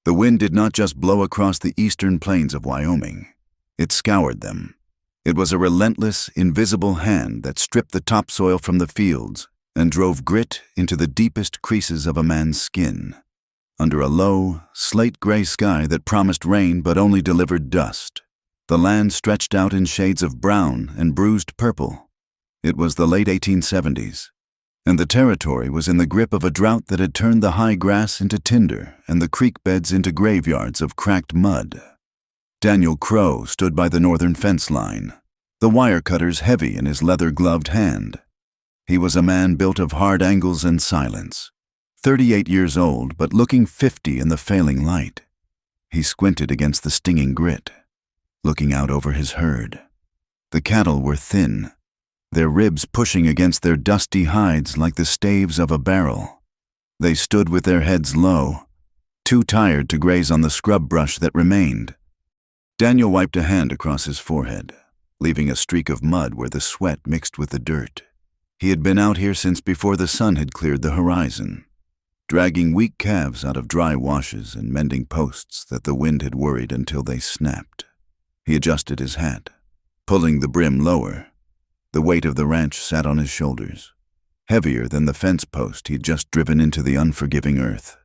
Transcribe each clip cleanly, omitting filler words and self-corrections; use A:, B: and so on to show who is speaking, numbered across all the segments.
A: The wind did not just blow across the eastern plains of Wyoming. It scoured them. It was a relentless, invisible hand that stripped the topsoil from the fields and drove grit into the deepest creases of a man's skin. Under a low, slate-gray sky that promised rain but only delivered dust, the land stretched out in shades of brown and bruised purple. It was the late 1870s, and the territory was in the grip of a drought that had turned the high grass into tinder and the creek beds into graveyards of cracked mud. Daniel Crow stood by the northern fence line, the wire cutters heavy in his leather-gloved hand. He was a man built of hard angles and silence, 38 years old but looking 50 in the failing light. He squinted against the stinging grit, looking out over his herd. The cattle were thin, their ribs pushing against their dusty hides like the staves of a barrel. They stood with their heads low, too tired to graze on the scrub brush that remained. Daniel wiped a hand across his forehead, leaving a streak of mud where the sweat mixed with the dirt. He had been out here since before the sun had cleared the horizon, dragging weak calves out of dry washes and mending posts that the wind had worried until they snapped. He adjusted his hat, pulling the brim lower. The weight of the ranch sat on his shoulders, heavier than the fence post he'd just driven into the unforgiving earth.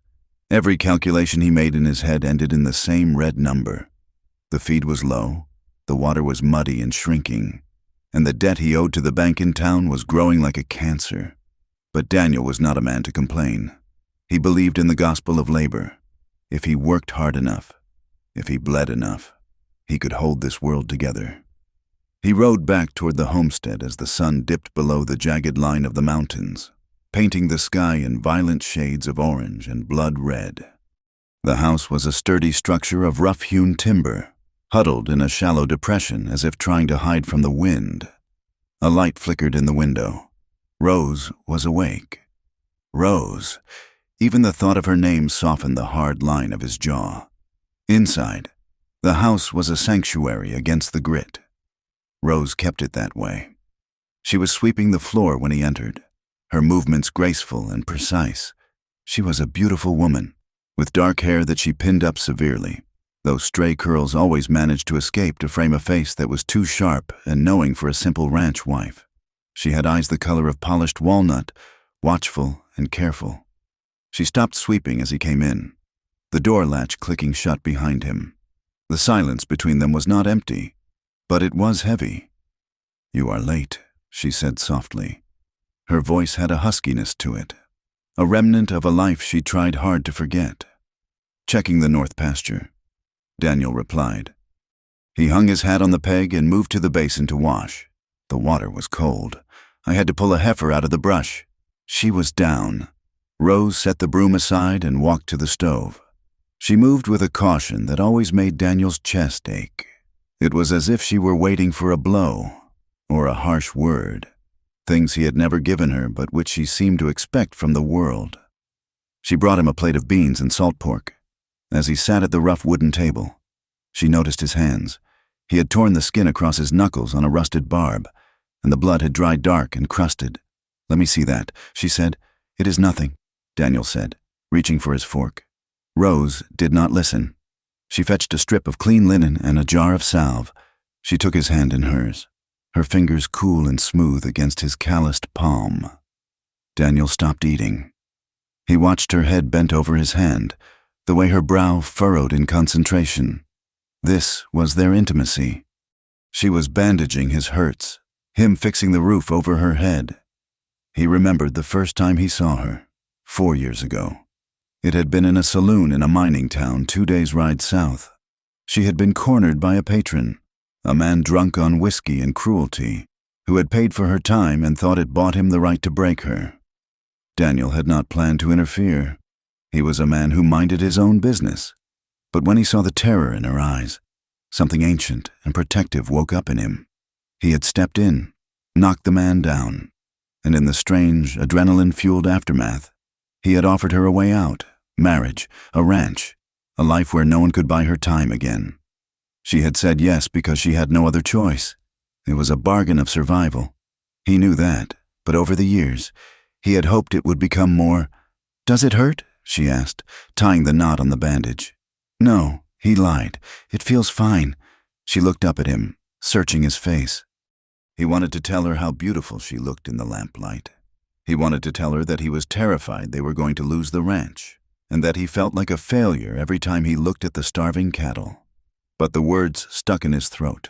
A: Every calculation he made in his head ended in the same red number. The feed was low, the water was muddy and shrinking, and the debt he owed to the bank in town was growing like a cancer. But Daniel was not a man to complain. He believed in the gospel of labor. If he worked hard enough, if he bled enough, he could hold this world together. He rode back toward the homestead as the sun dipped below the jagged line of the mountains, painting the sky in violent shades of orange and blood red. The house was a sturdy structure of rough-hewn timber, huddled in a shallow depression as if trying to hide from the wind. A light flickered in the window. Rose was awake. Rose. Even the thought of her name softened the hard line of his jaw. Inside, the house was a sanctuary against the grit. Rose kept it that way. She was sweeping the floor when he entered, her movements graceful and precise. She was a beautiful woman, with dark hair that she pinned up severely. Those stray curls always managed to escape to frame a face that was too sharp and knowing for a simple ranch wife. She had eyes the color of polished walnut, watchful and careful. She stopped sweeping as he came in, the door latch clicking shut behind him. The silence between them was not empty, but it was heavy. "You are late," she said softly. Her voice had a huskiness to it, a remnant of a life she tried hard to forget. "Checking the north pasture," Daniel replied. He hung his hat on the peg and moved to the basin to wash. The water was cold. I had to pull a heifer out of the brush. She was down. Rose set the broom aside and walked to the stove. She moved with a caution that always made Daniel's chest ache. It was as if she were waiting for a blow or a harsh word, things he had never given her but which she seemed to expect from the world. She brought him a plate of beans and salt pork. As he sat at the rough wooden table, she noticed his hands. He had torn the skin across his knuckles on a rusted barb, and the blood had dried dark and crusted. "Let me see that," she said. "It is nothing," Daniel said, reaching for his fork. Rose did not listen. She fetched a strip of clean linen and a jar of salve. She took his hand in hers, her fingers cool and smooth against his calloused palm. Daniel stopped eating. He watched her head bent over his hand, the way her brow furrowed in concentration. This was their intimacy. She was bandaging his hurts, him fixing the roof over her head. He remembered the first time he saw her, 4 years ago. It had been in a saloon in a mining town 2 days' ride south. She had been cornered by a patron, a man drunk on whiskey and cruelty, who had paid for her time and thought it bought him the right to break her. Daniel had not planned to interfere. He was a man who minded his own business. But when he saw the terror in her eyes, something ancient and protective woke up in him. He had stepped in, knocked the man down, and in the strange, adrenaline-fueled aftermath, he had offered her a way out, marriage, a ranch, a life where no one could buy her time again. She had said yes because she had no other choice. It was a bargain of survival. He knew that, but over the years, he had hoped it would become more. "Does it hurt?" she asked, tying the knot on the bandage. No, he lied. It feels fine. She looked up at him, searching his face. He wanted to tell her how beautiful she looked in the lamplight. He wanted to tell her that he was terrified they were going to lose the ranch, and that he felt like a failure every time he looked at the starving cattle. But the words stuck in his throat,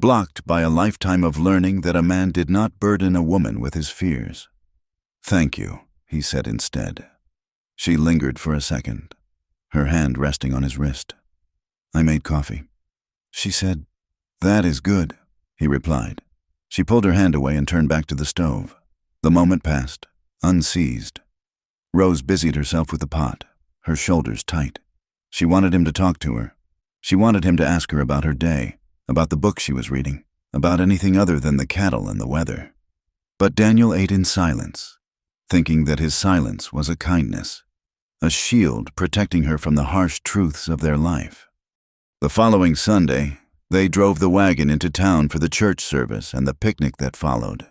A: blocked by a lifetime of learning that a man did not burden a woman with his fears. "Thank you," he said instead. She lingered for a second, her hand resting on his wrist. "I made coffee." She said, "That is good," he replied. She pulled her hand away and turned back to the stove. The moment passed, unseized. Rose busied herself with the pot, her shoulders tight. She wanted him to talk to her. She wanted him to ask her about her day, about the book she was reading, about anything other than the cattle and the weather. But Daniel ate in silence, thinking that his silence was a kindness, a shield protecting her from the harsh truths of their life. The following Sunday, they drove the wagon into town for the church service and the picnic that followed.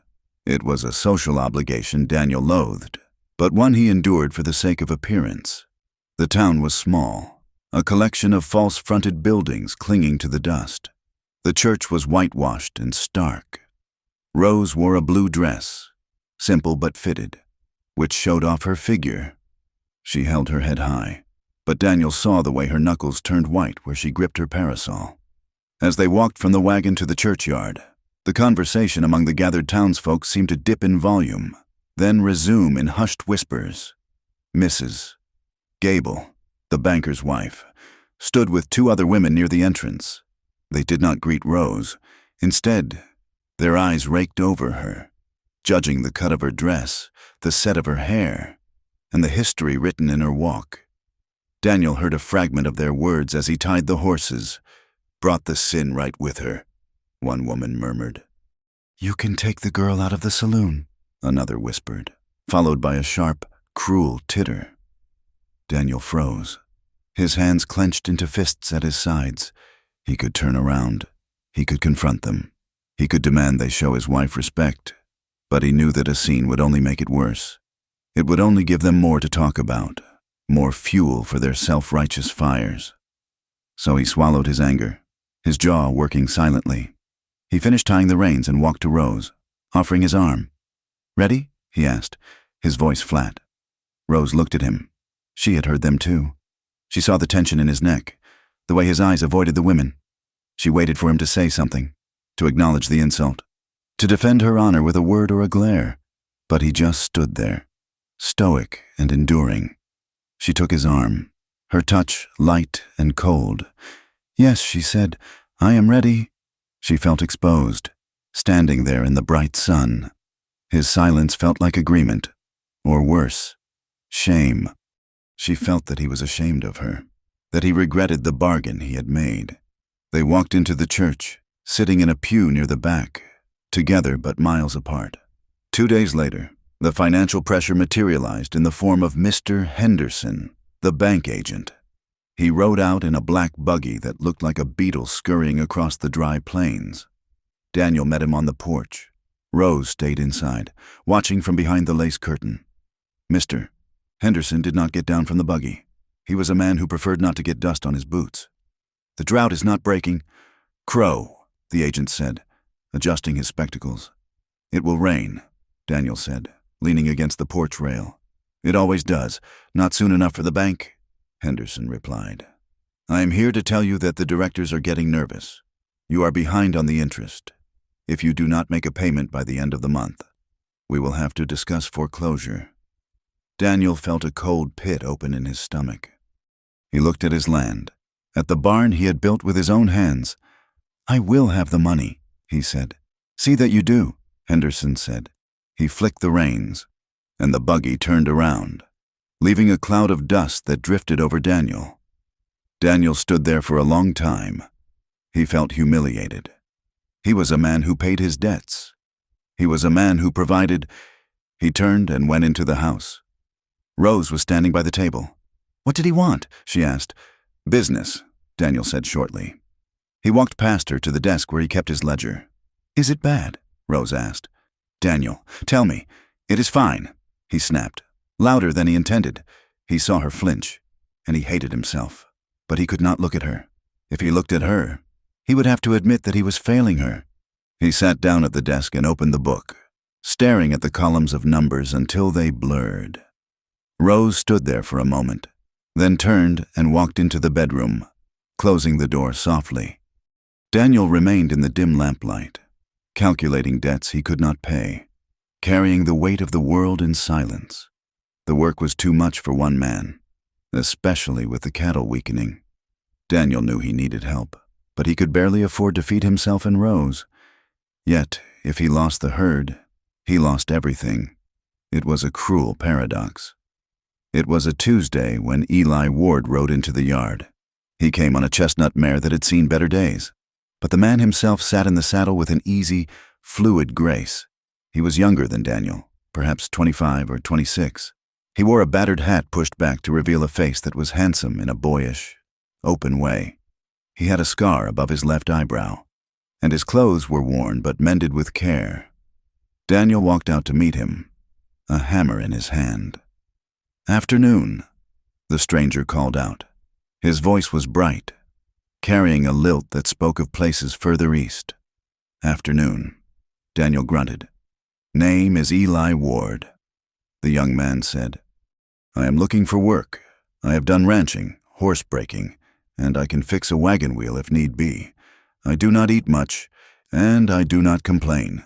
A: It was a social obligation Daniel loathed, but one he endured for the sake of appearance. The town was small, a collection of false-fronted buildings clinging to the dust. The church was whitewashed and stark. Rose wore a blue dress, simple but fitted, which showed off her figure. She held her head high, but Daniel saw the way her knuckles turned white where she gripped her parasol. As they walked from the wagon to the churchyard, the conversation among the gathered townsfolk seemed to dip in volume, then resume in hushed whispers. Mrs. Gable, the banker's wife, stood with two other women near the entrance. They did not greet Rose. Instead, their eyes raked over her, judging the cut of her dress, the set of her hair, and the history written in her walk. Daniel heard a fragment of their words as he tied the horses. "Brought the sin right with her," one woman murmured. "You can take the girl out of the saloon," another whispered, followed by a sharp, cruel titter. Daniel froze. His hands clenched into fists at his sides. He could turn around. He could confront them. He could demand they show his wife respect. But he knew that a scene would only make it worse. It would only give them more to talk about, more fuel for their self-righteous fires. So he swallowed his anger, his jaw working silently. He finished tying the reins and walked to Rose, offering his arm. "Ready?" he asked, his voice flat. Rose looked at him. She had heard them too. She saw the tension in his neck, the way his eyes avoided the women. She waited for him to say something, to acknowledge the insult, to defend her honor with a word or a glare. But he just stood there, stoic and enduring. She took his arm, her touch light and cold. "Yes," she said, "I am ready." She felt exposed, standing there in the bright sun. His silence felt like agreement, or worse, shame. She felt that he was ashamed of her, that he regretted the bargain he had made. They walked into the church, sitting in a pew near the back, together but miles apart. 2 days later, the financial pressure materialized in the form of Mr. Henderson, the bank agent. He rode out in a black buggy that looked like a beetle scurrying across the dry plains. Daniel met him on the porch. Rose stayed inside, watching from behind the lace curtain. Mr. Henderson did not get down from the buggy. He was a man who preferred not to get dust on his boots. "The drought is not breaking." "Crow," the agent said, adjusting his spectacles. "It will rain," Daniel said, leaning against the porch rail. "It always does. Not soon enough for the bank," Henderson replied. "I am here to tell you that the directors are getting nervous. You are behind on the interest. If you do not make a payment by the end of the month, we will have to discuss foreclosure." Daniel felt a cold pit open in his stomach. He looked at his land, at the barn he had built with his own hands. "I will have the money," he said. "See that you do," Henderson said. He flicked the reins, and the buggy turned around, leaving a cloud of dust that drifted over Daniel. Daniel stood there for a long time. He felt humiliated. He was a man who paid his debts. He was a man who provided. He turned and went into the house. Rose was standing by the table. "What did he want?" she asked. "Business," Daniel said shortly. He walked past her to the desk where he kept his ledger. "Is it bad?" Rose asked. "Daniel, tell me." "It is fine," he snapped, louder than he intended. He saw her flinch, and he hated himself. but he could not look at her. If he looked at her, he would have to admit that he was failing her. He sat down at the desk and opened the book, staring at the columns of numbers until they blurred. Rose stood there for a moment, then turned and walked into the bedroom, closing the door softly. Daniel remained in the dim lamplight, calculating debts he could not pay, carrying the weight of the world in silence. The work was too much for one man, especially with the cattle weakening. Daniel knew he needed help, but he could barely afford to feed himself and Rose. Yet, if he lost the herd, he lost everything. It was a cruel paradox. It was a Tuesday when Eli Ward rode into the yard. He came on a chestnut mare that had seen better days, but the man himself sat in the saddle with an easy, fluid grace. He was younger than Daniel, perhaps 25 or 26. He wore a battered hat pushed back to reveal a face that was handsome in a boyish, open way. He had a scar above his left eyebrow, and his clothes were worn but mended with care. Daniel walked out to meet him, a hammer in his hand. "Afternoon," the stranger called out. His voice was bright, carrying a lilt that spoke of places further east. "Afternoon," Daniel grunted. "Name is Eli Ward," the young man said. "I am looking for work. I have done ranching, horse breaking, and I can fix a wagon wheel if need be. I do not eat much, and I do not complain."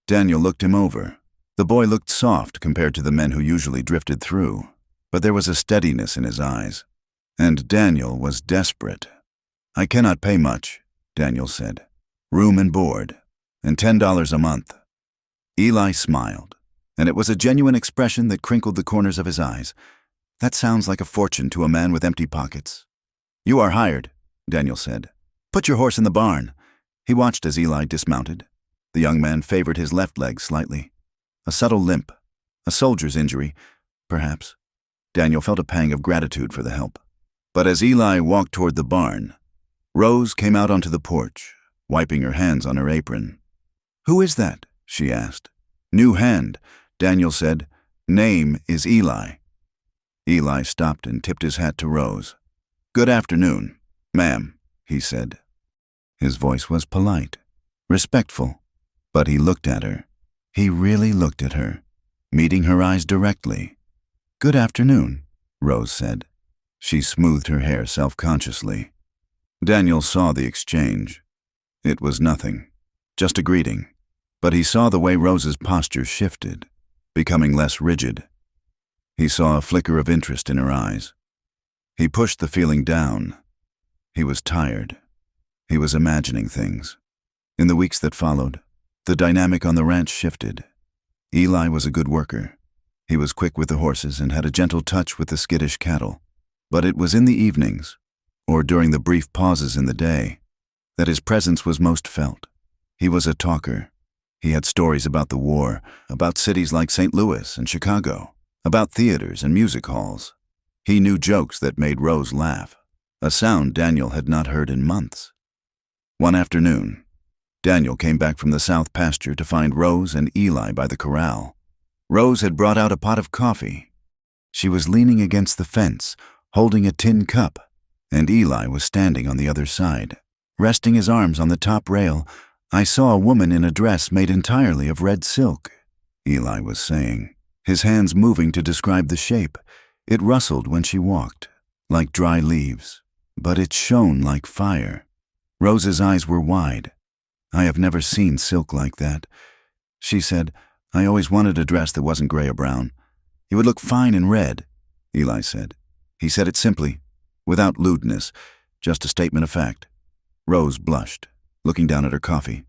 A: Daniel looked him over. The boy looked soft compared to the men who usually drifted through, but there was a steadiness in his eyes. And Daniel was desperate. "I cannot pay much," Daniel said. "Room and board, and $10 a month." Eli smiled, and it was a genuine expression that crinkled the corners of his eyes. "That sounds like a fortune to a man with empty pockets." "You are hired," Daniel said. "Put your horse in the barn." He watched as Eli dismounted. The young man favored his left leg slightly. A subtle limp, a soldier's injury, perhaps. Daniel felt a pang of gratitude for the help. But as Eli walked toward the barn, Rose came out onto the porch, wiping her hands on her apron. "Who is that?" she asked. "New hand," Daniel said. "Name is Eli." Eli stopped and tipped his hat to Rose. "Good afternoon, ma'am," he said. His voice was polite, respectful, but he looked at her. He really looked at her, meeting her eyes directly. "Good afternoon," Rose said. She smoothed her hair self-consciously. Daniel saw the exchange. It was nothing, just a greeting, but he saw the way Rose's posture shifted, becoming less rigid. He saw a flicker of interest in her eyes. He pushed the feeling down. He was tired. He was imagining things. In the weeks that followed, the dynamic on the ranch shifted. Eli was a good worker. He was quick with the horses and had a gentle touch with the skittish cattle. But it was in the evenings, or during the brief pauses in the day, that his presence was most felt. He was a talker. He had stories about the war, about cities like St. Louis and Chicago, about theaters and music halls. He knew jokes that made Rose laugh, a sound Daniel had not heard in months. One afternoon, Daniel came back from the south pasture to find Rose and Eli by the corral. Rose had brought out a pot of coffee. She was leaning against the fence, holding a tin cup, and Eli was standing on the other side, resting his arms on the top rail. "I saw a woman in a dress made entirely of red silk," Eli was saying, his hands moving to describe the shape. It rustled when she walked, like dry leaves, but it shone like fire. Rose's eyes were wide. "I have never seen silk like that," she said. "I always wanted a dress that wasn't gray or brown. It would look fine in red," Eli said. He said it simply, without lewdness, just a statement of fact. Rose blushed, looking down at her coffee.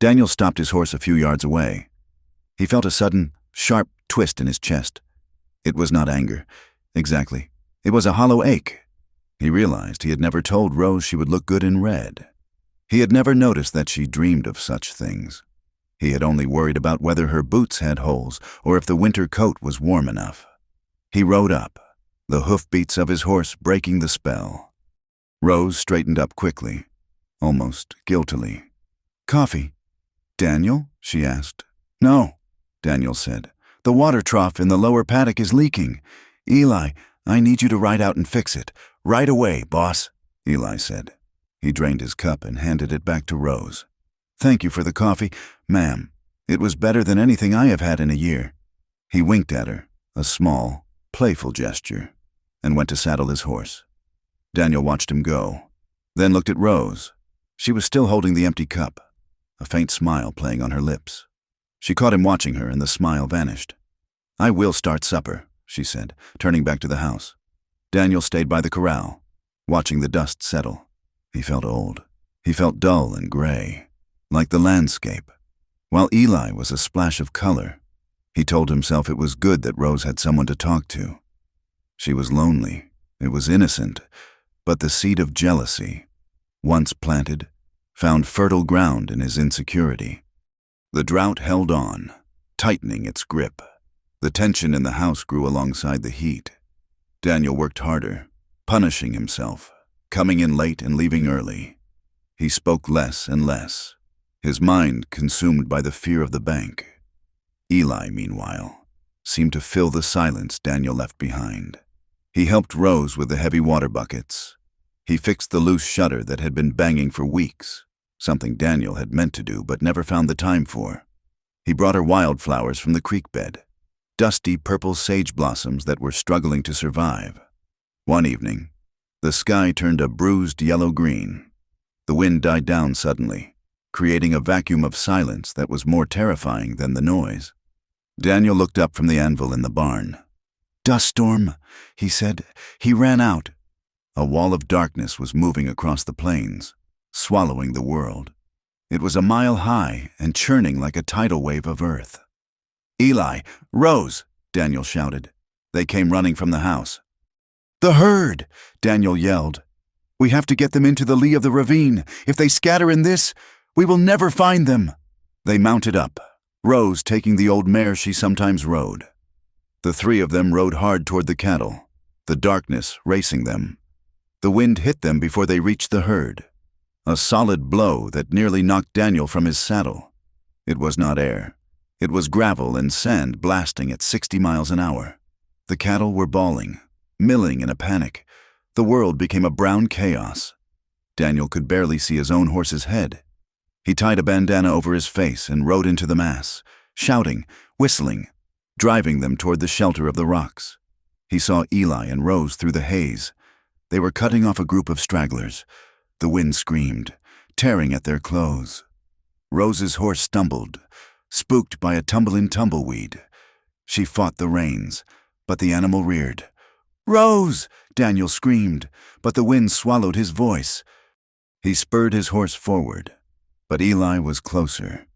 A: Daniel stopped his horse a few yards away. He felt a sudden, sharp twist in his chest. It was not anger, exactly. It was a hollow ache. He realized he had never told Rose she would look good in red. He had never noticed that she dreamed of such things. He had only worried about whether her boots had holes or if the winter coat was warm enough. He rode up, the hoofbeats of his horse breaking the spell. Rose straightened up quickly, almost guiltily. "Coffee, Daniel?" she asked. "No," Daniel said. "The water trough in the lower paddock is leaking. Eli, I need you to ride out and fix it. Right away, boss." Eli said. He drained his cup and handed it back to Rose. "Thank you for the coffee, ma'am. It was better than anything I have had in a year." He winked at her, a small, playful gesture, and went to saddle his horse. Daniel watched him go, then looked at Rose. She was still holding the empty cup, a faint smile playing on her lips. She caught him watching her, and the smile vanished. "I will start supper," she said, turning back to the house. Daniel stayed by the corral, watching the dust settle. He felt old. He felt dull and gray, like the landscape. While Eli was a splash of color, he told himself it was good that Rose had someone to talk to. She was lonely. It was innocent, but the seed of jealousy, once planted, found fertile ground in his insecurity. The drought held on, tightening its grip. The tension in the house grew alongside the heat. Daniel worked harder, punishing himself, coming in late and leaving early. He spoke less and less, his mind consumed by the fear of the bank. Eli, meanwhile, seemed to fill the silence Daniel left behind. He helped Rose with the heavy water buckets. He fixed the loose shutter that had been banging for weeks, something Daniel had meant to do but never found the time for. He brought her wildflowers from the creek bed, dusty purple sage blossoms that were struggling to survive. One evening, the sky turned a bruised yellow-green. The wind died down suddenly, creating a vacuum of silence that was more terrifying than the noise. Daniel looked up from the anvil in the barn. "Dust storm," he said. He ran out. A wall of darkness was moving across the plains, swallowing the world. It was a mile high and churning like a tidal wave of earth. "Eli! Rose!" Daniel shouted. They came running from the house. "The herd!" Daniel yelled. "We have to get them into the lee of the ravine. If they scatter in this, we will never find them." They mounted up, Rose taking the old mare she sometimes rode. The three of them rode hard toward the cattle, the darkness racing them. The wind hit them before they reached the herd, a solid blow that nearly knocked Daniel from his saddle. It was not air. It was gravel and sand blasting at 60 miles an hour. The cattle were bawling, milling in a panic. The world became a brown chaos. Daniel could barely see his own horse's head. He tied a bandana over his face and rode into the mass, shouting, whistling, driving them toward the shelter of the rocks. He saw Eli and Rose through the haze. They were cutting off a group of stragglers. The wind screamed, tearing at their clothes. Rose's horse stumbled, spooked by a tumbling tumbleweed. She fought the reins, but the animal reared. "Rose!" Daniel screamed, but the wind swallowed his voice. He spurred his horse forward, but Eli was closer.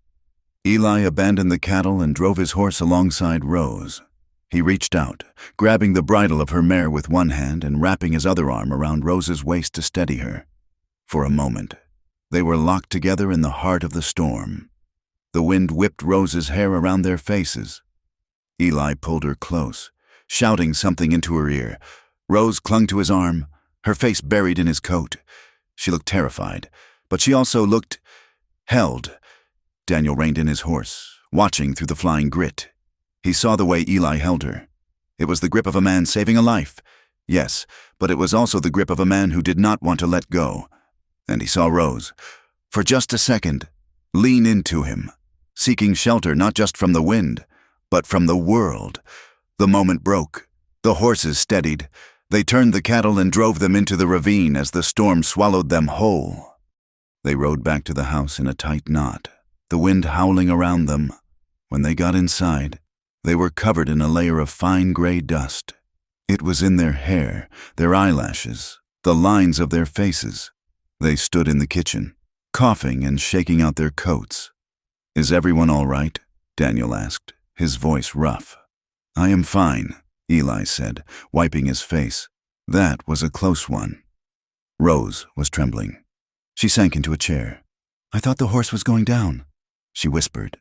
A: Eli abandoned the cattle and drove his horse alongside Rose. He reached out, grabbing the bridle of her mare with one hand and wrapping his other arm around Rose's waist to steady her. For a moment, they were locked together in the heart of the storm. The wind whipped Rose's hair around their faces. Eli pulled her close, shouting something into her ear. Rose clung to his arm, her face buried in his coat. She looked terrified, but she also looked held. Daniel reined in his horse, watching through the flying grit. He saw the way Eli held her. It was the grip of a man saving a life. Yes, but it was also the grip of a man who did not want to let go. And he saw Rose, for just a second, lean into him, seeking shelter not just from the wind, but from the world. The moment broke. The horses steadied. They turned the cattle and drove them into the ravine as the storm swallowed them whole. They rode back to the house in a tight knot, the wind howling around them. When they got inside, they were covered in a layer of fine gray dust. It was in their hair, their eyelashes, the lines of their faces. They stood in the kitchen, coughing and shaking out their coats. "Is everyone all right?" Daniel asked, his voice rough. "I am fine," Eli said, wiping his face. "That was a close one." Rose was trembling. She sank into a chair. "I thought the horse was going down," she whispered.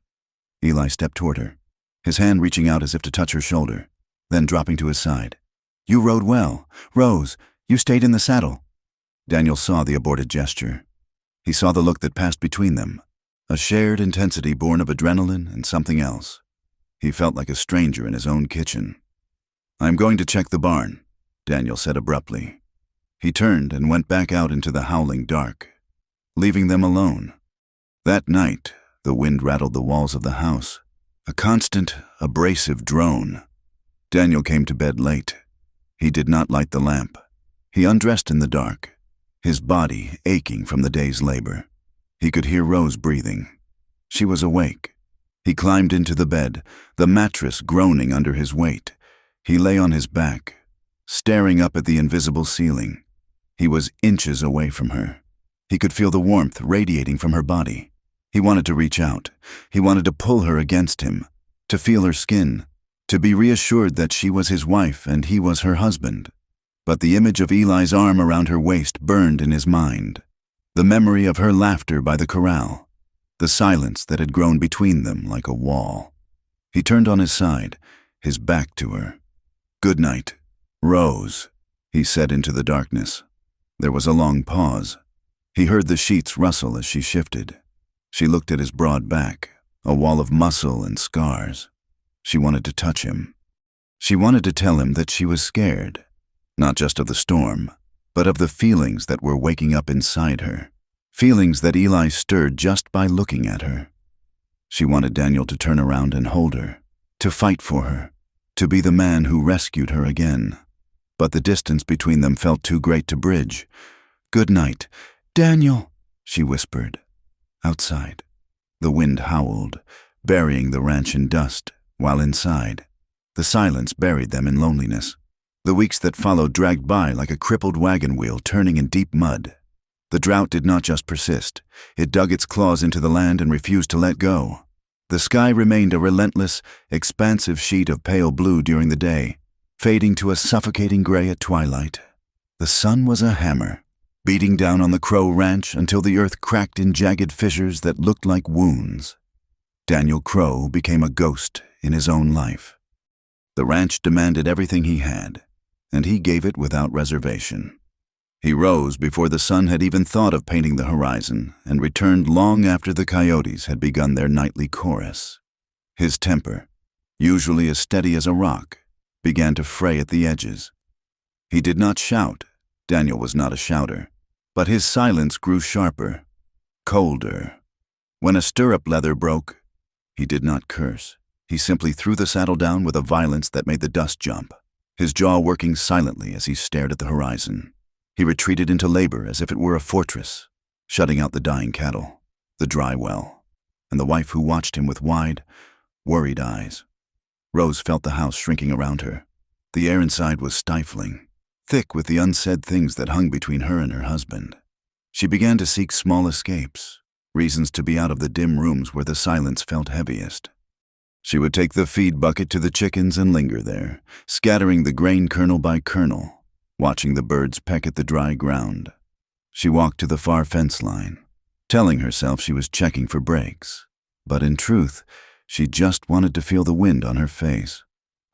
A: Eli stepped toward her, his hand reaching out as if to touch her shoulder, then dropping to his side. "You rode well. Rose, you stayed in the saddle." Daniel saw the aborted gesture. He saw the look that passed between them, a shared intensity born of adrenaline and something else. He felt like a stranger in his own kitchen. "I'm going to check the barn," Daniel said abruptly. He turned and went back out into the howling dark, leaving them alone. That night, the wind rattled the walls of the house, a constant, abrasive drone. Daniel came to bed late. He did not light the lamp. He undressed in the dark, his body aching from the day's labor. He could hear Rose breathing. She was awake. He climbed into the bed, the mattress groaning under his weight. He lay on his back, staring up at the invisible ceiling. He was inches away from her. He could feel the warmth radiating from her body. He wanted to reach out. He wanted to pull her against him, to feel her skin, to be reassured that she was his wife and he was her husband. But the image of Eli's arm around her waist burned in his mind. The memory of her laughter by the corral, the silence that had grown between them like a wall. He turned on his side, his back to her. "Good night, Rose," he said into the darkness. There was a long pause. He heard the sheets rustle as she shifted. She looked at his broad back, a wall of muscle and scars. She wanted to touch him. She wanted to tell him that she was scared, not just of the storm, but of the feelings that were waking up inside her, feelings that Eli stirred just by looking at her. She wanted Daniel to turn around and hold her, to fight for her, to be the man who rescued her again. But the distance between them felt too great to bridge. "Good night, Daniel," she whispered. Outside, the wind howled, burying the ranch in dust, while inside, the silence buried them in loneliness. The weeks that followed dragged by like a crippled wagon wheel turning in deep mud. The drought did not just persist. It dug its claws into the land and refused to let go. The sky remained a relentless, expansive sheet of pale blue during the day, fading to a suffocating gray at twilight. The sun was a hammer, beating down on the Crow Ranch until the earth cracked in jagged fissures that looked like wounds. Daniel Crow became a ghost in his own life. The ranch demanded everything he had, and he gave it without reservation. He rose before the sun had even thought of painting the horizon and returned long after the coyotes had begun their nightly chorus. His temper, usually as steady as a rock, began to fray at the edges. He did not shout. Daniel was not a shouter. But his silence grew sharper, colder. When a stirrup leather broke, he did not curse. He simply threw the saddle down with a violence that made the dust jump, his jaw working silently as he stared at the horizon. He retreated into labor as if it were a fortress, shutting out the dying cattle, the dry well, and the wife who watched him with wide, worried eyes. Rose felt the house shrinking around her. The air inside was stifling, thick with the unsaid things that hung between her and her husband. She began to seek small escapes, reasons to be out of the dim rooms where the silence felt heaviest. She would take the feed bucket to the chickens and linger there, scattering the grain kernel by kernel, watching the birds peck at the dry ground. She walked to the far fence line, telling herself she was checking for breaks, but in truth, she just wanted to feel the wind on her face,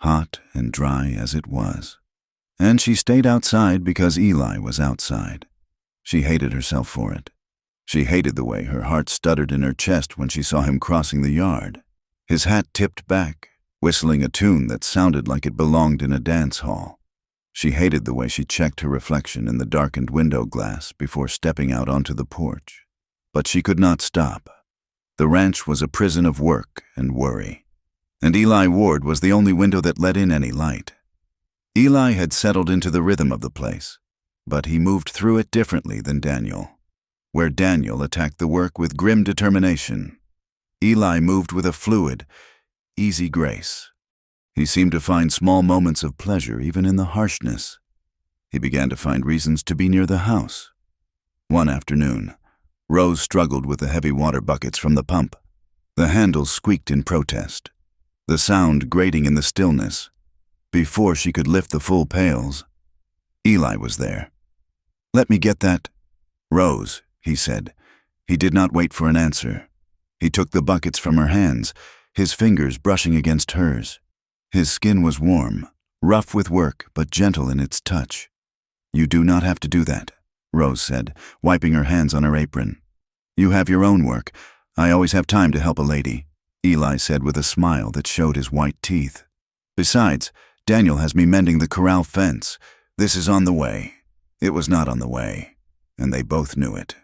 A: hot and dry as it was. And she stayed outside because Eli was outside. She hated herself for it. She hated the way her heart stuttered in her chest when she saw him crossing the yard, his hat tipped back, whistling a tune that sounded like it belonged in a dance hall. She hated the way she checked her reflection in the darkened window glass before stepping out onto the porch. But she could not stop. The ranch was a prison of work and worry, and Eli Ward was the only window that let in any light. Eli had settled into the rhythm of the place, but he moved through it differently than Daniel. Where Daniel attacked the work with grim determination, Eli moved with a fluid, easy grace. He seemed to find small moments of pleasure even in the harshness. He began to find reasons to be near the house. One afternoon, Rose struggled with the heavy water buckets from the pump. The handles squeaked in protest, the sound grating in the stillness. Before she could lift the full pails, Eli was there. "Let me get that." "Rose," he said. He did not wait for an answer. He took the buckets from her hands, his fingers brushing against hers. His skin was warm, rough with work, but gentle in its touch. "You do not have to do that," Rose said, wiping her hands on her apron. "You have your own work. I always have time to help a lady," Eli said with a smile that showed his white teeth. "Besides, Daniel has me mending the corral fence. This is on the way. It was not on the way, and they both knew it.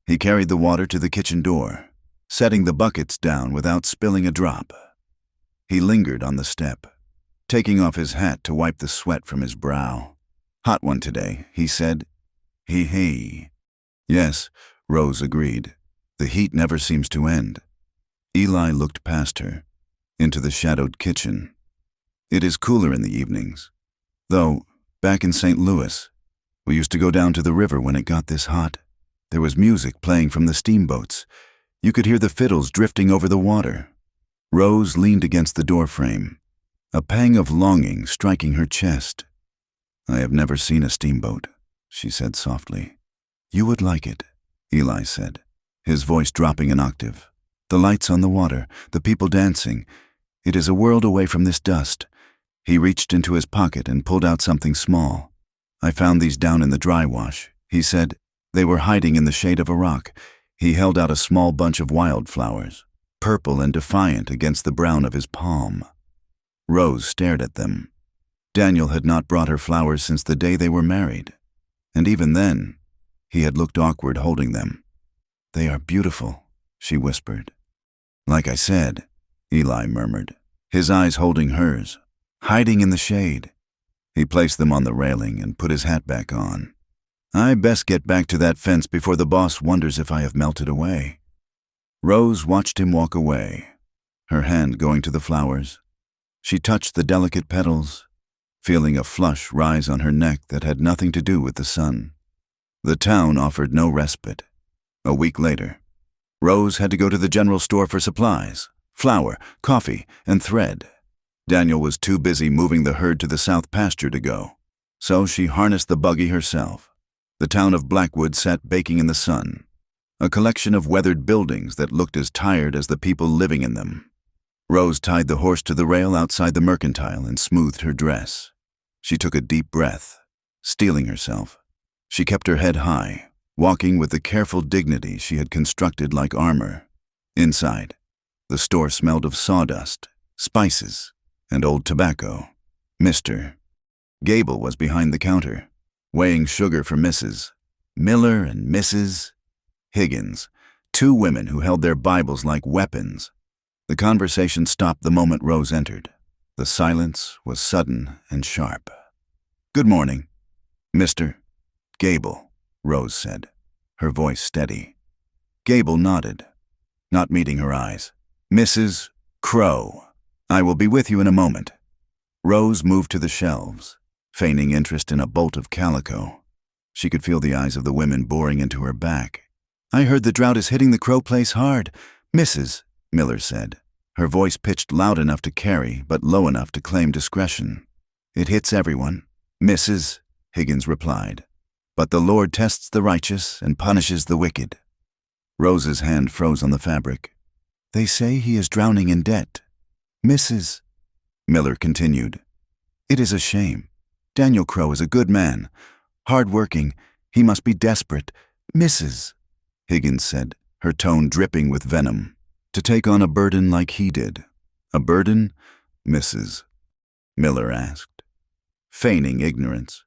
A: He carried the water to the kitchen door, setting the buckets down without spilling a drop. He lingered on the step, taking off his hat to wipe the sweat from his brow. "Hot one today," he said. He. "Yes," Rose agreed. "The heat never seems to end." Eli looked past her, into the shadowed kitchen. "It is cooler in the evenings. Though, back in St. Louis, we used to go down to the river when it got this hot. There was music playing from the steamboats. You could hear the fiddles drifting over the water." Rose leaned against the doorframe, a pang of longing striking her chest. "I have never seen a steamboat," she said softly. "You would like it," Eli said, his voice dropping an octave. "The lights on the water, the people dancing. It is a world away from this dust." He reached into his pocket and pulled out something small. "I found these down in the dry wash," he said. They were hiding in the shade of a rock. He held out a small bunch of wildflowers, purple and defiant against the brown of his palm. Rose stared at them. Daniel had not brought her flowers since the day they were married, and even then, he had looked awkward holding them. "They are beautiful," she whispered. "Like I said," Eli murmured, his eyes holding hers, hiding in the shade. He placed them on the railing and put his hat back on. "I best get back to that fence before the boss wonders if I have melted away." Rose watched him walk away, her hand going to the flowers. She touched the delicate petals, feeling a flush rise on her neck that had nothing to do with the sun. The town offered no respite. A week later, Rose had to go to the general store for supplies, flour, coffee, and thread. Daniel was too busy moving the herd to the south pasture to go, so she harnessed the buggy herself. The town of Blackwood sat baking in the sun, a collection of weathered buildings that looked as tired as the people living in them. Rose tied the horse to the rail outside the mercantile and smoothed her dress. She took a deep breath, steeling herself. She kept her head high, walking with the careful dignity she had constructed like armor. Inside, the store smelled of sawdust, spices, and old tobacco. Mr. Gable was behind the counter, weighing sugar for Mrs. Miller and Mrs. Higgins, two women who held their Bibles like weapons. The conversation stopped the moment Rose entered. The silence was sudden and sharp. "Good morning, Mr. Gable," Rose said, her voice steady. Gable nodded, not meeting her eyes. "Mrs. Crow, I will be with you in a moment." Rose moved to the shelves, feigning interest in a bolt of calico. She could feel the eyes of the women boring into her back. "I heard the drought is hitting the Crow place hard," Mrs. Miller said, her voice pitched loud enough to carry but low enough to claim discretion. "It hits everyone," Mrs. Higgins replied. "But the Lord tests the righteous and punishes the wicked." Rose's hand froze on the fabric. "They say he is drowning in debt," Mrs. Miller continued. "It is a shame. Daniel Crow is a good man, hard-working. He must be desperate," Mrs. Higgins said, her tone dripping with venom, "to take on a burden like he did." "A burden?" Mrs. Miller asked, feigning ignorance.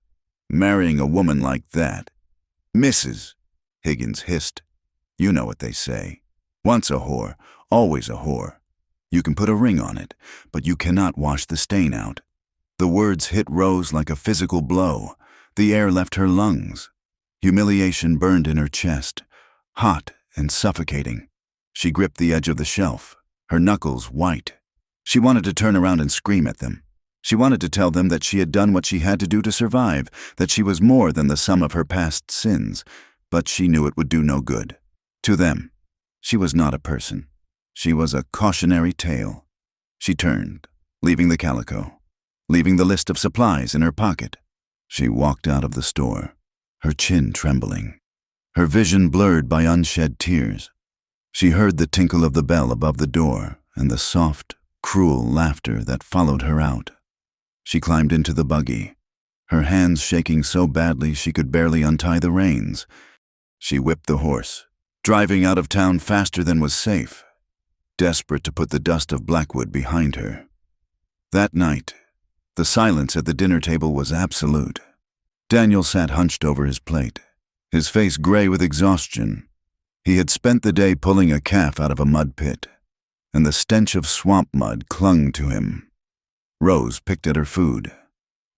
A: "Marrying a woman like that?" Mrs. Higgins hissed. "You know what they say. Once a whore, always a whore. You can put a ring on it, but you cannot wash the stain out." The words hit Rose like a physical blow. The air left her lungs. Humiliation burned in her chest, hot and suffocating. She gripped the edge of the shelf, her knuckles white. She wanted to turn around and scream at them. She wanted to tell them that she had done what she had to do to survive, that she was more than the sum of her past sins, but she knew it would do no good. To them, she was not a person. She was a cautionary tale. She turned, leaving the calico, leaving the list of supplies in her pocket. She walked out of the store, her chin trembling, her vision blurred by unshed tears. She heard the tinkle of the bell above the door and the soft, cruel laughter that followed her out. She climbed into the buggy, her hands shaking so badly she could barely untie the reins. She whipped the horse, driving out of town faster than was safe, desperate to put the dust of Blackwood behind her. That night, the silence at the dinner table was absolute. Daniel sat hunched over his plate, his face gray with exhaustion. He had spent the day pulling a calf out of a mud pit, and the stench of swamp mud clung to him. Rose picked at her food.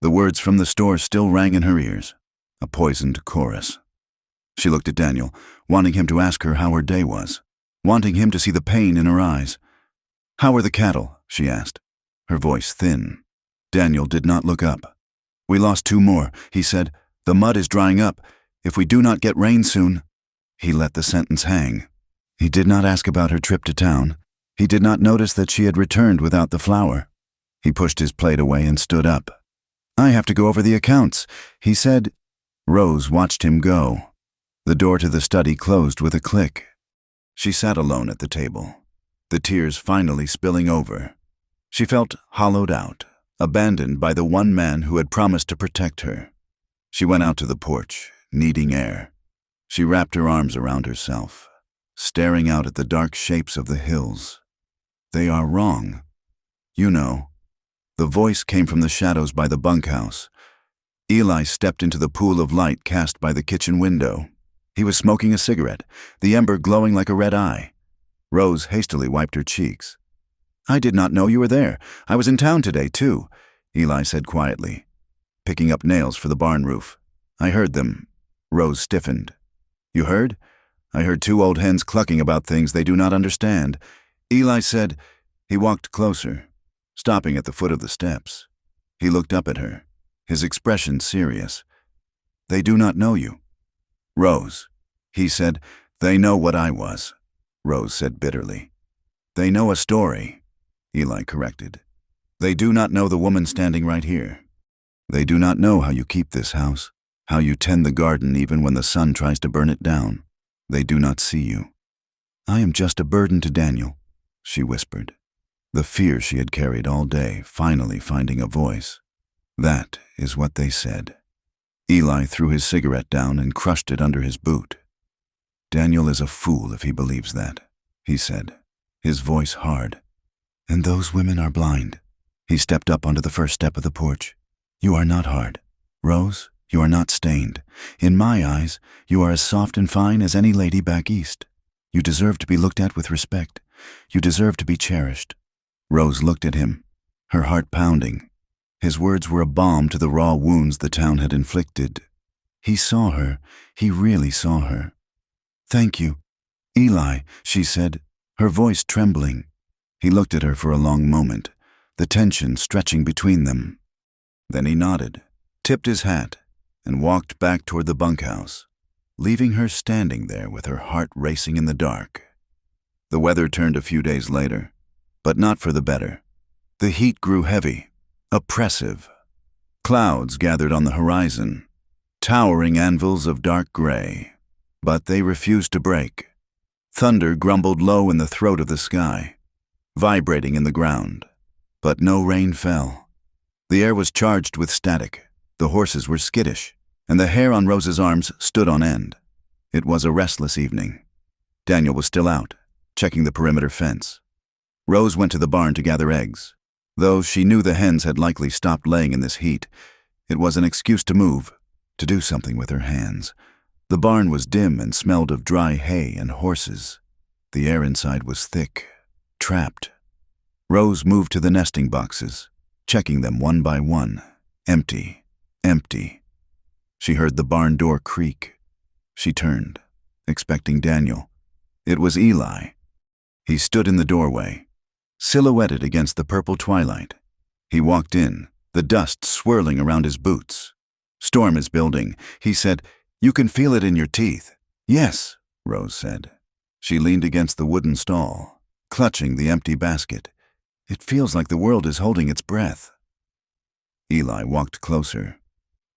A: The words from the store still rang in her ears, a poisoned chorus. She looked at Daniel, wanting him to ask her how her day was, wanting him to see the pain in her eyes. "How are the cattle?" she asked, her voice thin. Daniel did not look up. "We lost 2 more, he said. "The mud is drying up. If we do not get rain soon—" He let the sentence hang. He did not ask about her trip to town. He did not notice that she had returned without the flour. He pushed his plate away and stood up. "I have to go over the accounts," he said. Rose watched him go. The door to the study closed with a click. She sat alone at the table, the tears finally spilling over. She felt hollowed out, abandoned by the one man who had promised to protect her. She went out to the porch, needing air. She wrapped her arms around herself, staring out at the dark shapes of the hills. "They are wrong. You know." The voice came from the shadows by the bunkhouse. Eli stepped into the pool of light cast by the kitchen window. He was smoking a cigarette, the ember glowing like a red eye. Rose hastily wiped her cheeks. "I did not know you were there. I was in town today, too," Eli said quietly, picking up nails for the barn roof. "I heard them." Rose stiffened. "You heard?" "I heard 2 old hens clucking about things they do not understand," Eli said. He walked closer, stopping at the foot of the steps. He looked up at her, his expression serious. "They do not know you." "Rose," he said. "They know what I was," Rose said bitterly. "They know a story," Eli corrected. "They do not know the woman standing right here. They do not know how you keep this house, how you tend the garden even when the sun tries to burn it down. They do not see you." "I am just a burden to Daniel," she whispered, the fear she had carried all day finally finding a voice. "That is what they said." Eli threw his cigarette down and crushed it under his boot. "Daniel is a fool if he believes that," he said, his voice hard. "And those women are blind." He stepped up onto the first step of the porch. "You are not hard. Rose, you are not stained. In my eyes, you are as soft and fine as any lady back east. You deserve to be looked at with respect. You deserve to be cherished." Rose looked at him, her heart pounding. His words were a balm to the raw wounds the town had inflicted. He saw her. He really saw her. "Thank you, Eli," she said, her voice trembling. He looked at her for a long moment, the tension stretching between them. Then he nodded, tipped his hat, and walked back toward the bunkhouse, leaving her standing there with her heart racing in the dark. The weather turned a few days later, but not for the better. The heat grew heavy, oppressive. Clouds gathered on the horizon, towering anvils of dark gray, but they refused to break. Thunder grumbled low in the throat of the sky, vibrating in the ground, but no rain fell. The air was charged with static, the horses were skittish, and the hair on Rose's arms stood on end. It was a restless evening. Daniel was still out, checking the perimeter fence. Rose went to the barn to gather eggs. Though she knew the hens had likely stopped laying in this heat, it was an excuse to move, to do something with her hands. The barn was dim and smelled of dry hay and horses. The air inside was thick, trapped. Rose moved to the nesting boxes, checking them one by one. Empty, empty. She heard the barn door creak. She turned, expecting Daniel. It was Eli. He stood in the doorway, silhouetted against the purple twilight. He walked in, the dust swirling around his boots. "Storm is building," he said. "You can feel it in your teeth." "Yes," Rose said. She leaned against the wooden stall, clutching the empty basket. "It feels like the world is holding its breath." Eli walked closer.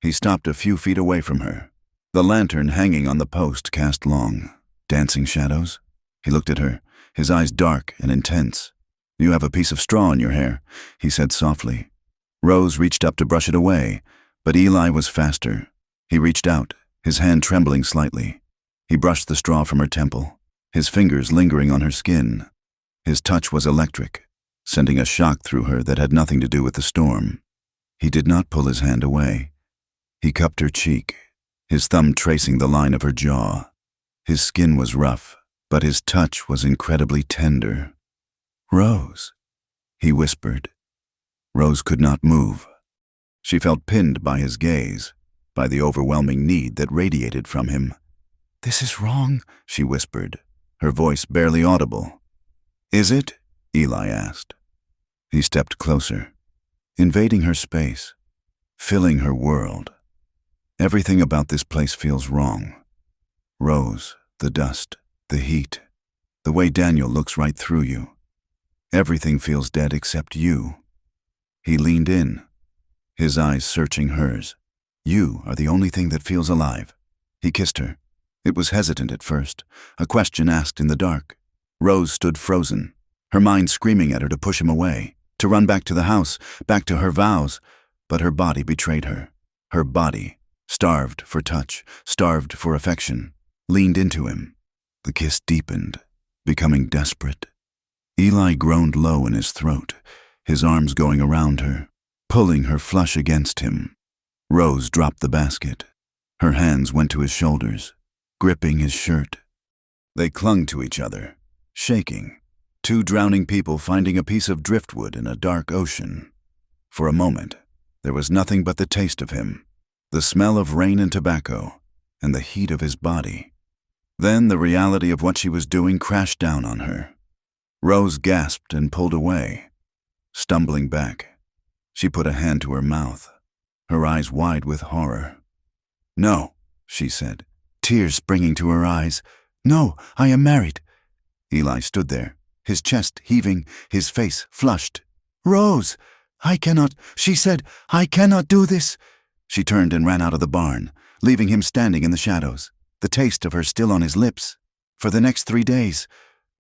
A: He stopped a few feet away from her. The lantern hanging on the post cast long, dancing shadows. He looked at her, his eyes dark and intense. "You have a piece of straw in your hair," he said softly. Rose reached up to brush it away, but Eli was faster. He reached out, his hand trembling slightly. He brushed the straw from her temple, his fingers lingering on her skin. His touch was electric, sending a shock through her that had nothing to do with the storm. He did not pull his hand away. He cupped her cheek, his thumb tracing the line of her jaw. His skin was rough, but his touch was incredibly tender. "Rose," he whispered. Rose could not move. She felt pinned by his gaze, by the overwhelming need that radiated from him. "This is wrong," she whispered, her voice barely audible. "Is it?" Eli asked. He stepped closer, invading her space, filling her world. "Everything about this place feels wrong. Rose, the dust, the heat, the way Daniel looks right through you. Everything feels dead except you." He leaned in, his eyes searching hers. "You are the only thing that feels alive." He kissed her. It was hesitant at first, a question asked in the dark. Rose stood frozen, her mind screaming at her to push him away, to run back to the house, back to her vows, but her body betrayed her. Her body, starved for touch, starved for affection, leaned into him. The kiss deepened, becoming desperate. Eli groaned low in his throat, his arms going around her, pulling her flush against him. Rose dropped the basket. Her hands went to his shoulders, gripping his shirt. They clung to each other, shaking, two drowning people finding a piece of driftwood in a dark ocean. For a moment, there was nothing but the taste of him, the smell of rain and tobacco, and the heat of his body. Then the reality of what she was doing crashed down on her. Rose gasped and pulled away. Stumbling back, she put a hand to her mouth, her eyes wide with horror. "No," she said, tears springing to her eyes. "No, I am married." Eli stood there, his chest heaving, his face flushed. "Rose, I cannot," she said, "I cannot do this." She turned and ran out of the barn, leaving him standing in the shadows, the taste of her still on his lips. For the next 3 days,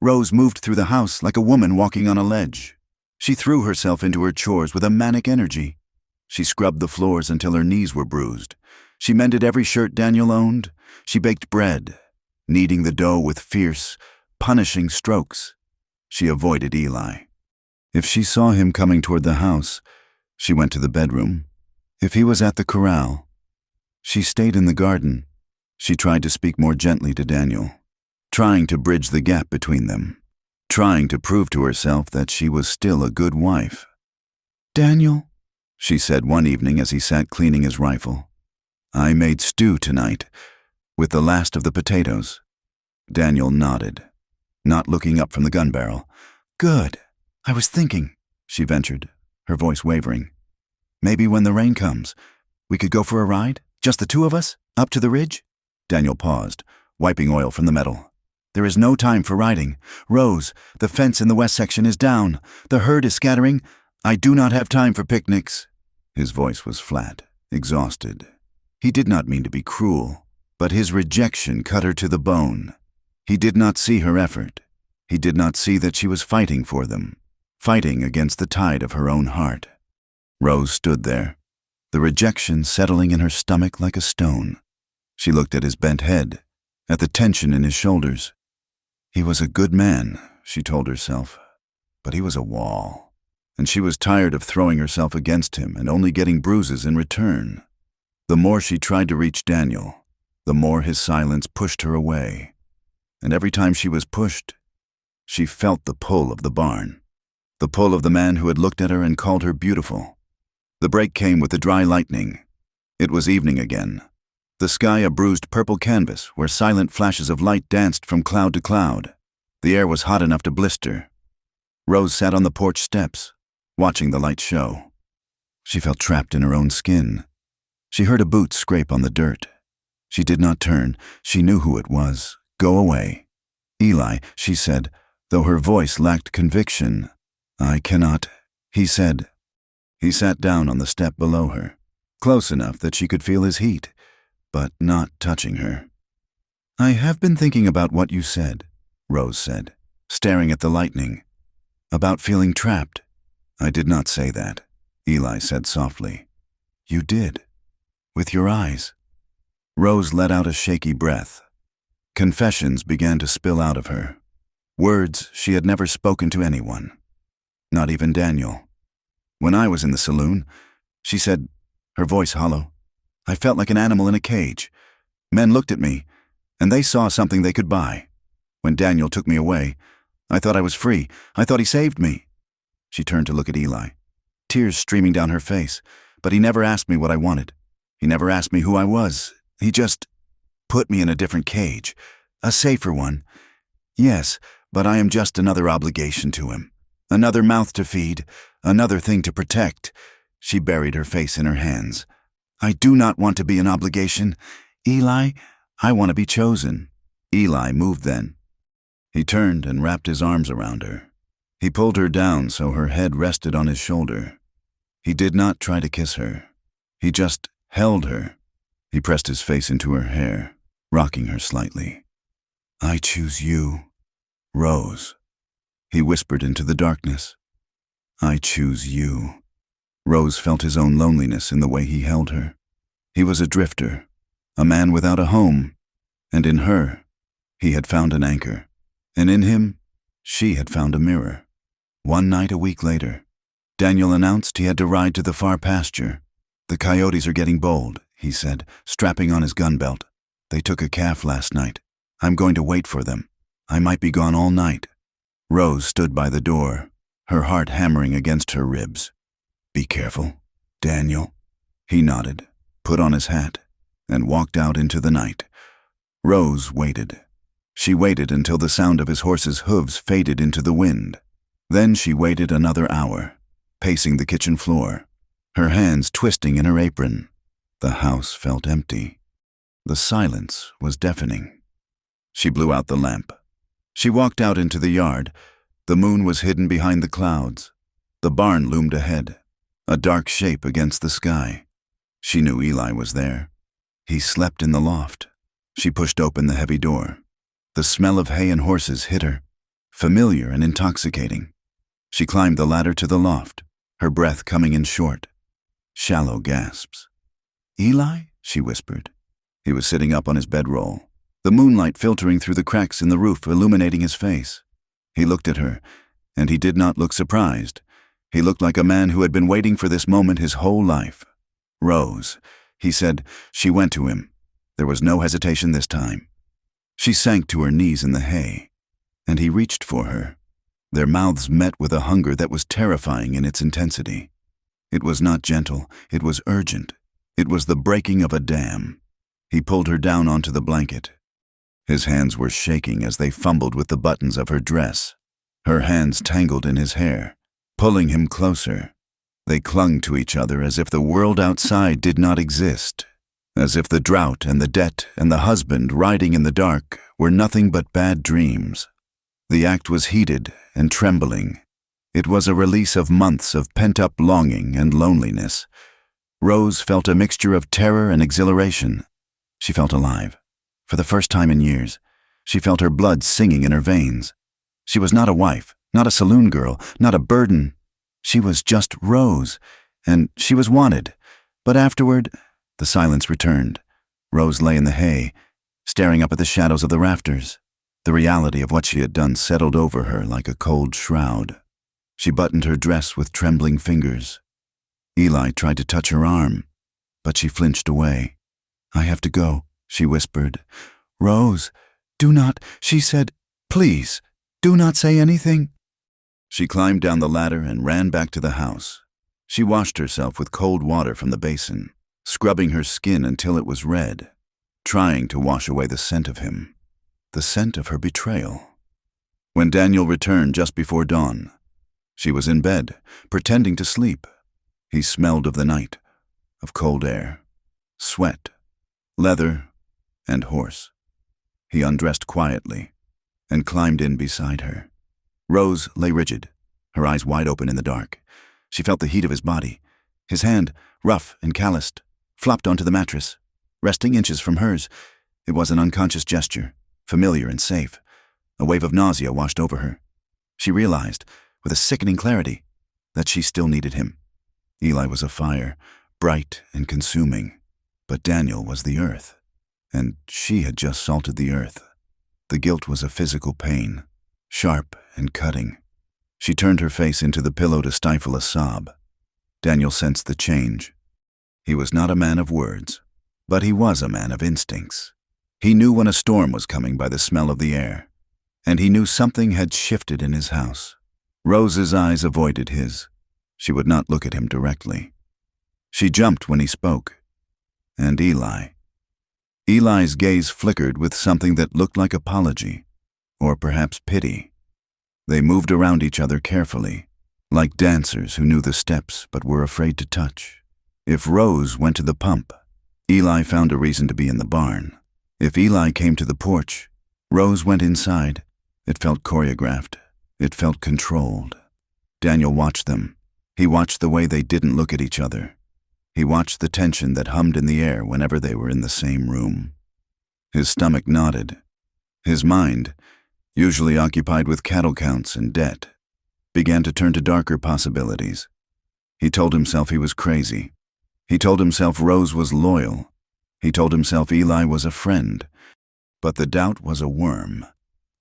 A: Rose moved through the house like a woman walking on a ledge. She threw herself into her chores with a manic energy. She scrubbed the floors until her knees were bruised. She mended every shirt Daniel owned. She baked bread, kneading the dough with fierce, punishing strokes. She avoided Eli. If she saw him coming toward the house, she went to the bedroom. If he was at the corral, she stayed in the garden. She tried to speak more gently to Daniel, trying to bridge the gap between them, trying to prove to herself that she was still a good wife. "Daniel," she said one evening as he sat cleaning his rifle, "I made stew tonight, with the last of the potatoes." Daniel nodded, not looking up from the gun barrel. "Good. I was thinking," she ventured, her voice wavering. "Maybe when the rain comes, we could go for a ride, just the two of us, up to the ridge?" Daniel paused, wiping oil from the metal. "There is no time for riding. Rose, the fence in the west section is down. The herd is scattering. I do not have time for picnics." His voice was flat, exhausted. He did not mean to be cruel, but his rejection cut her to the bone. He did not see her effort. He did not see that she was fighting for them, fighting against the tide of her own heart. Rose stood there, the rejection settling in her stomach like a stone. She looked at his bent head, at the tension in his shoulders. He was a good man, she told herself, but he was a wall, and she was tired of throwing herself against him and only getting bruises in return. The more she tried to reach Daniel, the more his silence pushed her away. And every time she was pushed, she felt the pull of the barn, the pull of the man who had looked at her and called her beautiful. The break came with the dry lightning. It was evening again. The sky a bruised purple canvas where silent flashes of light danced from cloud to cloud. The air was hot enough to blister. Rose sat on the porch steps, watching the light show. She felt trapped in her own skin. She heard a boot scrape on the dirt. She did not turn. She knew who it was. "Go away." "Eli," she said, though her voice lacked conviction. "I cannot," he said. He sat down on the step below her, close enough that she could feel his heat, but not touching her. "I have been thinking about what you said," Rose said, staring at the lightning. "About feeling trapped." "I did not say that," Eli said softly. "You did. With your eyes." Rose let out a shaky breath. Confessions began to spill out of her. Words she had never spoken to anyone, not even Daniel. "When I was in the saloon," she said, her voice hollow, I felt like an animal in a cage. Men looked at me, and they saw something they could buy. When Daniel took me away, I thought I was free. I thought he saved me." She turned to look at Eli, tears streaming down her face, but he never asked me what I wanted. He never asked me who I was. He just put me in a different cage, a safer one. Yes, but I am just another obligation to him, another mouth to feed, another thing to protect. She buried her face in her hands. "I do not want to be an obligation. Eli, I want to be chosen." Eli moved then. He turned and wrapped his arms around her. He pulled her down so her head rested on his shoulder. He did not try to kiss her. He just held her. He pressed his face into her hair, rocking her slightly. "I choose you, Rose," he whispered into the darkness. "I choose you." Rose felt his own loneliness in the way he held her. He was a drifter, a man without a home, and in her, he had found an anchor, and in him, she had found a mirror. One night a week later, Daniel announced he had to ride to the far pasture. "The coyotes are getting bold," he said, strapping on his gun belt. "They took a calf last night. I'm going to wait for them. I might be gone all night." Rose stood by the door, her heart hammering against her ribs. "Be careful, Daniel." He nodded, put on his hat, and walked out into the night. Rose waited. She waited until the sound of his horse's hooves faded into the wind. Then she waited another hour, pacing the kitchen floor, her hands twisting in her apron. The house felt empty. The silence was deafening. She blew out the lamp. She walked out into the yard. The moon was hidden behind the clouds. The barn loomed ahead, a dark shape against the sky. She knew Eli was there. He slept in the loft. She pushed open the heavy door. The smell of hay and horses hit her, familiar and intoxicating. She climbed the ladder to the loft, her breath coming in short, shallow gasps. "Eli?" she whispered. He was sitting up on his bedroll, the moonlight filtering through the cracks in the roof, illuminating his face. He looked at her, and he did not look surprised. He looked like a man who had been waiting for this moment his whole life. "Rose," he said. She went to him. There was no hesitation this time. She sank to her knees in the hay, and he reached for her. Their mouths met with a hunger that was terrifying in its intensity. It was not gentle, it was urgent. It was the breaking of a dam. He pulled her down onto the blanket. His hands were shaking as they fumbled with the buttons of her dress. Her hands tangled in his hair, pulling him closer. They clung to each other as if the world outside did not exist, as if the drought and the debt and the husband riding in the dark were nothing but bad dreams. The act was heated and trembling. It was a release of months of pent-up longing and loneliness. Rose felt a mixture of terror and exhilaration. She felt alive. For the first time in years, she felt her blood singing in her veins. She was not a wife, not a saloon girl, not a burden. She was just Rose, and she was wanted. But afterward, the silence returned. Rose lay in the hay, staring up at the shadows of the rafters. The reality of what she had done settled over her like a cold shroud. She buttoned her dress with trembling fingers. Eli tried to touch her arm, but she flinched away. "I have to go," she whispered. "Rose, do not," she said. "Please, do not say anything." She climbed down the ladder and ran back to the house. She washed herself with cold water from the basin, scrubbing her skin until it was red, trying to wash away the scent of him, the scent of her betrayal. When Daniel returned just before dawn, she was in bed, pretending to sleep. He smelled of the night, of cold air, sweat, leather, and horse. He undressed quietly and climbed in beside her. Rose lay rigid, her eyes wide open in the dark. She felt the heat of his body. His hand, rough and calloused, flopped onto the mattress, resting inches from hers. It was an unconscious gesture, familiar and safe. A wave of nausea washed over her. She realized, with a sickening clarity, that she still needed him. Eli was a fire, bright and consuming, but Daniel was the earth, and she had just salted the earth. The guilt was a physical pain, sharp and cutting. She turned her face into the pillow to stifle a sob. Daniel sensed the change. He was not a man of words. But he was a man of instincts. He knew when a storm was coming by the smell of the air, and he knew something had shifted in his house. Rose's eyes avoided his. She would not look at him directly. She jumped when he spoke. And Eli. Eli's gaze flickered with something that looked like apology, or perhaps pity. They moved around each other carefully, like dancers who knew the steps but were afraid to touch. If Rose went to the pump, Eli found a reason to be in the barn. If Eli came to the porch, Rose went inside. It felt choreographed. It felt controlled. Daniel watched them. He watched the way they didn't look at each other. He watched the tension that hummed in the air whenever they were in the same room. His stomach knotted. His mind, usually occupied with cattle counts and debt, began to turn to darker possibilities. He told himself he was crazy. He told himself Rose was loyal. He told himself Eli was a friend. But the doubt was a worm,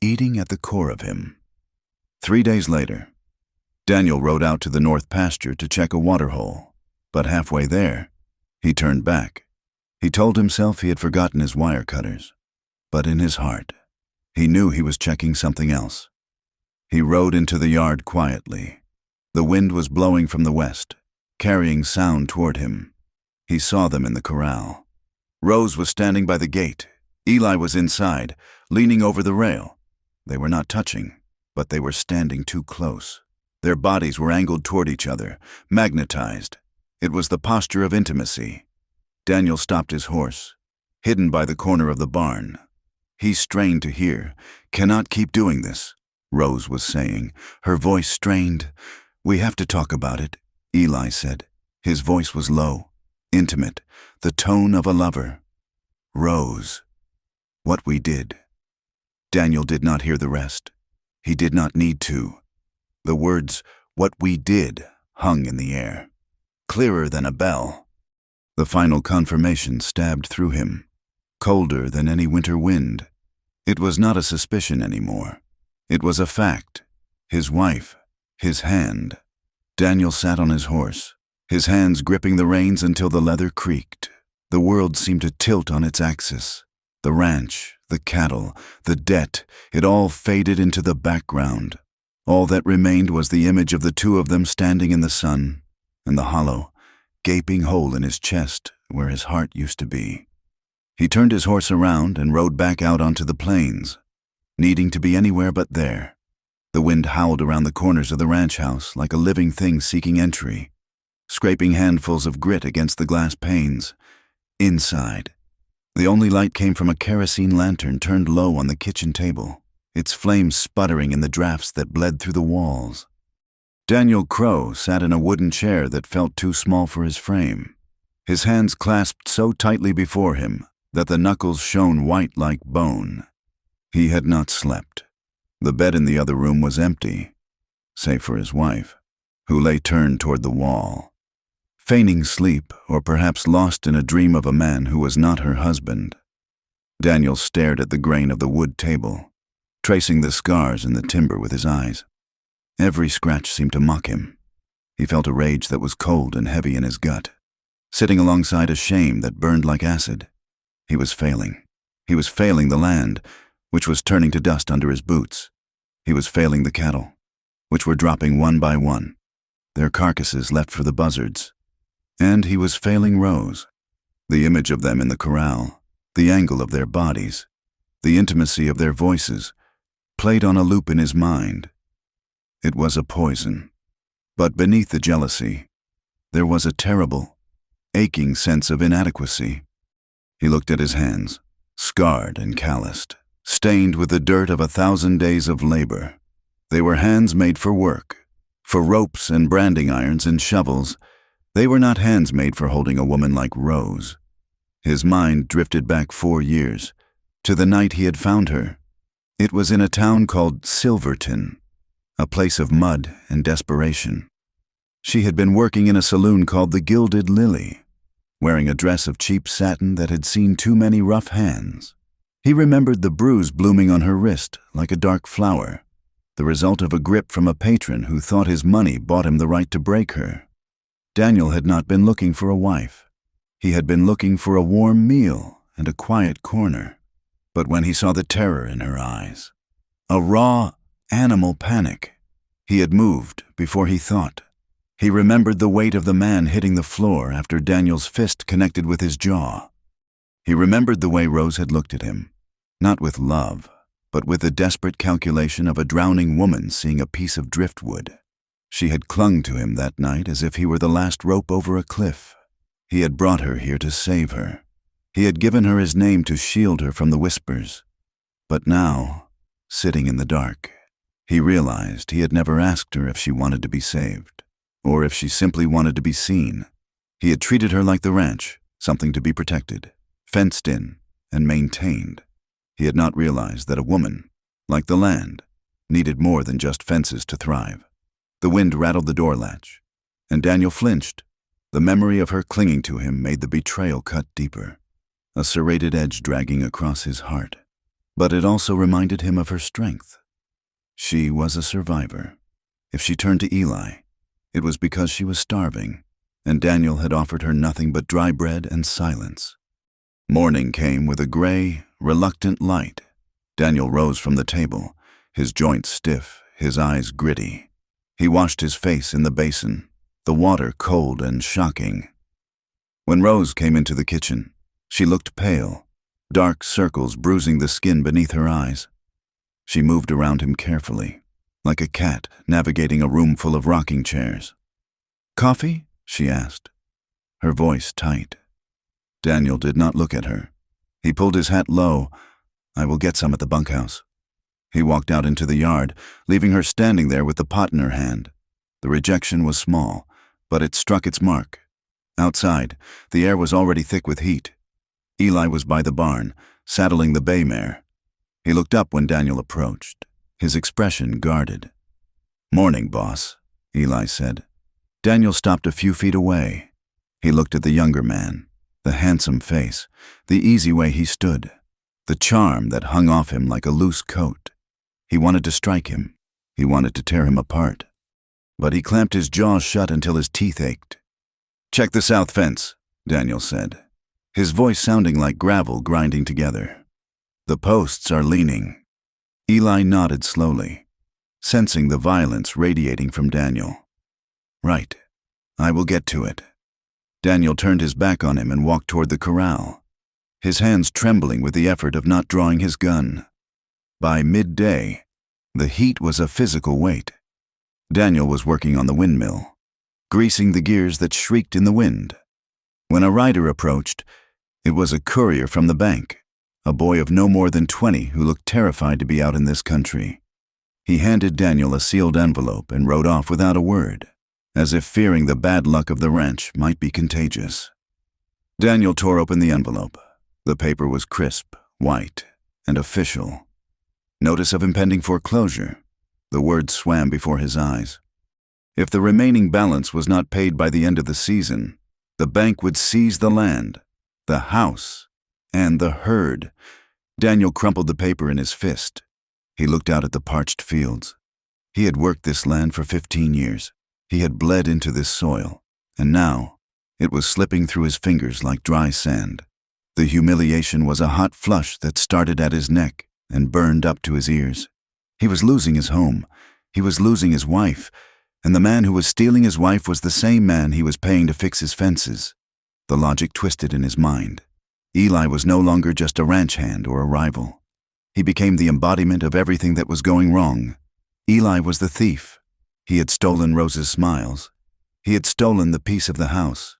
A: eating at the core of him. 3 days later, Daniel rode out to the north pasture to check a water hole. But halfway there, he turned back. He told himself he had forgotten his wire cutters. But in his heart, he knew he was checking something else. He rode into the yard quietly. The wind was blowing from the west, carrying sound toward him. He saw them in the corral. Rose was standing by the gate. Eli was inside, leaning over the rail. They were not touching, but they were standing too close. Their bodies were angled toward each other, magnetized. It was the posture of intimacy. Daniel stopped his horse, hidden by the corner of the barn. He strained to hear. "Cannot keep doing this," Rose was saying, her voice strained. "We have to talk about it," Eli said. His voice was low, intimate, the tone of a lover. "Rose, what we did." Daniel did not hear the rest. He did not need to. The words, "what we did," hung in the air, clearer than a bell. The final confirmation stabbed through him, colder than any winter wind. It was not a suspicion anymore. It was a fact. His wife, his hand. Daniel sat on his horse, his hands gripping the reins until the leather creaked. The world seemed to tilt on its axis. The ranch, the cattle, the debt, it all faded into the background. All that remained was the image of the two of them standing in the sun, and the hollow, gaping hole in his chest where his heart used to be. He turned his horse around and rode back out onto the plains, needing to be anywhere but there. The wind howled around the corners of the ranch house like a living thing seeking entry, scraping handfuls of grit against the glass panes. Inside, the only light came from a kerosene lantern turned low on the kitchen table, its flames sputtering in the drafts that bled through the walls. Daniel Crow sat in a wooden chair that felt too small for his frame, his hands clasped so tightly before him that the knuckles shone white like bone. He had not slept. The bed in the other room was empty, save for his wife, who lay turned toward the wall, feigning sleep or perhaps lost in a dream of a man who was not her husband. Daniel stared at the grain of the wood table, tracing the scars in the timber with his eyes. Every scratch seemed to mock him. He felt a rage that was cold and heavy in his gut, sitting alongside a shame that burned like acid. He was failing. He was failing the land, which was turning to dust under his boots. He was failing the cattle, which were dropping one by one, their carcasses left for the buzzards. And he was failing Rose, the image of them in the corral, the angle of their bodies, the intimacy of their voices, played on a loop in his mind. It was a poison. But beneath the jealousy, there was a terrible, aching sense of inadequacy. He looked at his hands, scarred and calloused, stained with the dirt of 1,000 days of labor. They were hands made for work, for ropes and branding irons and shovels. They were not hands made for holding a woman like Rose. His mind drifted back 4 years, to the night he had found her. It was in a town called Silverton, a place of mud and desperation. She had been working in a saloon called the Gilded Lily, wearing a dress of cheap satin that had seen too many rough hands. He remembered the bruise blooming on her wrist like a dark flower, the result of a grip from a patron who thought his money bought him the right to break her. Daniel had not been looking for a wife. He had been looking for a warm meal and a quiet corner. But when he saw the terror in her eyes, a raw, animal panic, he had moved before he thought. He remembered the weight of the man hitting the floor after Daniel's fist connected with his jaw. He remembered the way Rose had looked at him, not with love, but with the desperate calculation of a drowning woman seeing a piece of driftwood. She had clung to him that night as if he were the last rope over a cliff. He had brought her here to save her. He had given her his name to shield her from the whispers. But now, sitting in the dark, he realized he had never asked her if she wanted to be saved, or if she simply wanted to be seen. He had treated her like the ranch, something to be protected, fenced in, and maintained. He had not realized that a woman, like the land, needed more than just fences to thrive. The wind rattled the door latch, and Daniel flinched. The memory of her clinging to him made the betrayal cut deeper, a serrated edge dragging across his heart. But it also reminded him of her strength. She was a survivor. If she turned to Eli, it was because she was starving, and Daniel had offered her nothing but dry bread and silence. Morning came with a gray, reluctant light. Daniel rose from the table, his joints stiff, his eyes gritty. He washed his face in the basin, the water cold and shocking. When Rose came into the kitchen, she looked pale, dark circles bruising the skin beneath her eyes. She moved around him carefully, like a cat navigating a room full of rocking chairs. "Coffee?" she asked, her voice tight. Daniel did not look at her. He pulled his hat low. "I will get some at the bunkhouse." He walked out into the yard, leaving her standing there with the pot in her hand. The rejection was small, but it struck its mark. Outside, the air was already thick with heat. Eli was by the barn, saddling the bay mare. He looked up when Daniel approached, his expression guarded. "Morning, boss," Eli said. Daniel stopped a few feet away. He looked at the younger man, the handsome face, the easy way he stood, the charm that hung off him like a loose coat. He wanted to strike him. He wanted to tear him apart. But he clamped his jaws shut until his teeth ached. "Check the south fence," Daniel said, his voice sounding like gravel grinding together. "The posts are leaning." Eli nodded slowly, sensing the violence radiating from Daniel. "Right. I will get to it." Daniel turned his back on him and walked toward the corral, his hands trembling with the effort of not drawing his gun. By midday, the heat was a physical weight. Daniel was working on the windmill, greasing the gears that shrieked in the wind. When a rider approached, it was a courier from the bank, a boy of no more than 20 who looked terrified to be out in this country. He handed Daniel a sealed envelope and rode off without a word, as if fearing the bad luck of the ranch might be contagious. Daniel tore open the envelope. The paper was crisp, white, and official. Notice of impending foreclosure. The words swam before his eyes. If the remaining balance was not paid by the end of the season, the bank would seize the land, the house, and the herd. Daniel crumpled the paper in his fist. He looked out at the parched fields. He had worked this land for 15 years. He had bled into this soil, and now it was slipping through his fingers like dry sand. The humiliation was a hot flush that started at his neck and burned up to his ears. He was losing his home. He was losing his wife, and the man who was stealing his wife was the same man he was paying to fix his fences. The logic twisted in his mind. Eli was no longer just a ranch hand or a rival. He became the embodiment of everything that was going wrong. Eli was the thief. He had stolen Rose's smiles. He had stolen the peace of the house.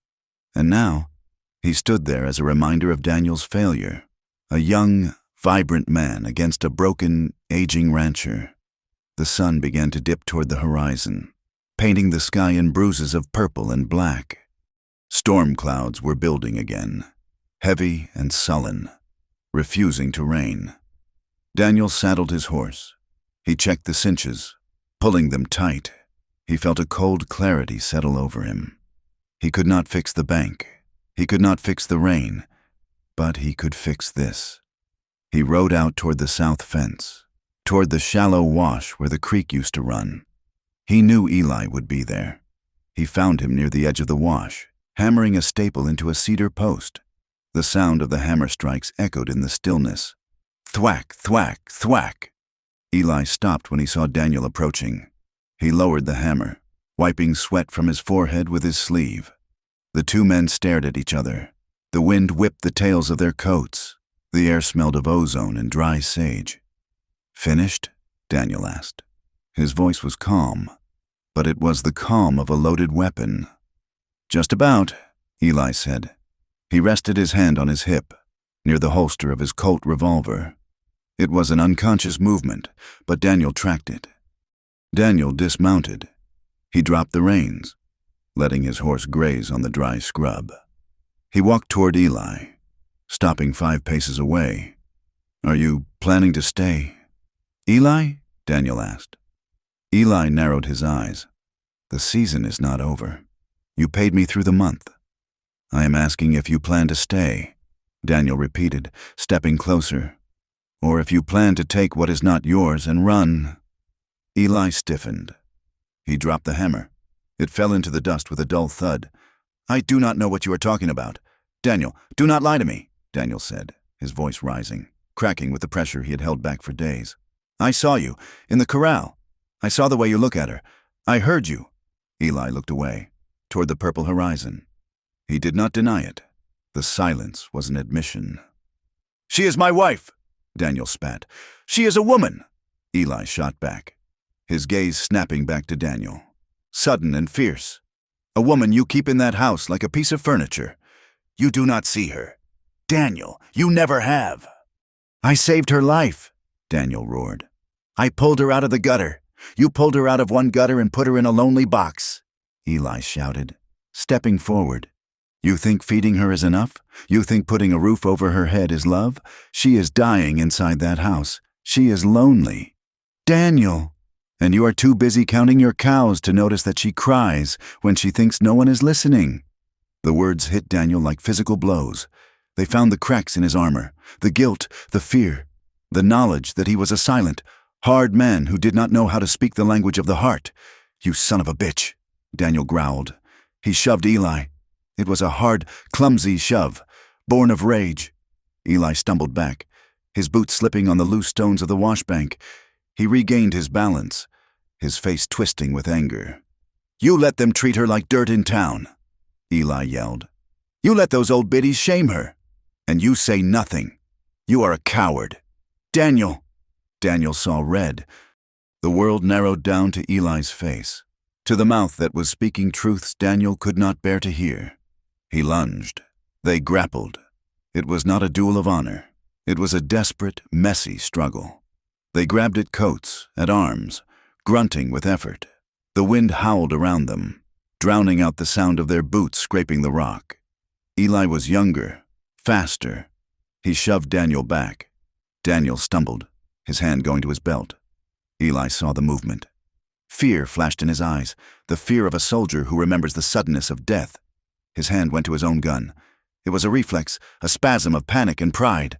A: And now, he stood there as a reminder of Daniel's failure, a young, vibrant man against a broken, aging rancher. The sun began to dip toward the horizon, painting the sky in bruises of purple and black. Storm clouds were building again, heavy and sullen, refusing to rain. Daniel saddled his horse. He checked the cinches, pulling them tight. He felt a cold clarity settle over him. He could not fix the bank. He could not fix the rain, but he could fix this. He rode out toward the south fence, toward the shallow wash where the creek used to run. He knew Eli would be there. He found him near the edge of the wash, hammering a staple into a cedar post. The sound of the hammer strikes echoed in the stillness. Thwack, thwack, thwack. Eli stopped when he saw Daniel approaching. He lowered the hammer, wiping sweat from his forehead with his sleeve. The two men stared at each other. The wind whipped the tails of their coats. The air smelled of ozone and dry sage. "Finished?" Daniel asked. His voice was calm, but it was the calm of a loaded weapon. "Just about," Eli said. He rested his hand on his hip, near the holster of his Colt revolver. It was an unconscious movement, but Daniel tracked it. Daniel dismounted. He dropped the reins, letting his horse graze on the dry scrub. He walked toward Eli, stopping 5 paces away. "Are you planning to stay?" "Eli?" Daniel asked. Eli narrowed his eyes. "The season is not over. You paid me through the month. I am asking if you plan to stay," Daniel repeated, stepping closer. "Or if you plan to take what is not yours and run." Eli stiffened. He dropped the hammer. It fell into the dust with a dull thud. "I do not know what you are talking about. Daniel, do not lie to me," Daniel said, his voice rising, cracking with the pressure he had held back for days. "I saw you, in the corral. I saw the way you look at her. I heard you." Eli looked away, toward the purple horizon. He did not deny it. The silence was an admission. "She is my wife," Daniel spat. "She is a woman," Eli shot back, his gaze snapping back to Daniel, sudden and fierce. "A woman you keep in that house like a piece of furniture. You do not see her. Daniel, you never have." "I saved her life," Daniel roared. "I pulled her out of the gutter. You pulled her out of one gutter and put her in a lonely box," Eli shouted, stepping forward. "You think feeding her is enough? You think putting a roof over her head is love? She is dying inside that house. She is lonely. Daniel! And you are too busy counting your cows to notice that she cries when she thinks no one is listening." The words hit Daniel like physical blows. They found the cracks in his armor, the guilt, the fear, the knowledge that he was a silent, hard man who did not know how to speak the language of the heart. "You son of a bitch," Daniel growled. He shoved Eli. It was a hard, clumsy shove, born of rage. Eli stumbled back, his boots slipping on the loose stones of the washbank. He regained his balance, his face twisting with anger. "You let them treat her like dirt in town," Eli yelled. "You let those old biddies shame her. And you say nothing. You are a coward. Daniel!" Daniel saw red. The world narrowed down to Eli's face, to the mouth that was speaking truths Daniel could not bear to hear. He lunged. They grappled. It was not a duel of honor. It was a desperate, messy struggle. They grabbed at coats, at arms, grunting with effort. The wind howled around them, drowning out the sound of their boots scraping the rock. Eli was younger, faster. He shoved Daniel back. Daniel stumbled, his hand going to his belt. Eli saw the movement. Fear flashed in his eyes, the fear of a soldier who remembers the suddenness of death. His hand went to his own gun. It was a reflex, a spasm of panic and pride.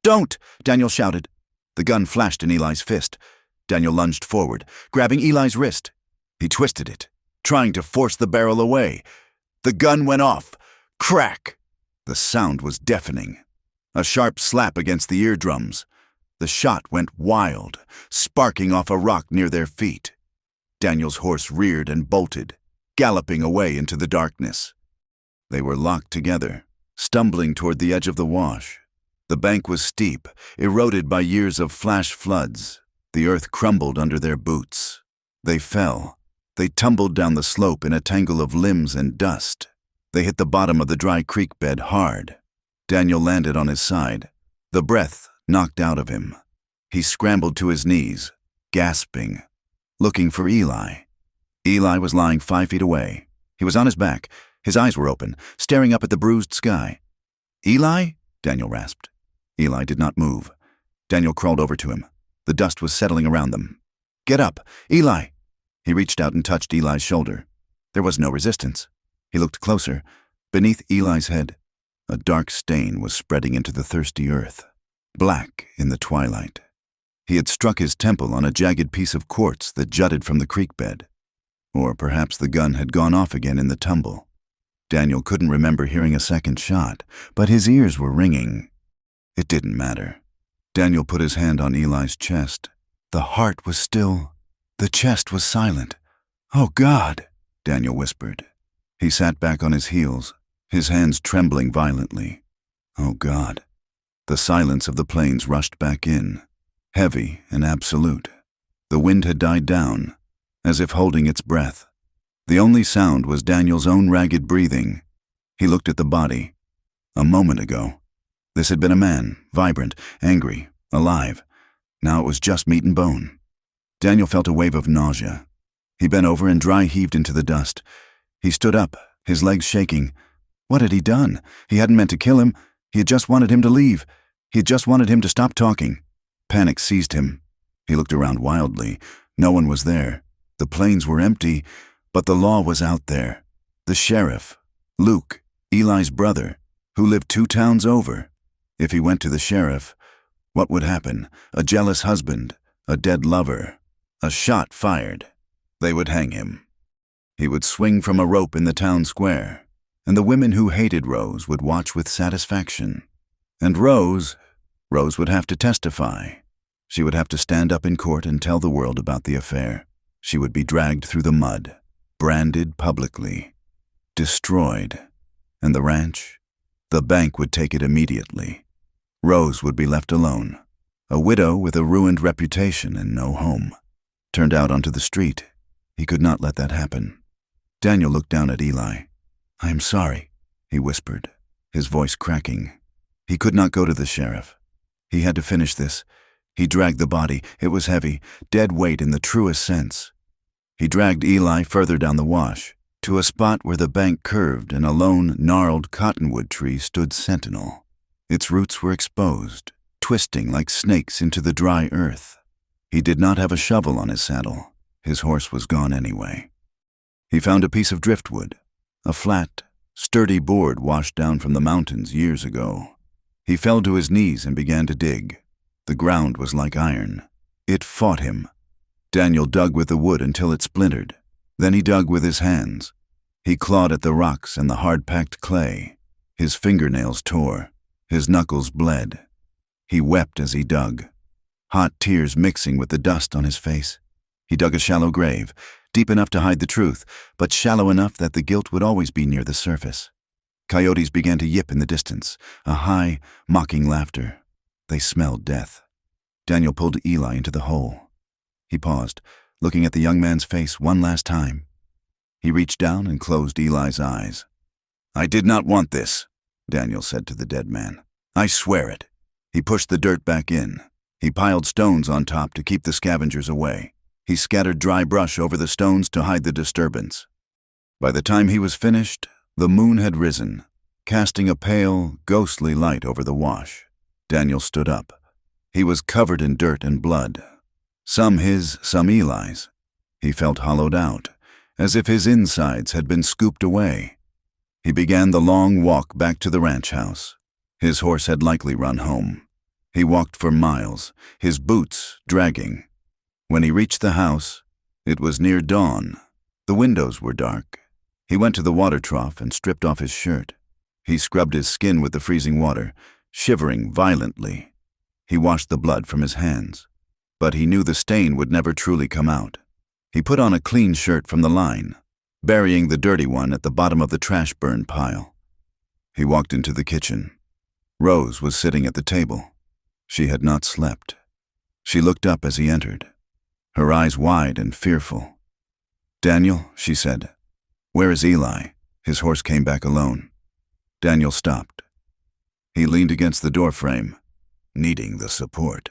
A: "Don't!" Daniel shouted. The gun flashed in Eli's fist. Daniel lunged forward, grabbing Eli's wrist. He twisted it, trying to force the barrel away. The gun went off. Crack! The sound was deafening. A sharp slap against the eardrums. The shot went wild, sparking off a rock near their feet. Daniel's horse reared and bolted, galloping away into the darkness. They were locked together, stumbling toward the edge of the wash. The bank was steep, eroded by years of flash floods. The earth crumbled under their boots. They fell. They tumbled down the slope in a tangle of limbs and dust. They hit the bottom of the dry creek bed hard. Daniel landed on his side, the breath knocked out of him. He scrambled to his knees, gasping, looking for Eli. Eli was lying 5 feet away. He was on his back. His eyes were open, staring up at the bruised sky. "Eli?" Daniel rasped. Eli did not move. Daniel crawled over to him. The dust was settling around them. "Get up! Eli!" He reached out and touched Eli's shoulder. There was no resistance. He looked closer. Beneath Eli's head, a dark stain was spreading into the thirsty earth, black in the twilight. He had struck his temple on a jagged piece of quartz that jutted from the creek bed. Or perhaps the gun had gone off again in the tumble. Daniel couldn't remember hearing a second shot, but his ears were ringing. It didn't matter. Daniel put his hand on Eli's chest. The heart was still. The chest was silent. "Oh, God," Daniel whispered. He sat back on his heels, his hands trembling violently. Oh, God. The silence of the plains rushed back in, heavy and absolute. The wind had died down, as if holding its breath. The only sound was Daniel's own ragged breathing. He looked at the body. A moment ago, this had been a man, vibrant, angry, alive. Now it was just meat and bone. Daniel felt a wave of nausea. He bent over and dry heaved into the dust. He stood up, his legs shaking. What had he done? He hadn't meant to kill him. He had just wanted him to leave. He had just wanted him to stop talking. Panic seized him. He looked around wildly. No one was there. The plains were empty, but the law was out there. The sheriff, Luke, Eli's brother, who lived 2 towns over. If he went to the sheriff, what would happen? A jealous husband, a dead lover, a shot fired. They would hang him. He would swing from a rope in the town square, and the women who hated Rose would watch with satisfaction. And Rose would have to testify. She would have to stand up in court and tell the world about the affair. She would be dragged through the mud, branded publicly, destroyed. And the ranch? The bank would take it immediately. Rose would be left alone, a widow with a ruined reputation and no home. Turned out onto the street. He could not let that happen. Daniel looked down at Eli. "I am sorry," he whispered, his voice cracking. He could not go to the sheriff. He had to finish this. He dragged the body. It was heavy, dead weight in the truest sense. He dragged Eli further down the wash, to a spot where the bank curved and a lone, gnarled cottonwood tree stood sentinel. Its roots were exposed, twisting like snakes into the dry earth. He did not have a shovel on his saddle. His horse was gone anyway. He found a piece of driftwood, a flat, sturdy board washed down from the mountains years ago. He fell to his knees and began to dig. The ground was like iron. It fought him. Daniel dug with the wood until it splintered. Then he dug with his hands. He clawed at the rocks and the hard-packed clay. His fingernails tore. His knuckles bled. He wept as he dug, hot tears mixing with the dust on his face. He dug a shallow grave, deep enough to hide the truth, but shallow enough that the guilt would always be near the surface. Coyotes began to yip in the distance, a high, mocking laughter. They smelled death. Daniel pulled Eli into the hole. He paused, looking at the young man's face one last time. He reached down and closed Eli's eyes. "I did not want this," Daniel said to the dead man. "I swear it." He pushed the dirt back in. He piled stones on top to keep the scavengers away. He scattered dry brush over the stones to hide the disturbance. By the time he was finished, the moon had risen, casting a pale, ghostly light over the wash. Daniel stood up. He was covered in dirt and blood. Some his, some Eli's. He felt hollowed out, as if his insides had been scooped away. He began the long walk back to the ranch house. His horse had likely run home. He walked for miles, his boots dragging. When he reached the house, it was near dawn. The windows were dark. He went to the water trough and stripped off his shirt. He scrubbed his skin with the freezing water, shivering violently. He washed the blood from his hands. But he knew the stain would never truly come out. He put on a clean shirt from the line, burying the dirty one at the bottom of the trash burn pile. He walked into the kitchen. Rose was sitting at the table. She had not slept. She looked up as he entered, her eyes wide and fearful. "Daniel," she said, "where is Eli?" His horse came back alone. Daniel stopped. He leaned against the doorframe, needing the support.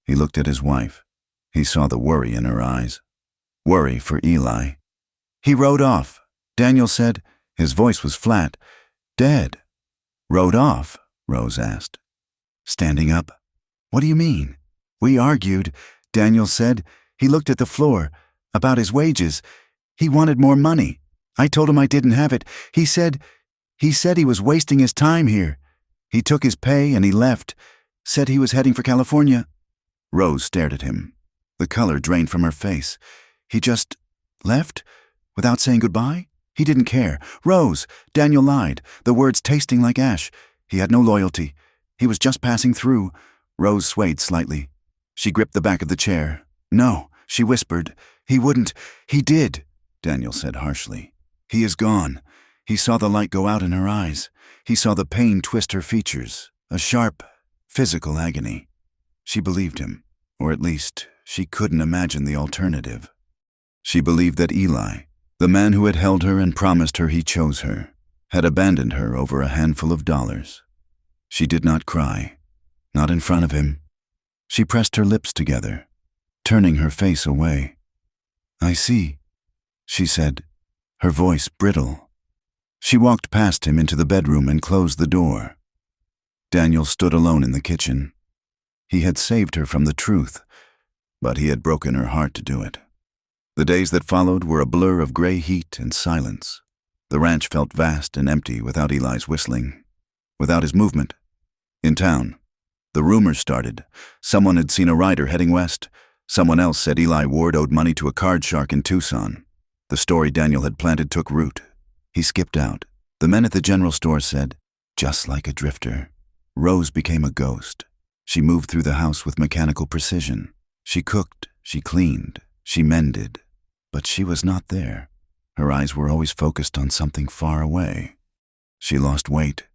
A: He looked at his wife. He saw the worry in her eyes. Worry for Eli. "He rode off," Daniel said. His voice was flat. "Dead." "Rode off?" Rose asked, standing up. "What do you mean?" "We argued," Daniel said. "He looked at the floor, about his wages. He wanted more money. I told him I didn't have it. He said he was wasting his time here. He took his pay and he left. Said he was heading for California." Rose stared at him. The color drained from her face. "He just left? Without saying goodbye?" He didn't care. Rose! Daniel lied, the words tasting like ash. He had no loyalty. He was just passing through. Rose swayed slightly. She gripped the back of the chair. No, she whispered. He wouldn't. He did, Daniel said harshly. He is gone. He saw the light go out in her eyes. He saw the pain twist her features, a sharp, physical agony. She believed him, or at least, she couldn't imagine the alternative. She believed that Eli, the man who had held her and promised her he chose her, had abandoned her over a handful of dollars. She did not cry, not in front of him. She pressed her lips together, turning her face away. I see, she said, her voice brittle. She walked past him into the bedroom and closed the door. Daniel stood alone in the kitchen. He had saved her from the truth, but he had broken her heart to do it. The days that followed were a blur of gray heat and silence. The ranch felt vast and empty without Eli's whistling, without his movement. In town, the rumors started. Someone had seen a rider heading west. Someone else said Eli Ward owed money to a card shark in Tucson. The story Daniel had planted took root. He skipped out. The men at the general store said, just like a drifter. Rose became a ghost. She moved through the house with mechanical precision. She cooked, she cleaned, she mended. But she was not there. Her eyes were always focused on something far away. She lost weight.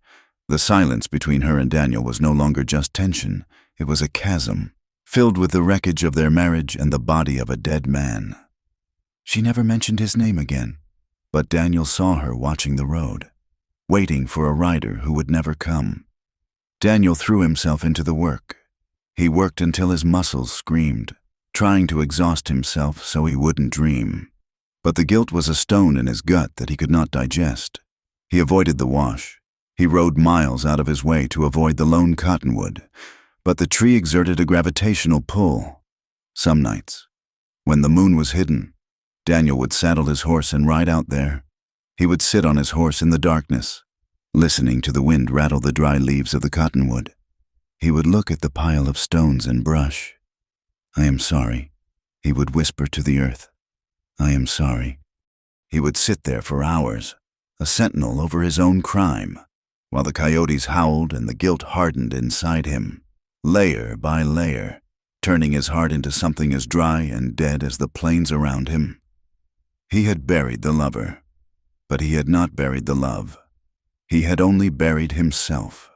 A: The silence between her and Daniel was no longer just tension. It was a chasm, filled with the wreckage of their marriage and the body of a dead man. She never mentioned his name again, but Daniel saw her watching the road, waiting for a rider who would never come. Daniel threw himself into the work. He worked until his muscles screamed, trying to exhaust himself so he wouldn't dream. But the guilt was a stone in his gut that he could not digest. He avoided the wash. He rode miles out of his way to avoid the lone cottonwood, but the tree exerted a gravitational pull. Some nights, when the moon was hidden, Daniel would saddle his horse and ride out there. He would sit on his horse in the darkness, listening to the wind rattle the dry leaves of the cottonwood. He would look at the pile of stones and brush. I am sorry, he would whisper to the earth. I am sorry. He would sit there for hours, a sentinel over his own crime, while the coyotes howled and the guilt hardened inside him, layer by layer, turning his heart into something as dry and dead as the plains around him. He had buried the lover, but he had not buried the love. He had only buried himself.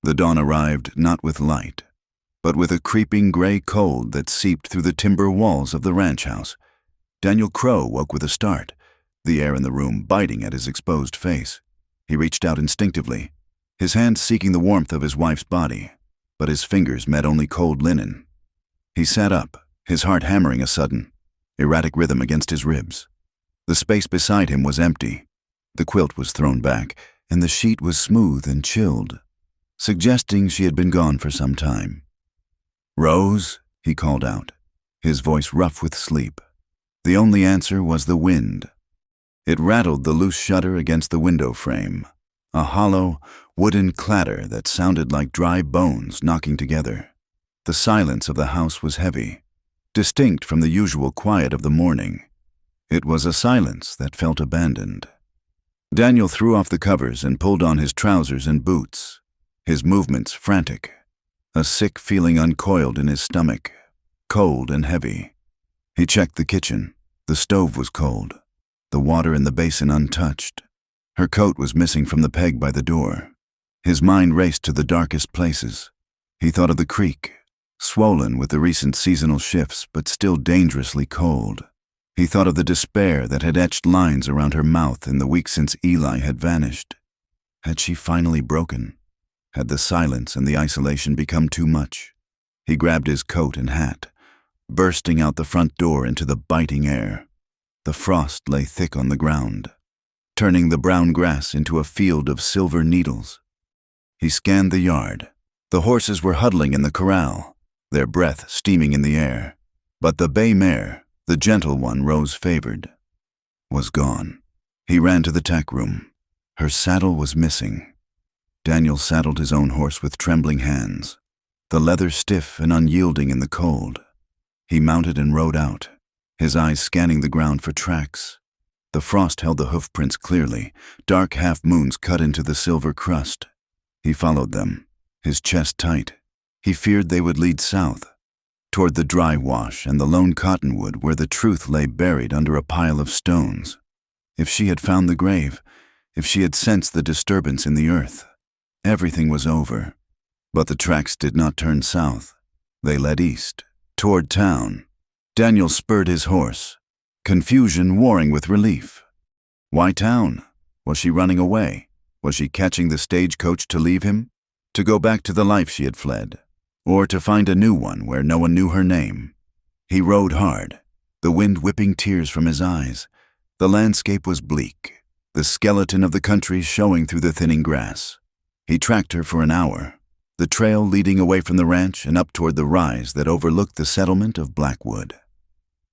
A: The dawn arrived not with light, but with a creeping gray cold that seeped through the timber walls of the ranch house. Daniel Crow woke with a start, the air in the room biting at his exposed face. He reached out instinctively, his hands seeking the warmth of his wife's body, but his fingers met only cold linen. He sat up, his heart hammering a sudden, erratic rhythm against his ribs. The space beside him was empty. The quilt was thrown back, and the sheet was smooth and chilled, suggesting she had been gone for some time. Rose, he called out, his voice rough with sleep. The only answer was the wind. It rattled the loose shutter against the window frame, a hollow, wooden clatter that sounded like dry bones knocking together. The silence of the house was heavy, distinct from the usual quiet of the morning. It was a silence that felt abandoned. Daniel threw off the covers and pulled on his trousers and boots, his movements frantic. A sick feeling uncoiled in his stomach, cold and heavy. He checked the kitchen. The stove was cold, the water in the basin untouched. Her coat was missing from the peg by the door. His mind raced to the darkest places. He thought of the creek, swollen with the recent seasonal shifts but still dangerously cold. He thought of the despair that had etched lines around her mouth in the week since Eli had vanished. Had she finally broken? Had the silence and the isolation become too much? He grabbed his coat and hat, bursting out the front door into the biting air. The frost lay thick on the ground, turning the brown grass into a field of silver needles. He scanned the yard. The horses were huddling in the corral, their breath steaming in the air. But the bay mare, the gentle one Rose favored, was gone. He ran to the tack room. Her saddle was missing. Daniel saddled his own horse with trembling hands, the leather stiff and unyielding in the cold. He mounted and rode out, his eyes scanning the ground for tracks. The frost held the hoofprints clearly, dark half-moons cut into the silver crust. He followed them, his chest tight. He feared they would lead south, toward the dry wash and the lone cottonwood where the truth lay buried under a pile of stones. If she had found the grave, if she had sensed the disturbance in the earth, everything was over. But the tracks did not turn south. They led east, toward town. Daniel spurred his horse, confusion warring with relief. Why town? Was she running away? Was she catching the stagecoach to leave him? To go back to the life she had fled? Or to find a new one where no one knew her name? He rode hard, the wind whipping tears from his eyes. The landscape was bleak, the skeleton of the country showing through the thinning grass. He tracked her for an hour, the trail leading away from the ranch and up toward the rise that overlooked the settlement of Blackwood.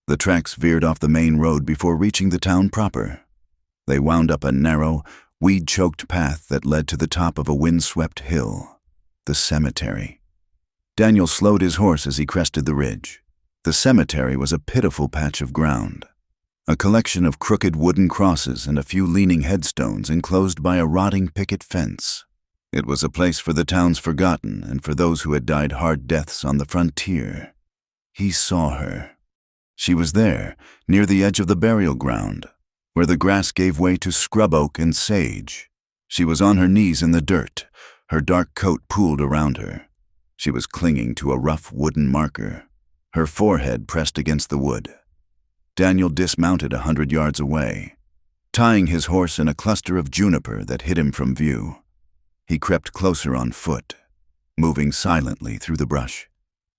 A: The tracks veered off the main road before reaching the town proper. They wound up a narrow, weed-choked path that led to the top of a wind-swept hill, the cemetery. Daniel slowed his horse as he crested the ridge. The cemetery was a pitiful patch of ground, a collection of crooked wooden crosses and a few leaning headstones enclosed by a rotting picket fence. It was a place for the town's forgotten and for those who had died hard deaths on the frontier. He saw her. She was there, near the edge of the burial ground, where the grass gave way to scrub oak and sage. She was on her knees in the dirt, her dark coat pooled around her. She was clinging to a rough wooden marker, her forehead pressed against the wood. Daniel dismounted 100 yards away, tying his horse in a cluster of juniper that hid him from view. He crept closer on foot, moving silently through the brush,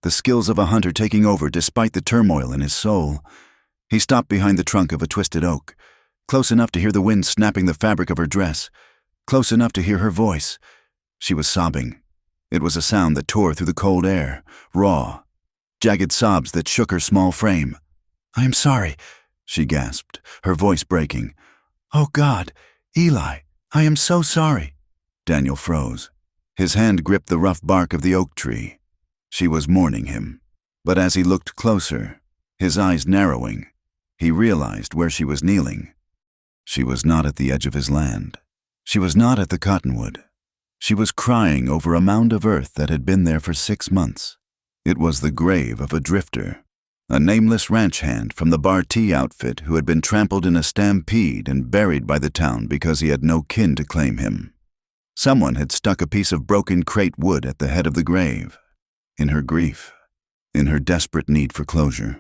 A: the skills of a hunter taking over despite the turmoil in his soul. He stopped behind the trunk of a twisted oak, close enough to hear the wind snapping the fabric of her dress, close enough to hear her voice. She was sobbing. It was a sound that tore through the cold air, raw, jagged sobs that shook her small frame. "I am sorry," she gasped, her voice breaking. "Oh God, Eli, I am so sorry." Daniel froze. His hand gripped the rough bark of the oak tree. She was mourning him. But as he looked closer, his eyes narrowing, he realized where she was kneeling. She was not at the edge of his land. She was not at the cottonwood. She was crying over a mound of earth that had been there for 6 months. It was the grave of a drifter, a nameless ranch hand from the Bar T outfit who had been trampled in a stampede and buried by the town because he had no kin to claim him. Someone had stuck a piece of broken crate wood at the head of the grave. In her grief, in her desperate need for closure,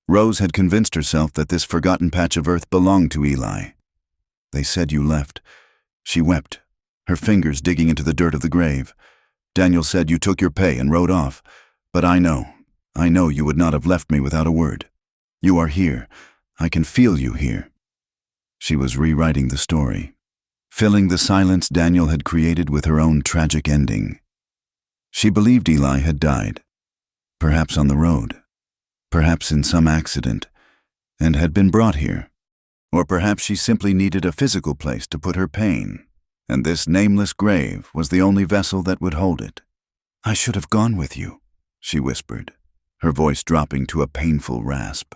A: Rose had convinced herself that this forgotten patch of earth belonged to Eli. "They said you left." She wept, her fingers digging into the dirt of the grave. "Daniel said you took your pay and rode off. But I know you would not have left me without a word. You are here. I can feel you here." She was rewriting the story, filling the silence Daniel had created with her own tragic ending. She believed Eli had died, perhaps on the road, perhaps in some accident, and had been brought here. Or perhaps she simply needed a physical place to put her pain, and this nameless grave was the only vessel that would hold it. "I should have gone with you," she whispered, her voice dropping to a painful rasp.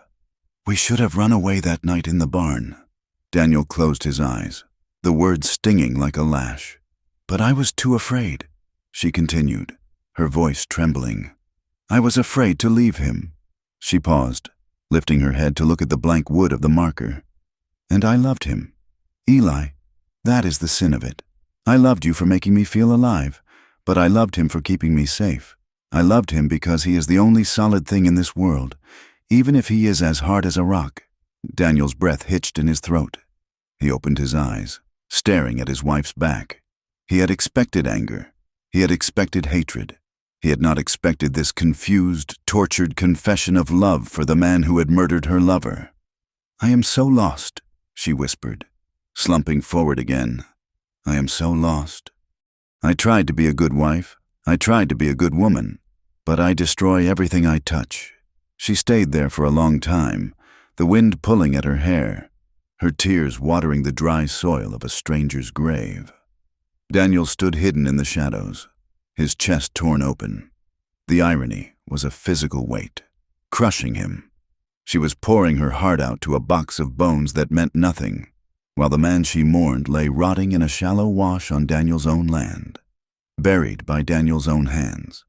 A: "We should have run away that night in the barn." Daniel closed his eyes, the words stinging like a lash. "But I was too afraid," she continued, her voice trembling. "I was afraid to leave him." She paused, lifting her head to look at the blank wood of the marker. "And I loved him. Eli, that is the sin of it. I loved you for making me feel alive, but I loved him for keeping me safe. I loved him because he is the only solid thing in this world, even if he is as hard as a rock." Daniel's breath hitched in his throat. He opened his eyes, staring at his wife's back. He had expected anger. He had expected hatred. He had not expected this confused, tortured confession of love for the man who had murdered her lover. "I am so lost," she whispered, slumping forward again. "I am so lost. I tried to be a good wife. I tried to be a good woman, but I destroy everything I touch." She stayed there for a long time, the wind pulling at her hair, her tears watering the dry soil of a stranger's grave. Daniel stood hidden in the shadows, his chest torn open. The irony was a physical weight, crushing him. She was pouring her heart out to a box of bones that meant nothing, while the man she mourned lay rotting in a shallow wash on Daniel's own land, buried by Daniel's own hands.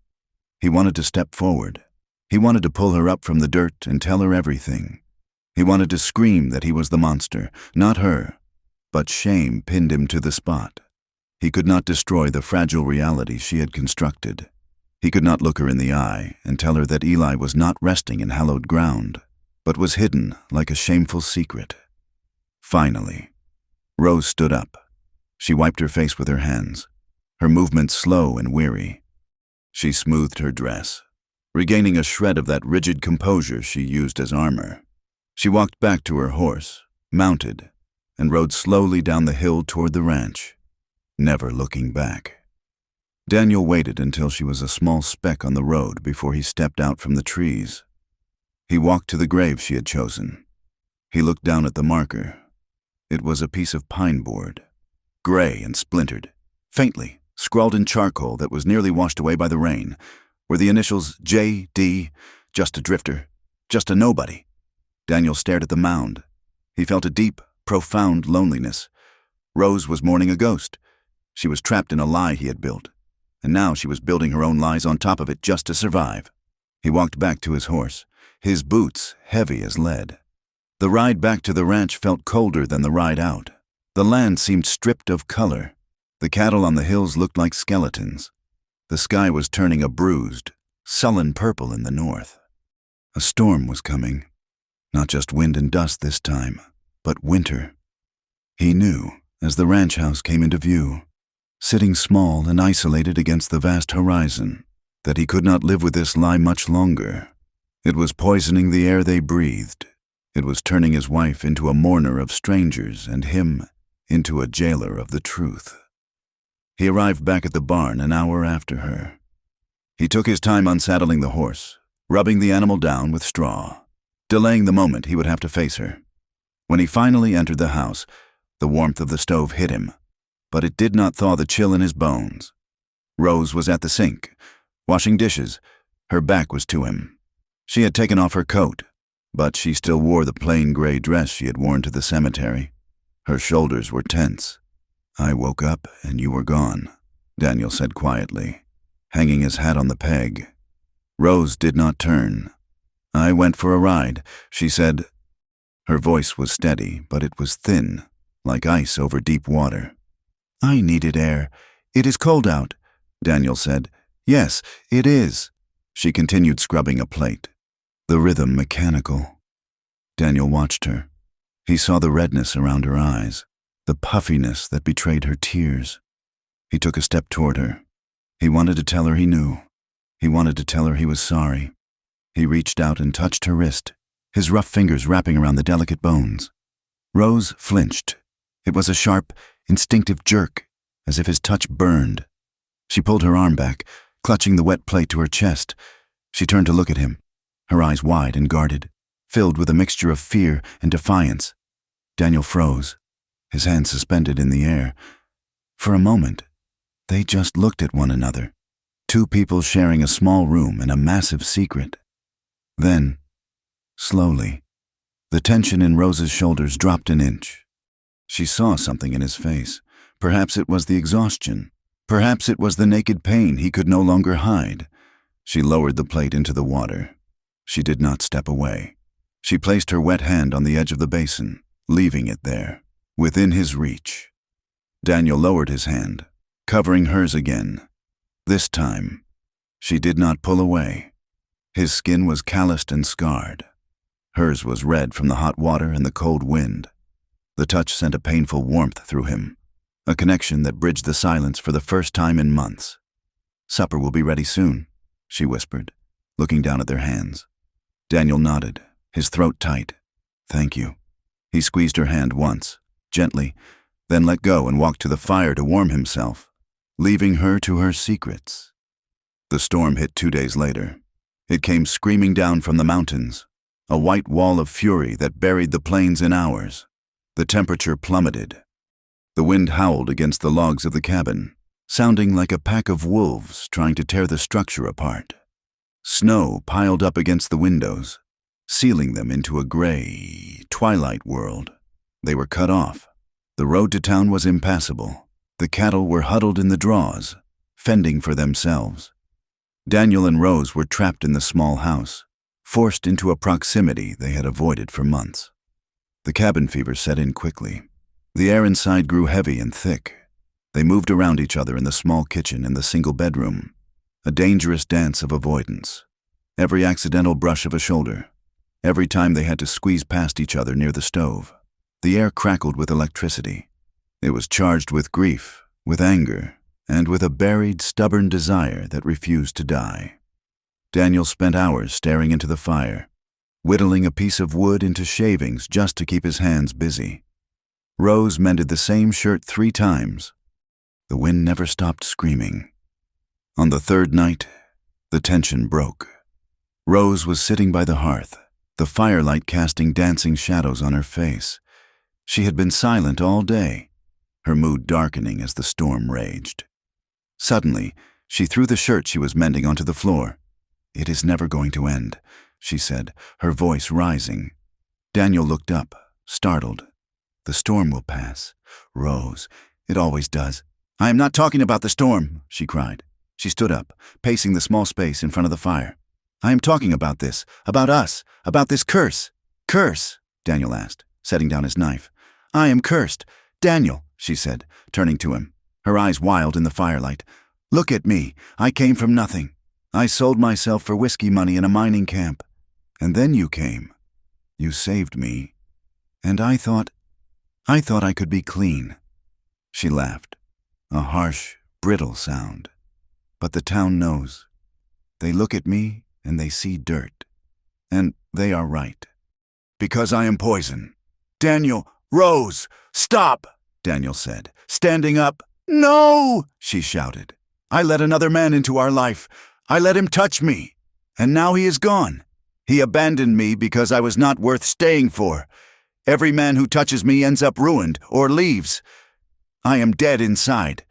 A: He wanted to step forward. He wanted to pull her up from the dirt and tell her everything. He wanted to scream that he was the monster, not her, but shame pinned him to the spot. He could not destroy the fragile reality she had constructed. He could not look her in the eye and tell her that Eli was not resting in hallowed ground, but was hidden like a shameful secret. Finally, Rose stood up. She wiped her face with her hands, her movements slow and weary. She smoothed her dress, regaining a shred of that rigid composure she used as armor. She walked back to her horse, mounted, and rode slowly down the hill toward the ranch, never looking back. Daniel waited until she was a small speck on the road before he stepped out from the trees. He walked to the grave she had chosen. He looked down at the marker. It was a piece of pine board, gray and splintered. Faintly, scrawled in charcoal that was nearly washed away by the rain, were the initials J.D., just a drifter, just a nobody. Daniel stared at the mound. He felt a deep, profound loneliness. Rose was mourning a ghost. She was trapped in a lie he had built, and now she was building her own lies on top of it just to survive. He walked back to his horse, his boots heavy as lead. The ride back to the ranch felt colder than the ride out. The land seemed stripped of color. The cattle on the hills looked like skeletons. The sky was turning a bruised, sullen purple in the north. A storm was coming. Not just wind and dust this time, but winter. He knew as the ranch house came into view, sitting small and isolated against the vast horizon, that he could not live with this lie much longer. It was poisoning the air they breathed. It was turning his wife into a mourner of strangers and him into a jailer of the truth. He arrived back at the barn an hour after her. He took his time unsaddling the horse, rubbing the animal down with straw, delaying the moment he would have to face her. When he finally entered the house, the warmth of the stove hit him, but it did not thaw the chill in his bones. Rose was at the sink, washing dishes. Her back was to him. She had taken off her coat, but she still wore the plain gray dress she had worn to the cemetery. Her shoulders were tense. "I woke up and you were gone," Daniel said quietly, hanging his hat on the peg. Rose did not turn. "I went for a ride," she said. Her voice was steady, but it was thin, like ice over deep water. "I needed air. It is cold out," Daniel said. "Yes, it is." She continued scrubbing a plate, the rhythm mechanical. Daniel watched her. He saw the redness around her eyes, the puffiness that betrayed her tears. He took a step toward her. He wanted to tell her he knew. He wanted to tell her he was sorry. He reached out and touched her wrist, his rough fingers wrapping around the delicate bones. Rose flinched. It was a sharp, instinctive jerk, as if his touch burned. She pulled her arm back, clutching the wet plate to her chest. She turned to look at him, her eyes wide and guarded, filled with a mixture of fear and defiance. Daniel froze, his hands suspended in the air. For a moment, they just looked at one another, two people sharing a small room and a massive secret. Then, slowly, the tension in Rose's shoulders dropped an inch. She saw something in his face. Perhaps it was the exhaustion. Perhaps it was the naked pain he could no longer hide. She lowered the plate into the water. She did not step away. She placed her wet hand on the edge of the basin, leaving it there, within his reach. Daniel lowered his hand, covering hers again. This time, she did not pull away. His skin was calloused and scarred. Hers was red from the hot water and the cold wind. The touch sent a painful warmth through him, a connection that bridged the silence for the first time in months. "Supper will be ready soon," she whispered, looking down at their hands. Daniel nodded, his throat tight. "Thank you." He squeezed her hand once, gently, then let go and walked to the fire to warm himself, leaving her to her secrets. The storm hit 2 days later. It came screaming down from the mountains, a white wall of fury that buried the plains in hours. The temperature plummeted. The wind howled against the logs of the cabin, sounding like a pack of wolves trying to tear the structure apart. Snow piled up against the windows. sealing them into a gray, twilight world. They were cut off. The road to town was impassable. The cattle were huddled in the draws, fending for themselves. Daniel and Rose were trapped in the small house, forced into a proximity they had avoided for months. The cabin fever set in quickly. The air inside grew heavy and thick. They moved around each other in the small kitchen and the single bedroom, a dangerous dance of avoidance. Every accidental brush of a shoulder, every time they had to squeeze past each other near the stove. The air crackled with electricity. It was charged with grief, with anger, and with a buried, stubborn desire that refused to die. Daniel spent hours staring into the fire, whittling a piece of wood into shavings just to keep his hands busy. Rose mended the same shirt 3 times. The wind never stopped screaming. On the 3rd night, the tension broke. Rose was sitting by the hearth, the firelight casting dancing shadows on her face. She had been silent all day, her mood darkening as the storm raged. Suddenly, she threw the shirt she was mending onto the floor. "It is never going to end," she said, her voice rising. Daniel looked up, startled. "The storm will pass. Rose, it always does." "I am not talking about the storm," she cried. She stood up, pacing the small space in front of the fire. "I am talking about this, about us, about this curse." "Curse?" Daniel asked, setting down his knife. "I am cursed. Daniel," she said, turning to him, her eyes wild in the firelight. "Look at me. I came from nothing. I sold myself for whiskey money in a mining camp. And then you came. You saved me. And I thought I could be clean." She laughed, a harsh, brittle sound. "But the town knows. They look at me and they see dirt. And they are right. Because I am poison." "Daniel, Rose, stop!" Daniel said, standing up. "No!" she shouted. "I let another man into our life. I let him touch me. And now he is gone. He abandoned me because I was not worth staying for. Every man who touches me ends up ruined or leaves. I am dead inside.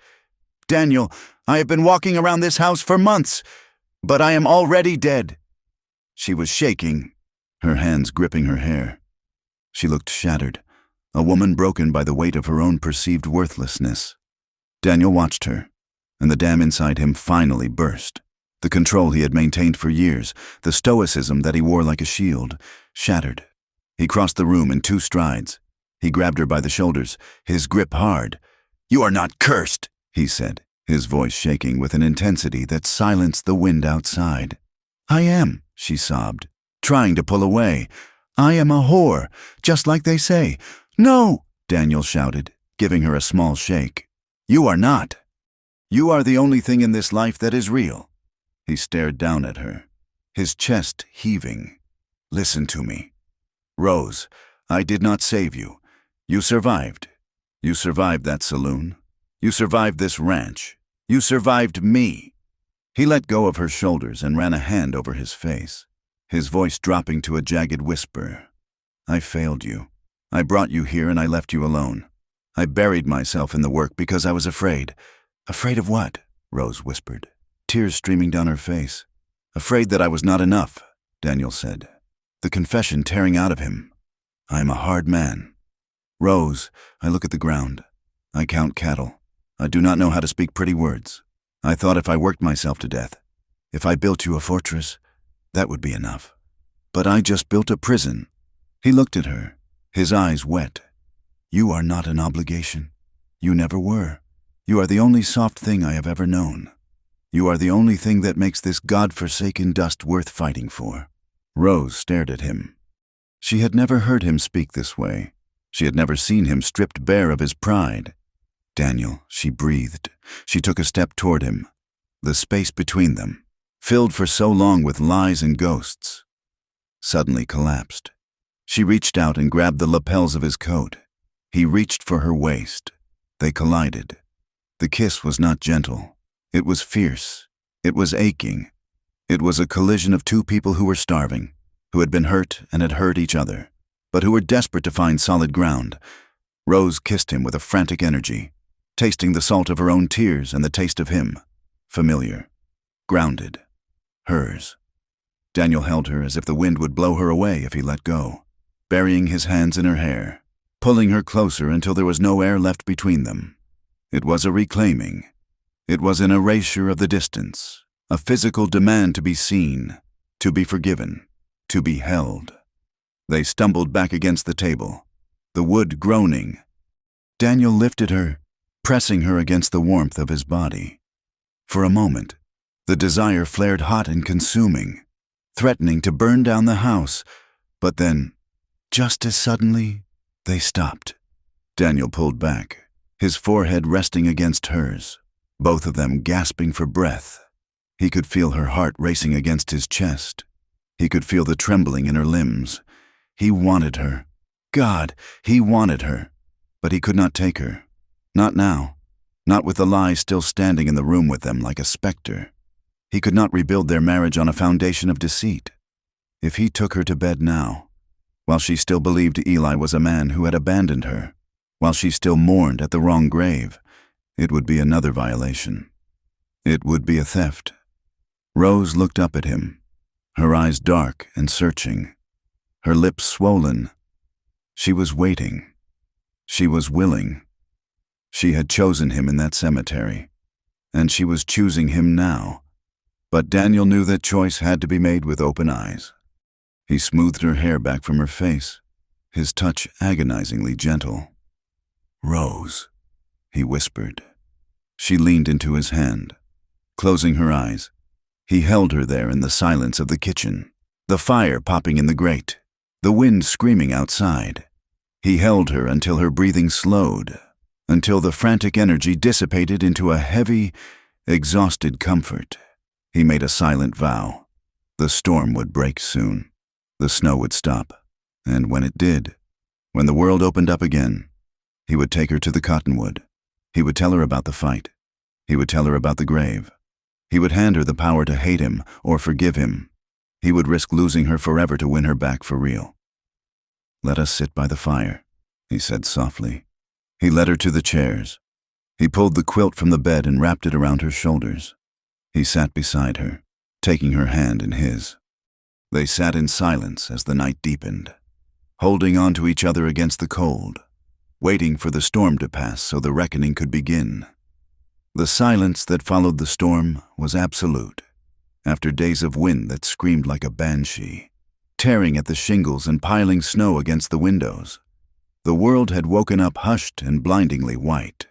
A: Daniel, I have been walking around this house for months, but I am already dead." She was shaking, her hands gripping her hair. She looked shattered, a woman broken by the weight of her own perceived worthlessness. Daniel watched her, and the dam inside him finally burst. The control he had maintained for years, the stoicism that he wore like a shield, shattered. He crossed the room in 2 strides. He grabbed her by the shoulders, his grip hard. "You are not cursed," he said, his voice shaking with an intensity that silenced the wind outside. "I am," she sobbed, trying to pull away. "I am a whore, just like they say." "No," Daniel shouted, giving her a small shake. "You are not. You are the only thing in this life that is real." He stared down at her, his chest heaving. "Listen to me. Rose, I did not save you. You survived. You survived that saloon. You survived this ranch. You survived me." He let go of her shoulders and ran a hand over his face, his voice dropping to a jagged whisper. "I failed you. I brought you here and I left you alone. I buried myself in the work because I was afraid." "Afraid of what?" Rose whispered, tears streaming down her face. "Afraid that I was not enough," Daniel said, the confession tearing out of him. "I am a hard man. Rose, I look at the ground. I count cattle. I do not know how to speak pretty words. I thought if I worked myself to death, if I built you a fortress, that would be enough. But I just built a prison." He looked at her, his eyes wet. "You are not an obligation. You never were. You are the only soft thing I have ever known. You are the only thing that makes this God-forsaken dust worth fighting for." Rose stared at him. She had never heard him speak this way. She had never seen him stripped bare of his pride. "Daniel," she breathed. She took a step toward him. The space between them, filled for so long with lies and ghosts, suddenly collapsed. She reached out and grabbed the lapels of his coat. He reached for her waist. They collided. The kiss was not gentle. It was fierce. It was aching. It was a collision of 2 people who were starving, who had been hurt and had hurt each other, but who were desperate to find solid ground. Rose kissed him with a frantic energy, tasting the salt of her own tears and the taste of him, familiar, grounded, hers. Daniel held her as if the wind would blow her away if he let go, burying his hands in her hair, pulling her closer until there was no air left between them. It was a reclaiming. It was an erasure of the distance, a physical demand to be seen, to be forgiven, to be held. They stumbled back against the table, the wood groaning. Daniel lifted her, pressing her against the warmth of his body. For a moment, the desire flared hot and consuming, threatening to burn down the house, but then, just as suddenly, they stopped. Daniel pulled back, his forehead resting against hers, both of them gasping for breath. He could feel her heart racing against his chest. He could feel the trembling in her limbs. He wanted her. God, he wanted her. But he could not take her. Not now. Not with the lie still standing in the room with them like a specter. He could not rebuild their marriage on a foundation of deceit. If he took her to bed now, while she still believed Eli was a man who had abandoned her, while she still mourned at the wrong grave, it would be another violation. It would be a theft. Rose looked up at him, her eyes dark and searching, her lips swollen. She was waiting. She was willing. She had chosen him in that cemetery, and she was choosing him now. But Daniel knew that choice had to be made with open eyes. He smoothed her hair back from her face, his touch agonizingly gentle. "Rose," he whispered. She leaned into his hand. Closing her eyes, he held her there in the silence of the kitchen, the fire popping in the grate, the wind screaming outside. He held her until her breathing slowed, until the frantic energy dissipated into a heavy, exhausted comfort. He made a silent vow. The storm would break soon. The snow would stop. And when it did, when the world opened up again, he would take her to the cottonwood. He would tell her about the fight. He would tell her about the grave. He would hand her the power to hate him or forgive him. He would risk losing her forever to win her back for real. "Let us sit by the fire," he said softly. He led her to the chairs. He pulled the quilt from the bed and wrapped it around her shoulders. He sat beside her, taking her hand in his. They sat in silence as the night deepened, holding on to each other against the cold, waiting for the storm to pass so the reckoning could begin. The silence that followed the storm was absolute, after days of wind that screamed like a banshee, tearing at the shingles and piling snow against the windows. The world had woken up hushed and blindingly white.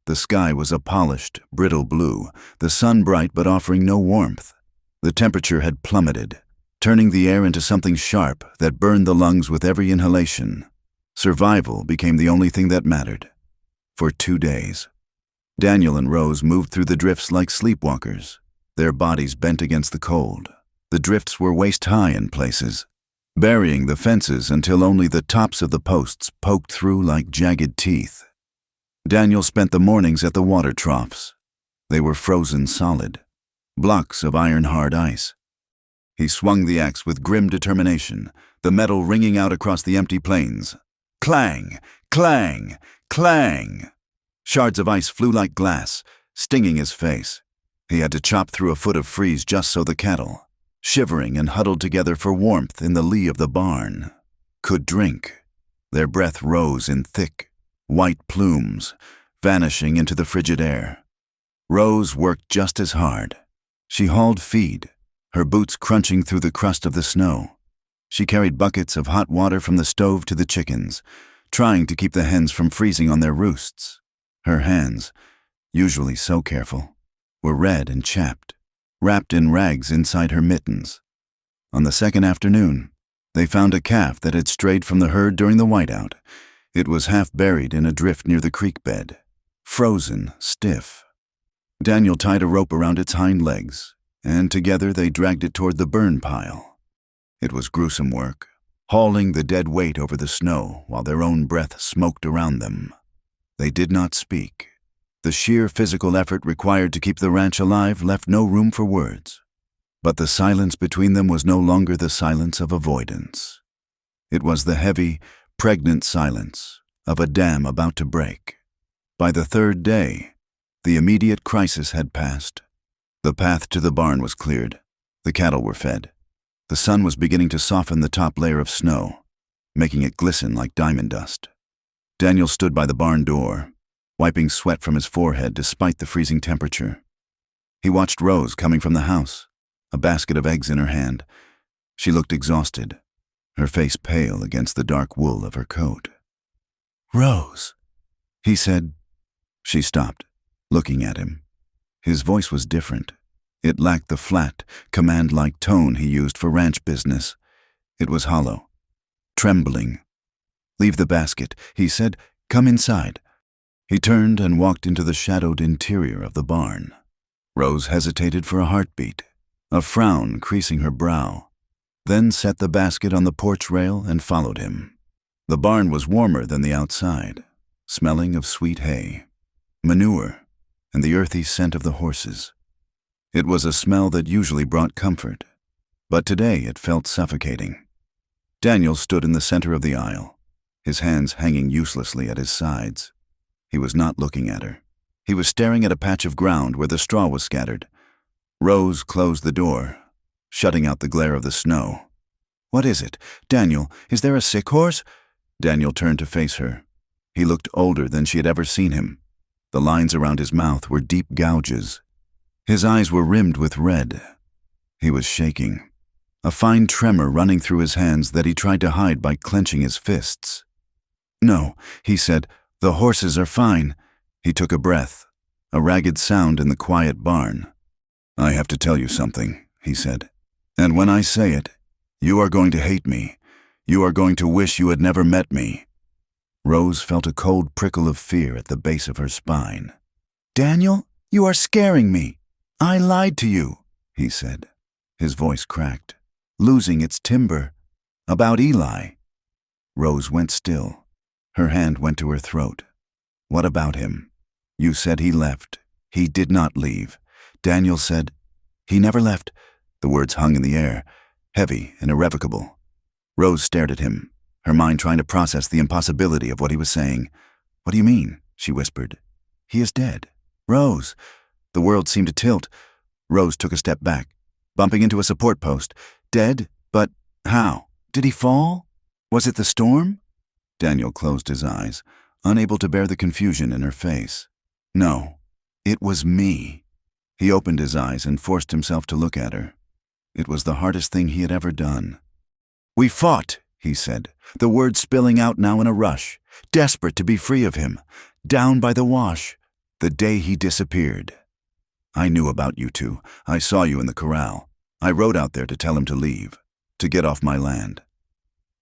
A: The sky was a polished, brittle blue, the sun bright but offering no warmth. The temperature had plummeted, turning the air into something sharp that burned the lungs with every inhalation. Survival became the only thing that mattered. For 2 days, Daniel and Rose moved through the drifts like sleepwalkers, their bodies bent against the cold. The drifts were waist-high in places, burying the fences until only the tops of the posts poked through like jagged teeth. Daniel spent the mornings at the water troughs. They were frozen solid, blocks of iron-hard ice. He swung the axe with grim determination, the metal ringing out across the empty plains. Clang! Clang! Clang! Shards of ice flew like glass, stinging his face. He had to chop through a foot of freeze just so the cattle, shivering and huddled together for warmth in the lee of the barn, could drink. Their breath rose in thick, white plumes, vanishing into the frigid air. Rose worked just as hard. She hauled feed, her boots crunching through the crust of the snow. She carried buckets of hot water from the stove to the chickens, trying to keep the hens from freezing on their roosts. Her hands, usually so careful, were red and chapped, wrapped in rags inside her mittens. On the second afternoon, they found a calf that had strayed from the herd during the whiteout. It was half buried in a drift near the creek bed, frozen, stiff. Daniel tied a rope around its hind legs, and together they dragged it toward the burn pile. It was gruesome work, hauling the dead weight over the snow while their own breath smoked around them. They did not speak. The sheer physical effort required to keep the ranch alive left no room for words. But the silence between them was no longer the silence of avoidance. It was the heavy, pregnant silence of a dam about to break. By the third day, the immediate crisis had passed. The path to the barn was cleared. The cattle were fed. The sun was beginning to soften the top layer of snow, making it glisten like diamond dust. Daniel stood by the barn door, wiping sweat from his forehead despite the freezing temperature. He watched Rose coming from the house, a basket of eggs in her hand. She looked exhausted, her face pale against the dark wool of her coat. "Rose," he said. She stopped, looking at him. His voice was different. It lacked the flat, command-like tone he used for ranch business. It was hollow, trembling. "Leave the basket," he said. "Come inside." He turned and walked into the shadowed interior of the barn. Rose hesitated for a heartbeat, a frown creasing her brow, then set the basket on the porch rail and followed him. The barn was warmer than the outside, smelling of sweet hay, manure, and the earthy scent of the horses. It was a smell that usually brought comfort, but today it felt suffocating. Daniel stood in the center of the aisle, his hands hanging uselessly at his sides. He was not looking at her. He was staring at a patch of ground where the straw was scattered. Rose closed the door, shutting out the glare of the snow. "What is it? Daniel, is there a sick horse?" Daniel turned to face her. He looked older than she had ever seen him. The lines around his mouth were deep gouges. His eyes were rimmed with red. He was shaking, a fine tremor running through his hands that he tried to hide by clenching his fists. "No," he said, "the horses are fine." He took a breath, a ragged sound in the quiet barn. "I have to tell you something," he said. "And when I say it, you are going to hate me. You are going to wish you had never met me." Rose felt a cold prickle of fear at the base of her spine. "Daniel, you are scaring me. I lied to you," he said. His voice cracked, losing its timbre. "About Eli." Rose went still. Her hand went to her throat. "What about him? You said he left. He did not leave." Daniel said, "He never left." The words hung in the air, heavy and irrevocable. Rose stared at him, her mind trying to process the impossibility of what he was saying. "What do you mean?" she whispered. "He is dead." "Rose." The world seemed to tilt. Rose took a step back, bumping into a support post. "Dead? But how? Did he fall? Was it the storm?" Daniel closed his eyes, unable to bear the confusion in her face. "No, it was me." He opened his eyes and forced himself to look at her. It was the hardest thing he had ever done. "We fought," he said, the words spilling out now in a rush, desperate to be free of him, down by the wash, the day he disappeared. "I knew about you two. I saw you in the corral. I rode out there to tell him to leave, to get off my land."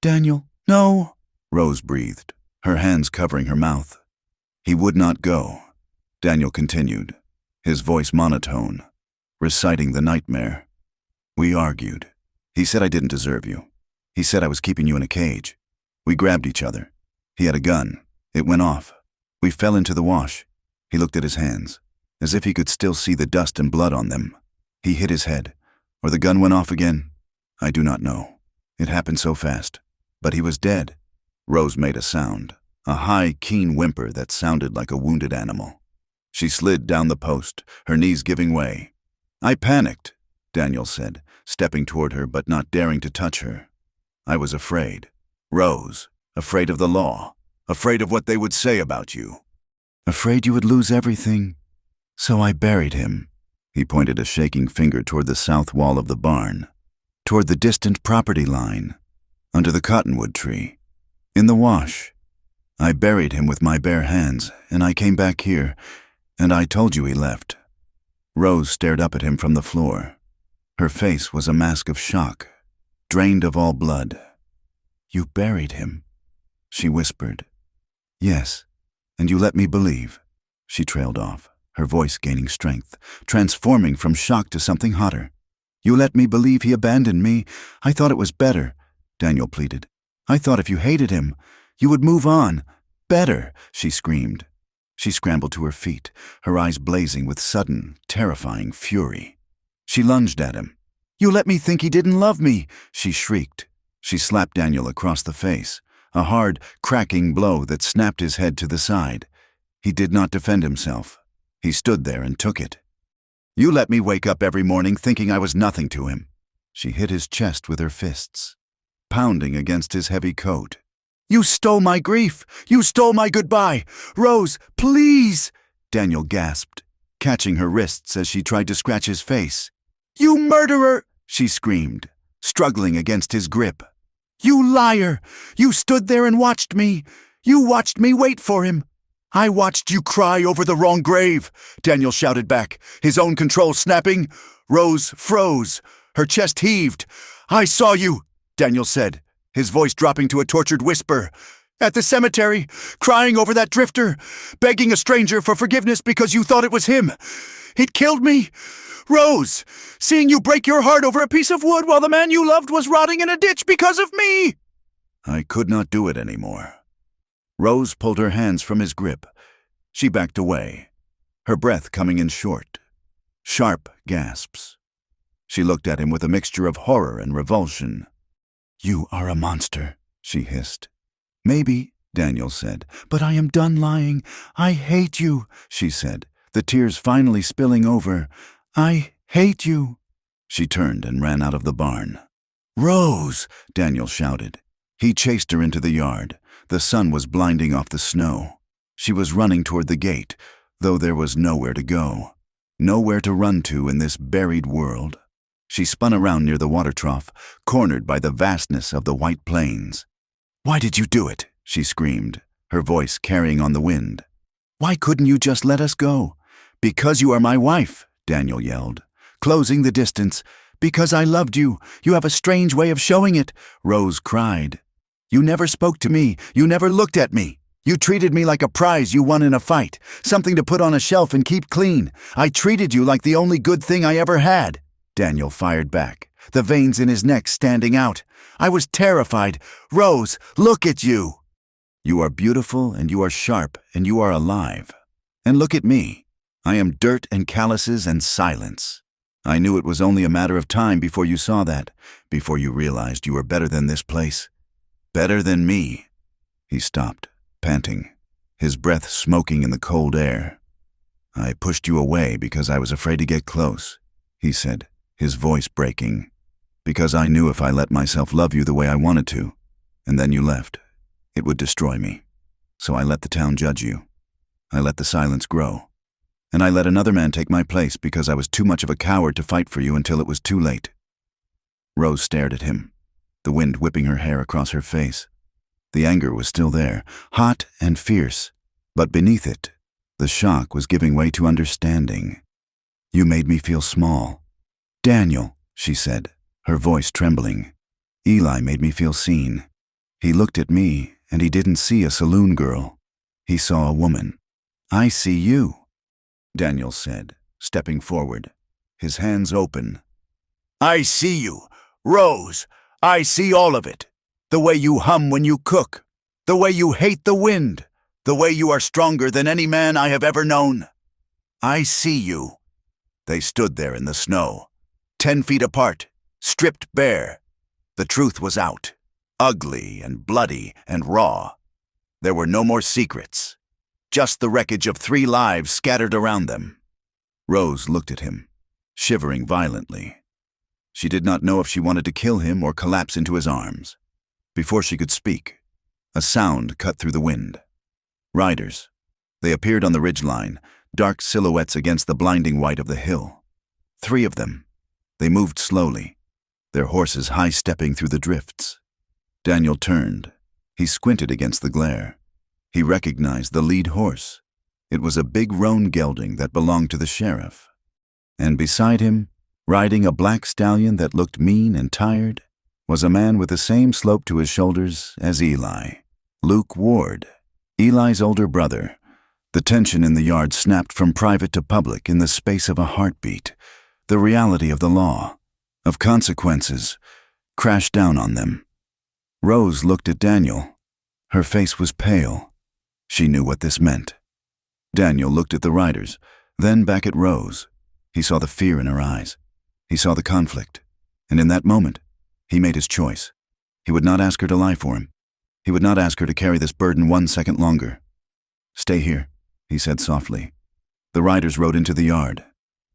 A: "Daniel, no," Rose breathed, her hands covering her mouth. "He would not go," Daniel continued, his voice monotone, reciting the nightmare. "We argued. He said I didn't deserve you. He said I was keeping you in a cage. We grabbed each other. He had a gun. It went off. We fell into the wash." He looked at his hands, as if he could still see the dust and blood on them. He hit his head, or the gun went off again. I do not know. It happened so fast. But he was dead. Rose made a sound, a high, keen whimper that sounded like a wounded animal. She slid down the post, her knees giving way. "I panicked," Daniel said, stepping toward her but not daring to touch her. "I was afraid. Rose, afraid of the law, afraid of what they would say about you. Afraid you would lose everything. So I buried him." He pointed a shaking finger toward the south wall of the barn, toward the distant property line, under the cottonwood tree, in the wash. "I buried him with my bare hands, and I came back here, and I told you he left." Rose stared up at him from the floor. Her face was a mask of shock, drained of all blood. "You buried him," she whispered. "Yes, and you let me believe." She trailed off, her voice gaining strength, transforming from shock to something hotter. "You let me believe he abandoned me. I thought it was better," Daniel pleaded. "I thought if you hated him, you would move on. Better," she screamed. She scrambled to her feet, her eyes blazing with sudden, terrifying fury. She lunged at him. "You let me think he didn't love me," she shrieked. She slapped Daniel across the face, a hard, cracking blow that snapped his head to the side. He did not defend himself. He stood there and took it. "You let me wake up every morning thinking I was nothing to him. She hit his chest with her fists, pounding against his heavy coat. "You stole my grief! You stole my goodbye! Rose, please!" Daniel gasped, catching her wrists as she tried to scratch his face. "You murderer!" she screamed, struggling against his grip. "You liar! You stood there and watched me! You watched me wait for him!" "I watched you cry over the wrong grave," Daniel shouted back, his own control snapping. Rose froze. Her chest heaved. "I saw you," Daniel said, his voice dropping to a tortured whisper. "At the cemetery, crying over that drifter, begging a stranger for forgiveness because you thought it was him. It killed me. Rose, seeing you break your heart over a piece of wood while the man you loved was rotting in a ditch because of me." I could not do it anymore. Rose pulled her hands from his grip. She backed away, her breath coming in short, sharp gasps. She looked at him with a mixture of horror and revulsion. "You are a monster," she hissed. "Maybe," Daniel said, "but I am done lying. I hate you," she said, the tears finally spilling over. "I hate you." She turned and ran out of the barn. "Rose!" Daniel shouted. He chased her into the yard. The sun was blinding off the snow. She was running toward the gate, though there was nowhere to go, nowhere to run to in this buried world. She spun around near the water trough, cornered by the vastness of the white plains. "Why did you do it?" she screamed, her voice carrying on the wind. "Why couldn't you just let us go?" "Because you are my wife," Daniel yelled, closing the distance. "Because I loved you. You have a strange way of showing it," Rose cried. "You never spoke to me. You never looked at me. You treated me like a prize you won in a fight, something to put on a shelf and keep clean. I treated you like the only good thing I ever had." Daniel fired back, the veins in his neck standing out. "I was terrified. Rose, look at you. You are beautiful and you are sharp and you are alive. And look at me. I am dirt and calluses and silence. I knew it was only a matter of time before you saw that, before you realized you were better than this place. Better than me." He stopped, panting, his breath smoking in the cold air. "I pushed you away because I was afraid to get close," he said, his voice breaking. "Because I knew if I let myself love you the way I wanted to, and then you left, it would destroy me. So I let the town judge you. I let the silence grow. And I let another man take my place because I was too much of a coward to fight for you until it was too late." Rose stared at him, the wind whipping her hair across her face. The anger was still there, hot and fierce, but beneath it, the shock was giving way to understanding. "You made me feel small." "Daniel," she said, her voice trembling. "Eli made me feel seen. He looked at me, and he didn't see a saloon girl. He saw a woman. I see you," Daniel said, stepping forward, his hands open. "I see you, Rose. I see all of it. The way you hum when you cook, the way you hate the wind, the way you are stronger than any man I have ever known. I see you." They stood there in the snow, 10 feet apart, stripped bare. The truth was out, ugly and bloody and raw. There were no more secrets, just the wreckage of 3 lives scattered around them. Rose looked at him, shivering violently. She did not know if she wanted to kill him or collapse into his arms. Before she could speak, a sound cut through the wind. Riders. They appeared on the ridgeline, dark silhouettes against the blinding white of the hill. 3 of them. They moved slowly, their horses high-stepping through the drifts. Daniel turned. He squinted against the glare. He recognized the lead horse. It was a big roan gelding that belonged to the sheriff. And beside him, riding a black stallion that looked mean and tired, was a man with the same slope to his shoulders as Eli, Luke Ward, Eli's older brother. The tension in the yard snapped from private to public in the space of a heartbeat. The reality of the law, of consequences, crashed down on them. Rose looked at Daniel. Her face was pale. She knew what this meant. Daniel looked at the riders, then back at Rose. He saw the fear in her eyes. He saw the conflict. And in that moment, he made his choice. He would not ask her to lie for him. He would not ask her to carry this burden 1 second longer. "Stay here," he said softly. The riders rode into the yard,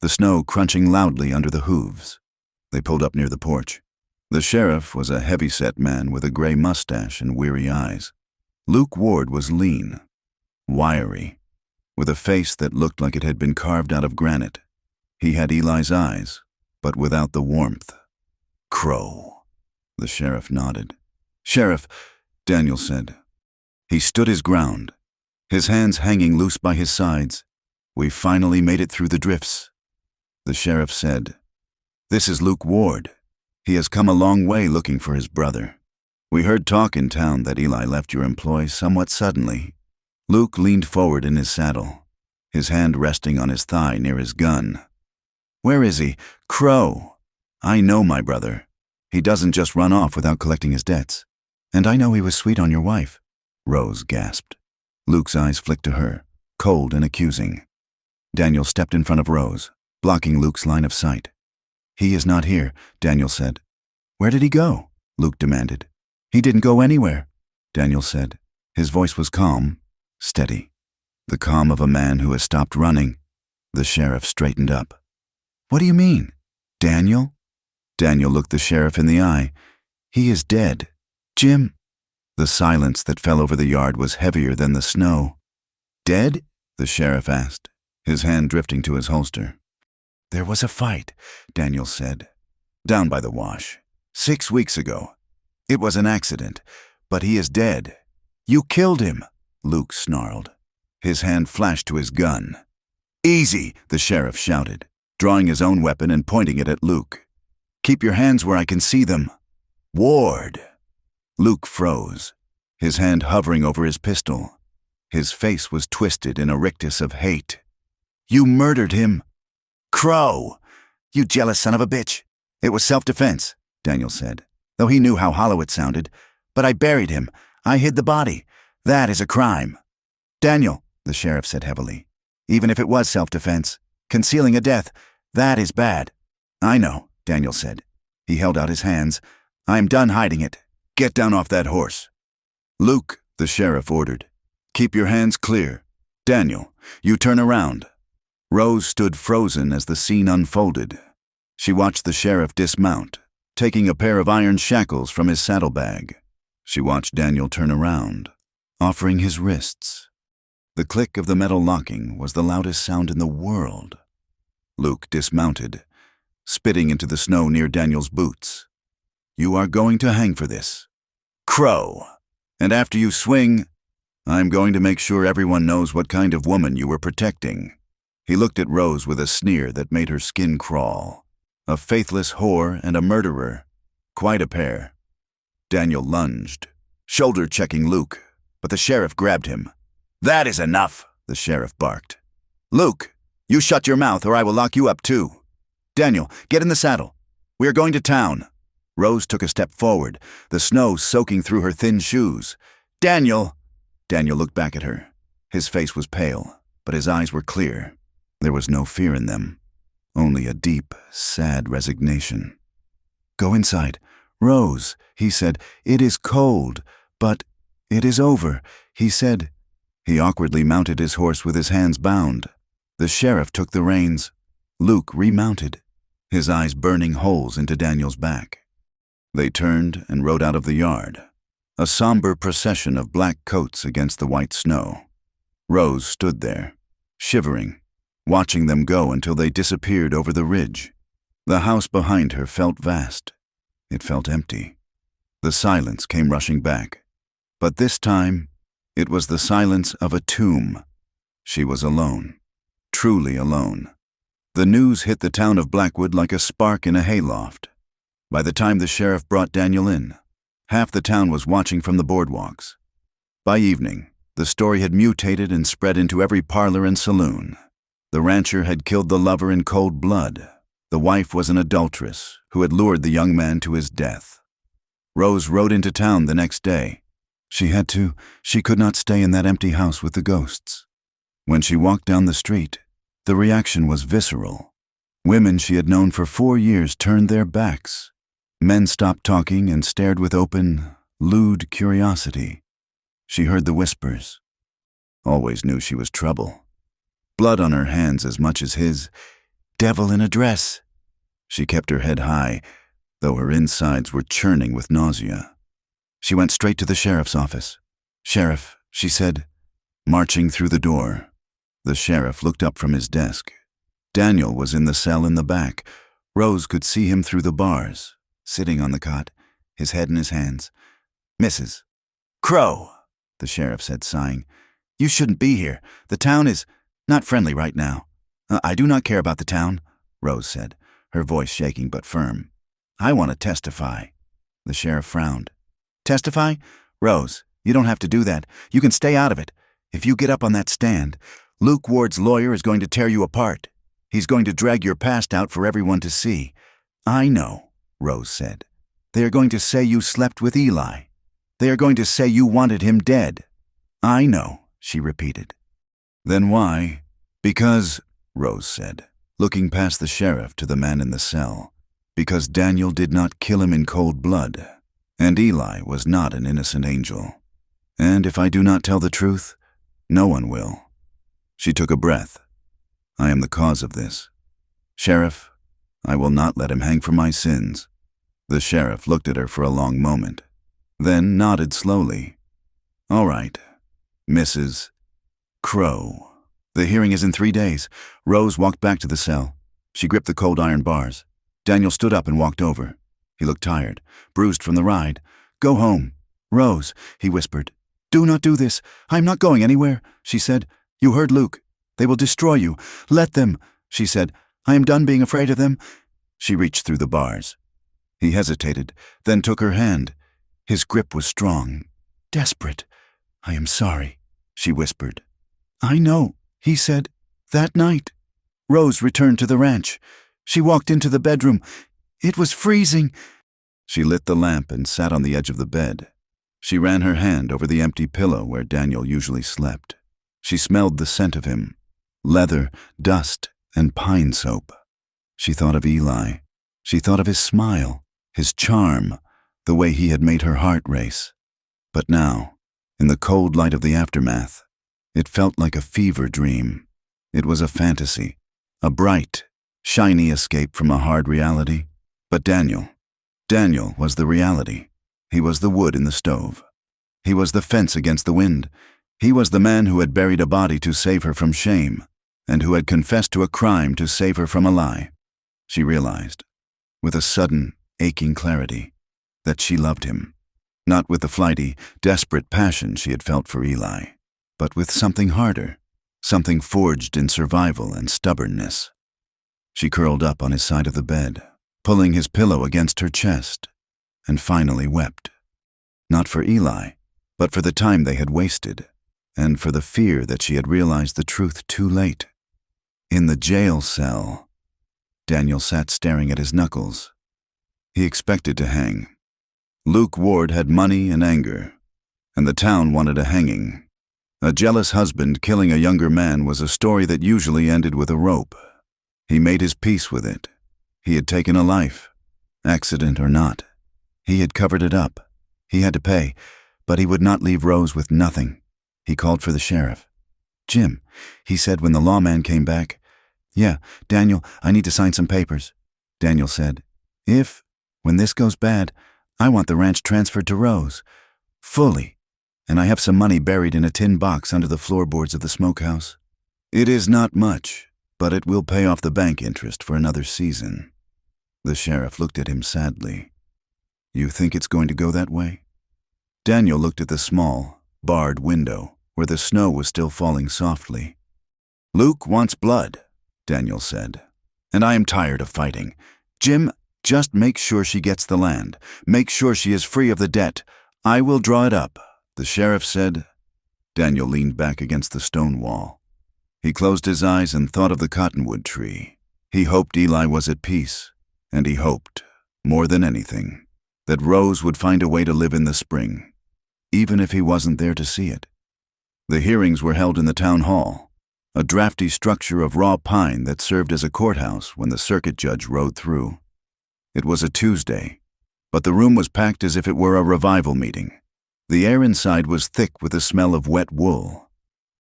A: the snow crunching loudly under the hooves. They pulled up near the porch. The sheriff was a heavy-set man with a gray mustache and weary eyes. Luke Ward was lean, wiry, with a face that looked like it had been carved out of granite. He had Eli's eyes, but without the warmth. "Crow." The sheriff nodded. "Sheriff," Daniel said. He stood his ground, his hands hanging loose by his sides. "We finally made it through the drifts." The sheriff said, "This is Luke Ward. He has come a long way looking for his brother. We heard talk in town that Eli left your employ somewhat suddenly." Luke leaned forward in his saddle, his hand resting on his thigh near his gun. "Where is he? Crow. I know my brother. He doesn't just run off without collecting his debts. And I know he was sweet on your wife," Rose gasped. Luke's eyes flicked to her, cold and accusing. Daniel stepped in front of Rose, blocking Luke's line of sight. "He is not here," Daniel said. "Where did he go?" Luke demanded. "He didn't go anywhere," Daniel said. His voice was calm, steady. The calm of a man who has stopped running. The sheriff straightened up. "What do you mean? Daniel?" Daniel looked the sheriff in the eye. "He is dead. Jim." The silence that fell over the yard was heavier than the snow. "Dead?" the sheriff asked, his hand drifting to his holster. "There was a fight," Daniel said, "down by the wash, 6 weeks ago. It was an accident, but he is dead." "You killed him," Luke snarled. His hand flashed to his gun. "Easy," the sheriff shouted, drawing his own weapon and pointing it at Luke. "Keep your hands where I can see them." "Ward." Luke froze, his hand hovering over his pistol. His face was twisted in a rictus of hate. "You murdered him." "Crow! You jealous son of a bitch." "It was self-defense," Daniel said, though he knew how hollow it sounded. "But I buried him. I hid the body. That is a crime." "Daniel," the sheriff said heavily, "even if it was self-defense, concealing a death, that is bad." "I know," Daniel said. He held out his hands. "I am done hiding it. Get down off that horse." "Luke," the sheriff ordered, "keep your hands clear. Daniel, you turn around." Rose stood frozen as the scene unfolded. She watched the sheriff dismount, taking a pair of iron shackles from his saddlebag. She watched Daniel turn around, offering his wrists. The click of the metal locking was the loudest sound in the world. Luke dismounted, spitting into the snow near Daniel's boots. "You are going to hang for this. Crow. And after you swing, I'm going to make sure everyone knows what kind of woman you were protecting." He looked at Rose with a sneer that made her skin crawl. A faithless whore and a murderer. Quite a pair. Daniel lunged, shoulder-checking Luke, but the sheriff grabbed him. "That is enough," the sheriff barked. "Luke, you shut your mouth or I will lock you up too. Daniel, get in the saddle. We are going to town." Rose took a step forward, the snow soaking through her thin shoes. "Daniel!" Daniel looked back at her. His face was pale, but his eyes were clear. There was no fear in them, only a deep, sad resignation. "Go inside. Rose," he said, "it is cold, but it is over," he said. He awkwardly mounted his horse with his hands bound. The sheriff took the reins. Luke remounted, his eyes burning holes into Daniel's back. They turned and rode out of the yard, a somber procession of black coats against the white snow. Rose stood there, shivering, watching them go until they disappeared over the ridge. The house behind her felt vast. It felt empty. The silence came rushing back. But this time, it was the silence of a tomb. She was alone, truly alone. The news hit the town of Blackwood like a spark in a hayloft. By the time the sheriff brought Daniel in, half the town was watching from the boardwalks. By evening, the story had mutated and spread into every parlor and saloon. The rancher had killed the lover in cold blood. The wife was an adulteress who had lured the young man to his death. Rose rode into town the next day. She could not stay in that empty house with the ghosts. When she walked down the street, the reaction was visceral. Women she had known for 4 years turned their backs. Men stopped talking and stared with open, lewd curiosity. She heard the whispers. Always knew she was trouble. Blood on her hands as much as his. Devil in a dress. She kept her head high, though her insides were churning with nausea. She went straight to the sheriff's office. "Sheriff," she said, marching through the door. The sheriff looked up from his desk. Daniel was in the cell in the back. Rose could see him through the bars, sitting on the cot, his head in his hands. "Mrs. Crow," the sheriff said, sighing. "You shouldn't be here. The town is not friendly right now." "I do not care about the town," Rose said, her voice shaking but firm. "I want to testify." The sheriff frowned. "Testify? Rose, you don't have to do that. You can stay out of it. If you get up on that stand, Luke Ward's lawyer is going to tear you apart. He's going to drag your past out for everyone to see." "I know," Rose said. "They are going to say you slept with Eli. They are going to say you wanted him dead." "I know," she repeated. "Then why?" "Because," Rose said, looking past the sheriff to the man in the cell, "because Daniel did not kill him in cold blood, and Eli was not an innocent angel. And if I do not tell the truth, no one will." She took a breath. "I am the cause of this. Sheriff, I will not let him hang for my sins." The sheriff looked at her for a long moment, then nodded slowly. "All right, Mrs. Crow. The hearing is in 3 days." Rose walked back to the cell. She gripped the cold iron bars. Daniel stood up and walked over. He looked tired, bruised from the ride. "Go home." "Rose," he whispered. "Do not do this. I am not going anywhere," she said. "You heard Luke. They will destroy you. Let them," she said. "I am done being afraid of them." She reached through the bars. He hesitated, then took her hand. His grip was strong, desperate. "I am sorry," she whispered. "I know," he said. That night, Rose returned to the ranch. She walked into the bedroom. It was freezing. She lit the lamp and sat on the edge of the bed. She ran her hand over the empty pillow where Daniel usually slept. She smelled the scent of him, leather, dust, and pine soap. She thought of Eli. She thought of his smile, his charm, the way he had made her heart race. But now, in the cold light of the aftermath, it felt like a fever dream. It was a fantasy, a bright, shiny escape from a hard reality. But Daniel was the reality. He was the wood in the stove. He was the fence against the wind. He was the man who had buried a body to save her from shame, and who had confessed to a crime to save her from a lie. She realized, with a sudden, aching clarity, that she loved him, not with the flighty, desperate passion she had felt for Eli, but with something harder, something forged in survival and stubbornness. She curled up on his side of the bed, pulling his pillow against her chest, and finally wept. Not for Eli, but for the time they had wasted, and for the fear that she had realized the truth too late. In the jail cell, Daniel sat staring at his knuckles. He expected to hang. Luke Ward had money and anger, and the town wanted a hanging. A jealous husband killing a younger man was a story that usually ended with a rope. He made his peace with it. He had taken a life, accident or not. He had covered it up. He had to pay, but he would not leave Rose with nothing. He called for the sheriff. "Jim," he said when the lawman came back. "Yeah, Daniel, I need to sign some papers." Daniel said, When this goes bad, I want the ranch transferred to Rose. Fully. And I have some money buried in a tin box under the floorboards of the smokehouse. It is not much, but it will pay off the bank interest for another season." The sheriff looked at him sadly. "You think it's going to go that way?" Daniel looked at the small, barred window, where the snow was still falling softly. "Luke wants blood," Daniel said, "and I am tired of fighting. Jim, just make sure she gets the land. Make sure she is free of the debt. I will draw it up," the sheriff said. Daniel leaned back against the stone wall. He closed his eyes and thought of the cottonwood tree. He hoped Eli was at peace, and he hoped, more than anything, that Rose would find a way to live in the spring, even if he wasn't there to see it. The hearings were held in the town hall, a drafty structure of raw pine that served as a courthouse when the circuit judge rode through. It was a Tuesday, but the room was packed as if it were a revival meeting. The air inside was thick with the smell of wet wool,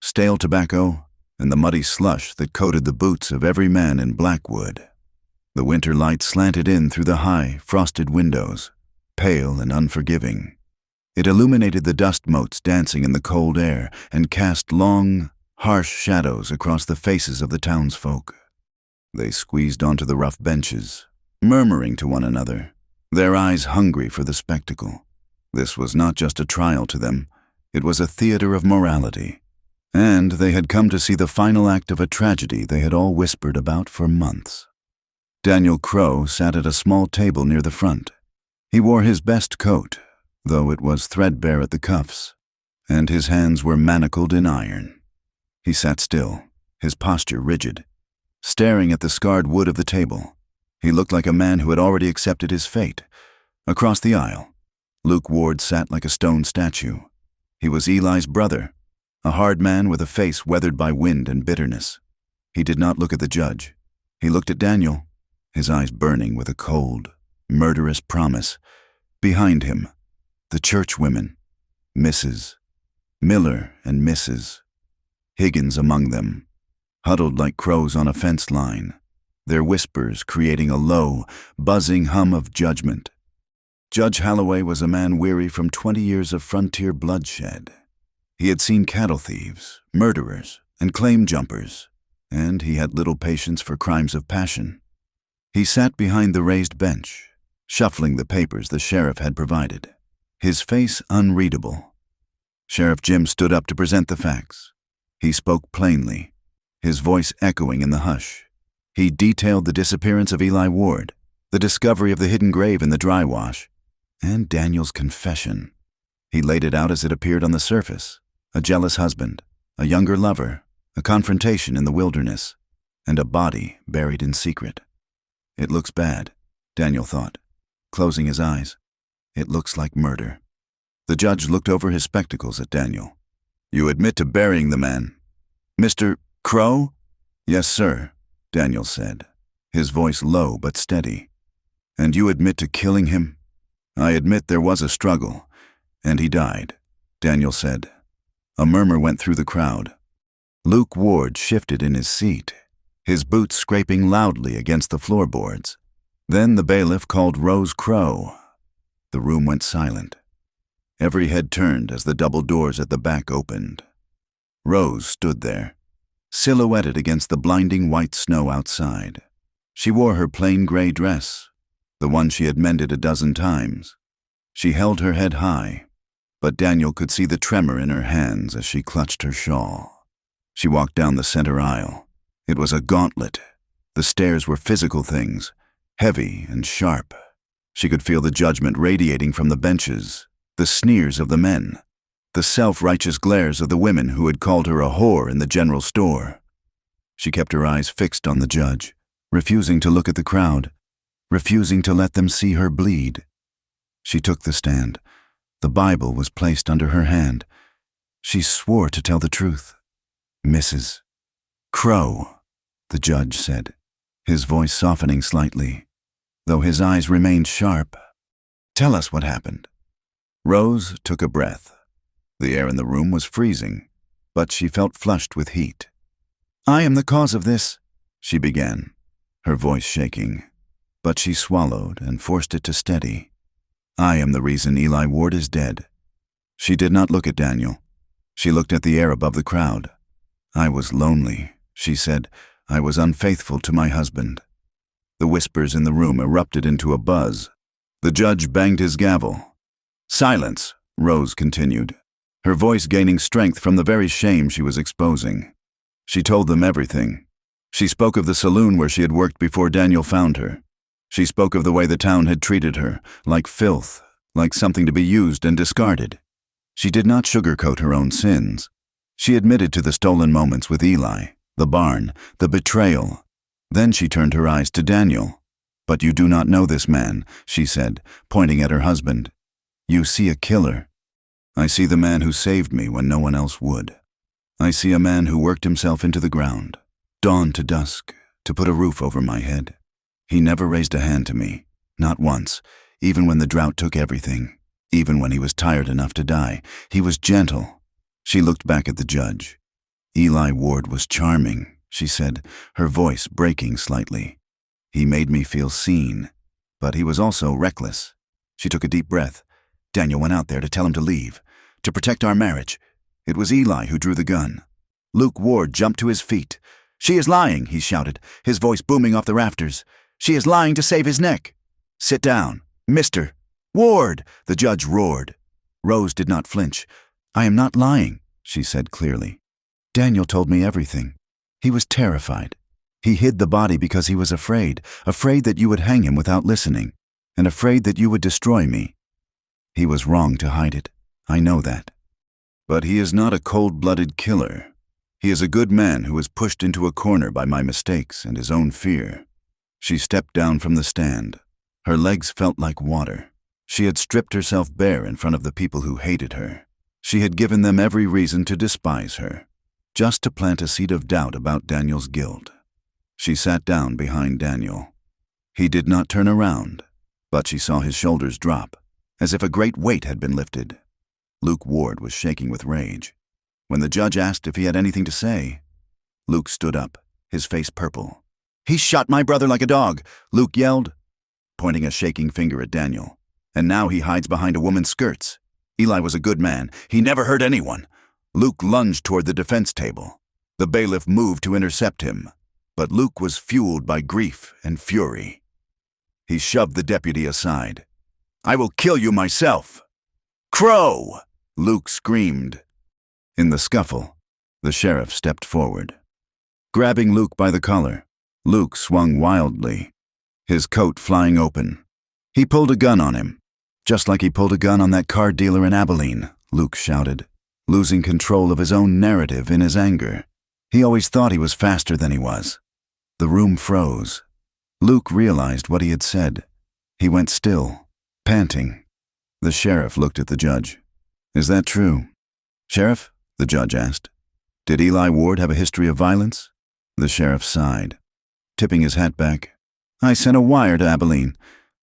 A: stale tobacco, and the muddy slush that coated the boots of every man in Blackwood. The winter light slanted in through the high, frosted windows, pale and unforgiving. It illuminated the dust motes dancing in the cold air and cast long, harsh shadows across the faces of the townsfolk. They squeezed onto the rough benches, murmuring to one another, their eyes hungry for the spectacle. This was not just a trial to them, it was a theater of morality. And they had come to see the final act of a tragedy they had all whispered about for months. Daniel Crow sat at a small table near the front. He wore his best coat, though it was threadbare at the cuffs, and his hands were manacled in iron. He sat still, his posture rigid, staring at the scarred wood of the table. He looked like a man who had already accepted his fate. Across the aisle, Luke Ward sat like a stone statue. He was Eli's brother, a hard man with a face weathered by wind and bitterness. He did not look at the judge. He looked at Daniel, his eyes burning with a cold, murderous promise. Behind him, the church women, Mrs. Miller and Mrs. Higgins among them, huddled like crows on a fence line, their whispers creating a low, buzzing hum of judgment. Judge Halloway was a man weary from 20 years of frontier bloodshed. He had seen cattle thieves, murderers, and claim jumpers, and he had little patience for crimes of passion. He sat behind the raised bench, shuffling the papers the sheriff had provided, his face unreadable. Sheriff Jim stood up to present the facts. He spoke plainly, his voice echoing in the hush. He detailed the disappearance of Eli Ward, the discovery of the hidden grave in the dry wash, and Daniel's confession. He laid it out as it appeared on the surface: a jealous husband, a younger lover, a confrontation in the wilderness, and a body buried in secret. It looks bad, Daniel thought, closing his eyes. It looks like murder. The judge looked over his spectacles at Daniel. You admit to burying the man, Mr. Crow? Yes, sir, Daniel said, his voice low but steady. And you admit to killing him? I admit there was a struggle, and he died, Daniel said. A murmur went through the crowd. Luke Ward shifted in his seat, his boots scraping loudly against the floorboards. Then the bailiff called Rose Crow. The room went silent. Every head turned as the double doors at the back opened. Rose stood there, silhouetted against the blinding white snow outside. She wore her plain gray dress, the one she had mended a dozen times. She held her head high, but Daniel could see the tremor in her hands as she clutched her shawl. She walked down the center aisle. It was a gauntlet. The stairs were physical things, heavy and sharp. She could feel the judgment radiating from the benches, the sneers of the men, the self-righteous glares of the women who had called her a whore in the general store. She kept her eyes fixed on the judge, refusing to look at the crowd, refusing to let them see her bleed. She took the stand. The Bible was placed under her hand. She swore to tell the truth. Mrs. Crow, the judge said, his voice softening slightly, though his eyes remained sharp. Tell us what happened. Rose took a breath. The air in the room was freezing, but she felt flushed with heat. I am the cause of this, she began, her voice shaking, but she swallowed and forced it to steady. I am the reason Eli Ward is dead. She did not look at Daniel. She looked at the air above the crowd. I was lonely, she said. I was unfaithful to my husband. The whispers in the room erupted into a buzz. The judge banged his gavel. Silence, Rose continued, her voice gaining strength from the very shame she was exposing. She told them everything. She spoke of the saloon where she had worked before Daniel found her. She spoke of the way the town had treated her, like filth, like something to be used and discarded. She did not sugarcoat her own sins. She admitted to the stolen moments with Eli, the barn, the betrayal. Then she turned her eyes to Daniel. But you do not know this man, she said, pointing at her husband. You see a killer. I see the man who saved me when no one else would. I see a man who worked himself into the ground, dawn to dusk, to put a roof over my head. He never raised a hand to me, not once, even when the drought took everything, even when he was tired enough to die. He was gentle. She looked back at the judge. Eli Ward was charming, she said, her voice breaking slightly. He made me feel seen, but he was also reckless. She took a deep breath. Daniel went out there to tell him to leave, to protect our marriage. It was Eli who drew the gun. Luke Ward jumped to his feet. "She is lying," he shouted, his voice booming off the rafters. "She is lying to save his neck." "Sit down, Mr. Ward," the judge roared. Rose did not flinch. "I am not lying," she said clearly. "Daniel told me everything. He was terrified. He hid the body because he was afraid that you would hang him without listening, and afraid that you would destroy me. He was wrong to hide it. I know that. But he is not a cold-blooded killer. He is a good man who was pushed into a corner by my mistakes and his own fear." She stepped down from the stand. Her legs felt like water. She had stripped herself bare in front of the people who hated her. She had given them every reason to despise her, just to plant a seed of doubt about Daniel's guilt. She sat down behind Daniel. He did not turn around, but she saw his shoulders drop, as if a great weight had been lifted. Luke Ward was shaking with rage. When the judge asked if he had anything to say, Luke stood up, his face purple. "He shot my brother like a dog," Luke yelled, pointing a shaking finger at Daniel. "And now he hides behind a woman's skirts. Eli was a good man. He never hurt anyone." Luke lunged toward the defense table. The bailiff moved to intercept him, but Luke was fueled by grief and fury. He shoved the deputy aside. "I will kill you myself." "Crow!" Luke screamed. In the scuffle, the sheriff stepped forward. Grabbing Luke by the collar, Luke swung wildly, his coat flying open. He pulled a gun on him, just like he pulled a gun on that car dealer in Abilene, Luke shouted, losing control of his own narrative in his anger. He always thought he was faster than he was. The room froze. Luke realized what he had said. He went still, panting. The sheriff looked at the judge. "Is that true?" "Sheriff?" the judge asked. "Did Eli Ward have a history of violence?" The sheriff sighed, tipping his hat back. "I sent a wire to Abilene,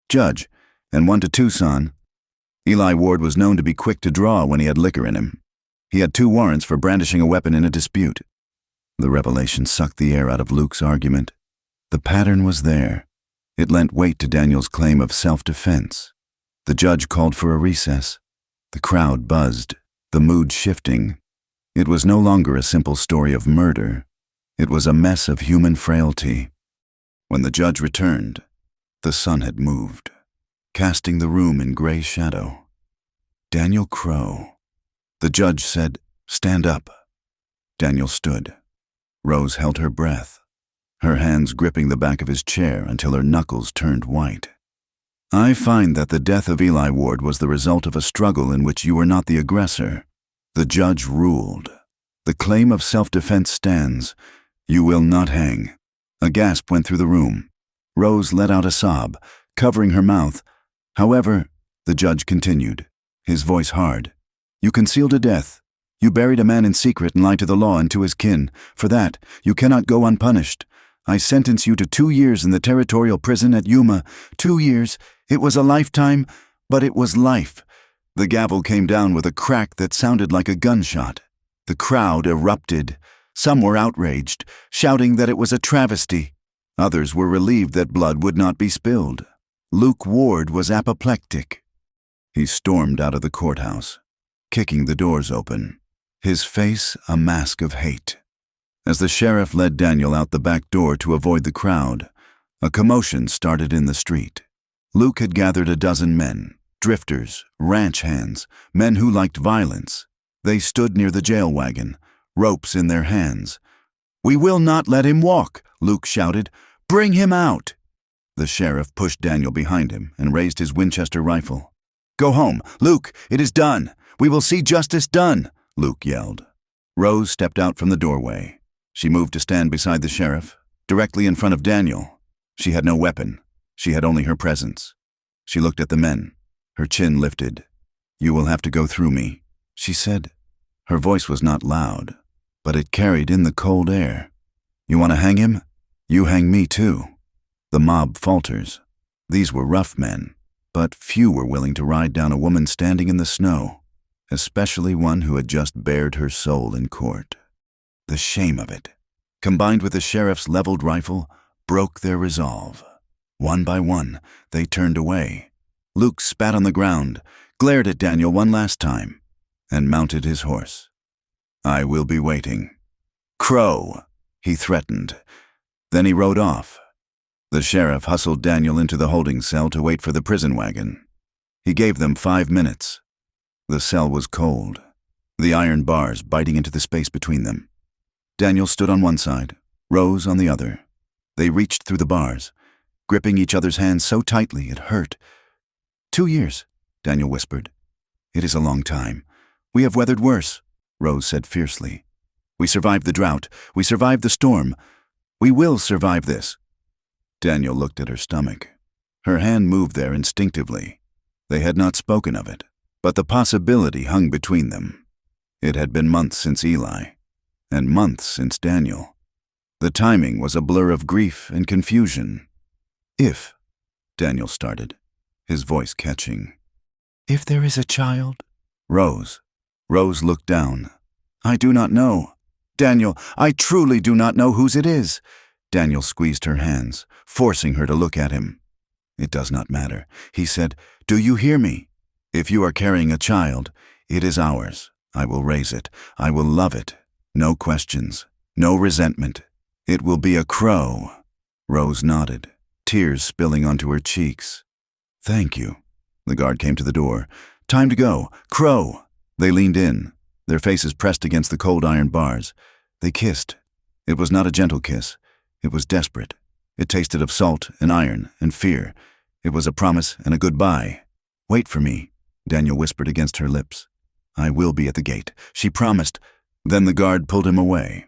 A: Judge, and one to Tucson. Eli Ward was known to be quick to draw when he had liquor in him. He had 2 warrants for brandishing a weapon in a dispute." The revelation sucked the air out of Luke's argument. The pattern was there. It lent weight to Daniel's claim of self-defense. The judge called for a recess. The crowd buzzed, the mood shifting. It was no longer a simple story of murder. It was a mess of human frailty. When the judge returned, the sun had moved, casting the room in gray shadow. "Daniel Crow." The judge said, "Stand up." Daniel stood. Rose held her breath, her hands gripping the back of his chair until her knuckles turned white. "I find that the death of Eli Ward was the result of a struggle in which you were not the aggressor." The judge ruled. "The claim of self-defense stands. You will not hang." A gasp went through the room. Rose let out a sob, covering her mouth. "However," the judge continued, his voice hard, "you concealed a death. You buried a man in secret and lied to the law and to his kin. For that, you cannot go unpunished. I sentence you to 2 years in the territorial prison at Yuma. 2 years. It was a lifetime, but it was life." The gavel came down with a crack that sounded like a gunshot. The crowd erupted. Some were outraged, shouting that it was a travesty. Others were relieved that blood would not be spilled. Luke Ward was apoplectic. He stormed out of the courthouse, kicking the doors open, his face a mask of hate. As the sheriff led Daniel out the back door to avoid the crowd, a commotion started in the street. Luke had gathered a dozen men, drifters, ranch hands, men who liked violence. They stood near the jail wagon, ropes in their hands. "We will not let him walk," Luke shouted. "Bring him out." The sheriff pushed Daniel behind him and raised his Winchester rifle. "Go home. Luke, it is done. We will see justice done," Luke yelled. Rose stepped out from the doorway. She moved to stand beside the sheriff, directly in front of Daniel. She had no weapon. She had only her presence. She looked at the men, her chin lifted. "You will have to go through me," she said. Her voice was not loud, but it carried in the cold air. "You want to hang him? You hang me too." The mob falters. These were rough men, but few were willing to ride down a woman standing in the snow, especially one who had just bared her soul in court. The shame of it, combined with the sheriff's leveled rifle, broke their resolve. One by one, they turned away. Luke spat on the ground, glared at Daniel one last time, and mounted his horse. "I will be waiting." "Crow," he threatened. Then he rode off. The sheriff hustled Daniel into the holding cell to wait for the prison wagon. He gave them 5 minutes. The cell was cold, the iron bars biting into the space between them. Daniel stood on one side, Rose on the other. They reached through the bars, gripping each other's hands so tightly it hurt. 2 years, Daniel whispered. "It is a long time. We have weathered worse," Rose said fiercely. "We survived the drought. We survived the storm. We will survive this." Daniel looked at her stomach. Her hand moved there instinctively. They had not spoken of it, but the possibility hung between them. It had been months since Eli, and months since Daniel. The timing was a blur of grief and confusion. "If," Daniel started, his voice catching. "If there is a child?" Rose looked down. "I do not know. Daniel, I truly do not know whose it is." Daniel squeezed her hands, forcing her to look at him. "It does not matter," he said. "Do you hear me? If you are carrying a child, it is ours. I will raise it. I will love it. No questions. No resentment. It will be a crow." Rose nodded, tears spilling onto her cheeks. "Thank you." The guard came to the door. "Time to go. Crow." They leaned in, their faces pressed against the cold iron bars. They kissed. It was not a gentle kiss. It was desperate. It tasted of salt and iron and fear. It was a promise and a goodbye. "Wait for me," Daniel whispered against her lips. "I will be at the gate," she promised. Then the guard pulled him away.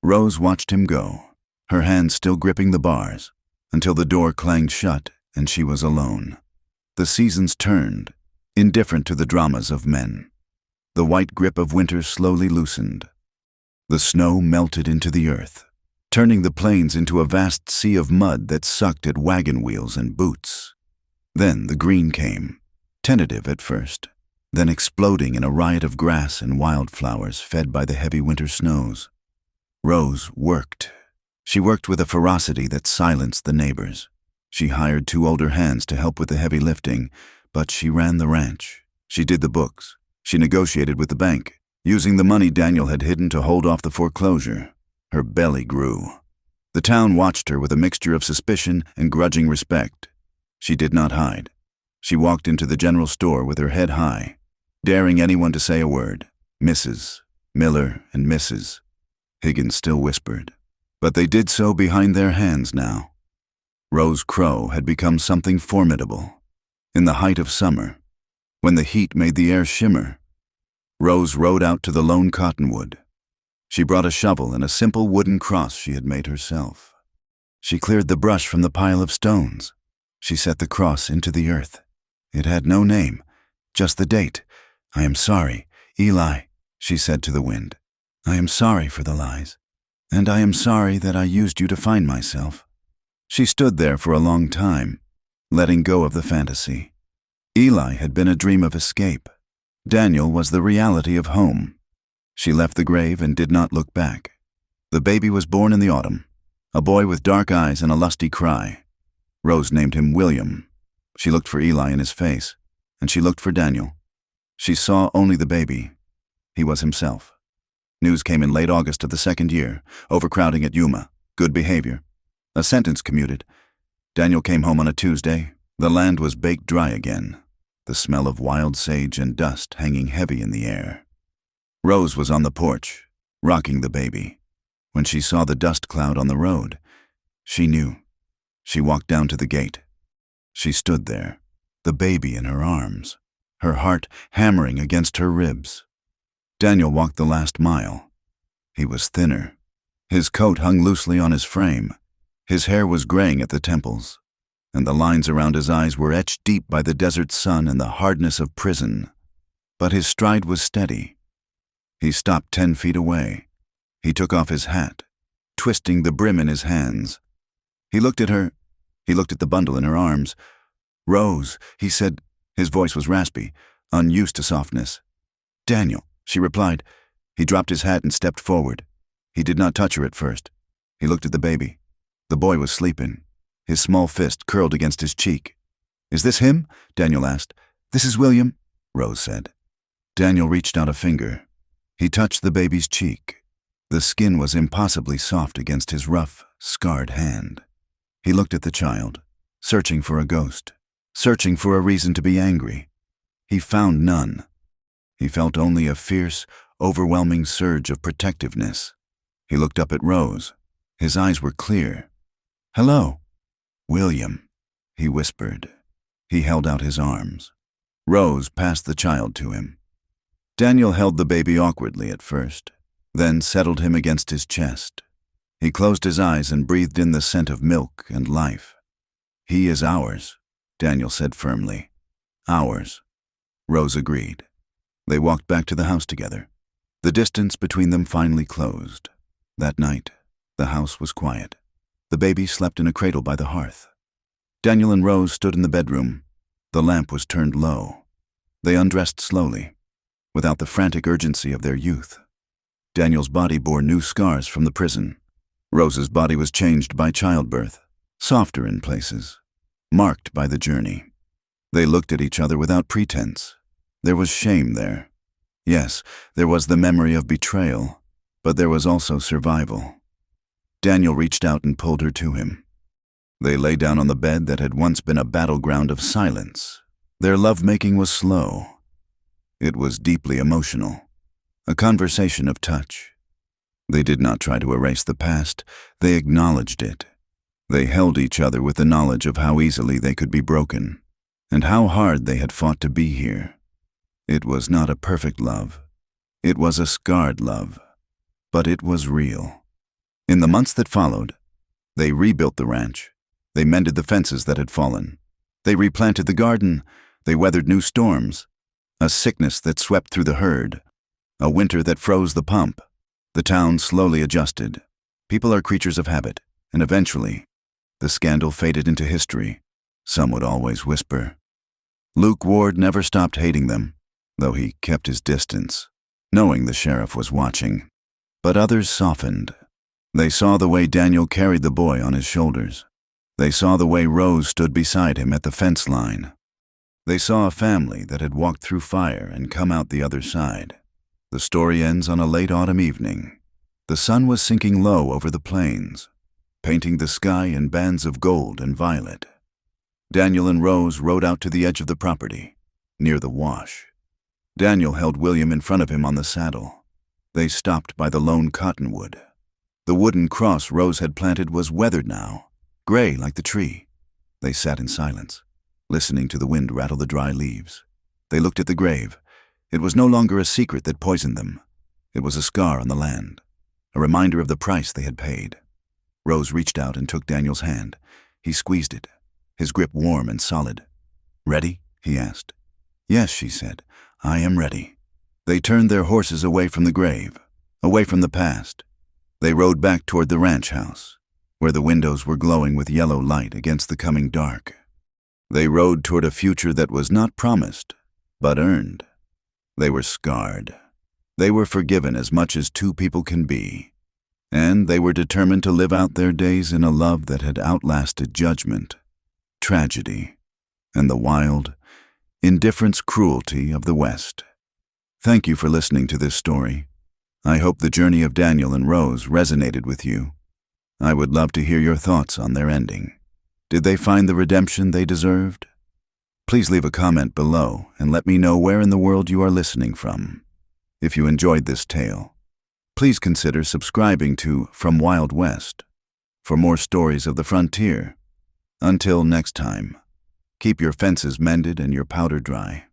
A: Rose watched him go, her hands still gripping the bars, until the door clanged shut and she was alone. The seasons turned, indifferent to the dramas of men. The white grip of winter slowly loosened. The snow melted into the earth, turning the plains into a vast sea of mud that sucked at wagon wheels and boots. Then the green came, tentative at first, then exploding in a riot of grass and wildflowers fed by the heavy winter snows. Rose worked. She worked with a ferocity that silenced the neighbors. She hired 2 older hands to help with the heavy lifting, but she ran the ranch. She did the books. She negotiated with the bank, using the money Daniel had hidden to hold off the foreclosure. Her belly grew. The town watched her with a mixture of suspicion and grudging respect. She did not hide. She walked into the general store with her head high, daring anyone to say a word. Mrs. Miller and Mrs. Higgins still whispered, but they did so behind their hands now. Rose Crow had become something formidable. In the height of summer, when the heat made the air shimmer, Rose rode out to the lone cottonwood. She brought a shovel and a simple wooden cross she had made herself. She cleared the brush from the pile of stones. She set the cross into the earth. It had no name, just the date. "I am sorry, Eli," she said to the wind. "I am sorry for the lies, and I am sorry that I used you to find myself." She stood there for a long time, letting go of the fantasy. Eli had been a dream of escape. Daniel was the reality of home. She left the grave and did not look back. The baby was born in the autumn, a boy with dark eyes and a lusty cry. Rose named him William. She looked for Eli in his face, and she looked for Daniel. She saw only the baby. He was himself. News came in late August of the 2nd year, overcrowding at Yuma, good behavior. A sentence commuted. Daniel came home on a Tuesday. The land was baked dry again, the smell of wild sage and dust hanging heavy in the air. Rose was on the porch, rocking the baby. When she saw the dust cloud on the road, she knew. She walked down to the gate. She stood there, the baby in her arms, her heart hammering against her ribs. Daniel walked the last mile. He was thinner. His coat hung loosely on his frame. His hair was graying at the temples, and the lines around his eyes were etched deep by the desert sun and the hardness of prison. But his stride was steady. He stopped 10 feet away. He took off his hat, twisting the brim in his hands. He looked at her. He looked at the bundle in her arms. "Rose," he said. His voice was raspy, unused to softness. "Daniel," she replied. He dropped his hat and stepped forward. He did not touch her at first. He looked at the baby. The boy was sleeping. His small fist curled against his cheek. "Is this him?" Daniel asked. "This is William," Rose said. Daniel reached out a finger. He touched the baby's cheek. The skin was impossibly soft against his rough, scarred hand. He looked at the child, searching for a ghost, searching for a reason to be angry. He found none. He felt only a fierce, overwhelming surge of protectiveness. He looked up at Rose. His eyes were clear. "Hello." "William," he whispered. He held out his arms. Rose passed the child to him. Daniel held the baby awkwardly at first, then settled him against his chest. He closed his eyes and breathed in the scent of milk and life. "He is ours," Daniel said firmly. "Ours." Rose agreed. They walked back to the house together. The distance between them finally closed. That night, the house was quiet. The baby slept in a cradle by the hearth. Daniel and Rose stood in the bedroom. The lamp was turned low. They undressed slowly, without the frantic urgency of their youth. Daniel's body bore new scars from the prison. Rose's body was changed by childbirth, softer in places, marked by the journey. They looked at each other without pretense. There was shame there. Yes, there was the memory of betrayal, but there was also survival. Daniel reached out and pulled her to him. They lay down on the bed that had once been a battleground of silence. Their lovemaking was slow. It was deeply emotional, a conversation of touch. They did not try to erase the past, they acknowledged it. They held each other with the knowledge of how easily they could be broken, and how hard they had fought to be here. It was not a perfect love. It was a scarred love, but it was real. In the months that followed, they rebuilt the ranch. They mended the fences that had fallen. They replanted the garden. They weathered new storms. A sickness that swept through the herd. A winter that froze the pump. The town slowly adjusted. People are creatures of habit, and eventually, the scandal faded into history. Some would always whisper. Luke Ward never stopped hating them, though he kept his distance, knowing the sheriff was watching. But others softened. They saw the way Daniel carried the boy on his shoulders. They saw the way Rose stood beside him at the fence line. They saw a family that had walked through fire and come out the other side. The story ends on a late autumn evening. The sun was sinking low over the plains, painting the sky in bands of gold and violet. Daniel and Rose rode out to the edge of the property, near the wash. Daniel held William in front of him on the saddle. They stopped by the lone cottonwood. The wooden cross Rose had planted was weathered now, gray like the tree. They sat in silence, listening to the wind rattle the dry leaves. They looked at the grave. It was no longer a secret that poisoned them. It was a scar on the land, a reminder of the price they had paid. Rose reached out and took Daniel's hand. He squeezed it, his grip warm and solid. "Ready?" he asked. "Yes," she said. "I am ready." They turned their horses away from the grave, away from the past. They rode back toward the ranch house, where the windows were glowing with yellow light against the coming dark. They rode toward a future that was not promised, but earned. They were scarred. They were forgiven as much as two people can be, and they were determined to live out their days in a love that had outlasted judgment, tragedy, and the wild, indifference cruelty of the West. Thank you for listening to this story. I hope the journey of Daniel and Rose resonated with you. I would love to hear your thoughts on their ending. Did they find the redemption they deserved? Please leave a comment below and let me know where in the world you are listening from. If you enjoyed this tale, please consider subscribing to From Wild West for more stories of the frontier. Until next time, keep your fences mended and your powder dry.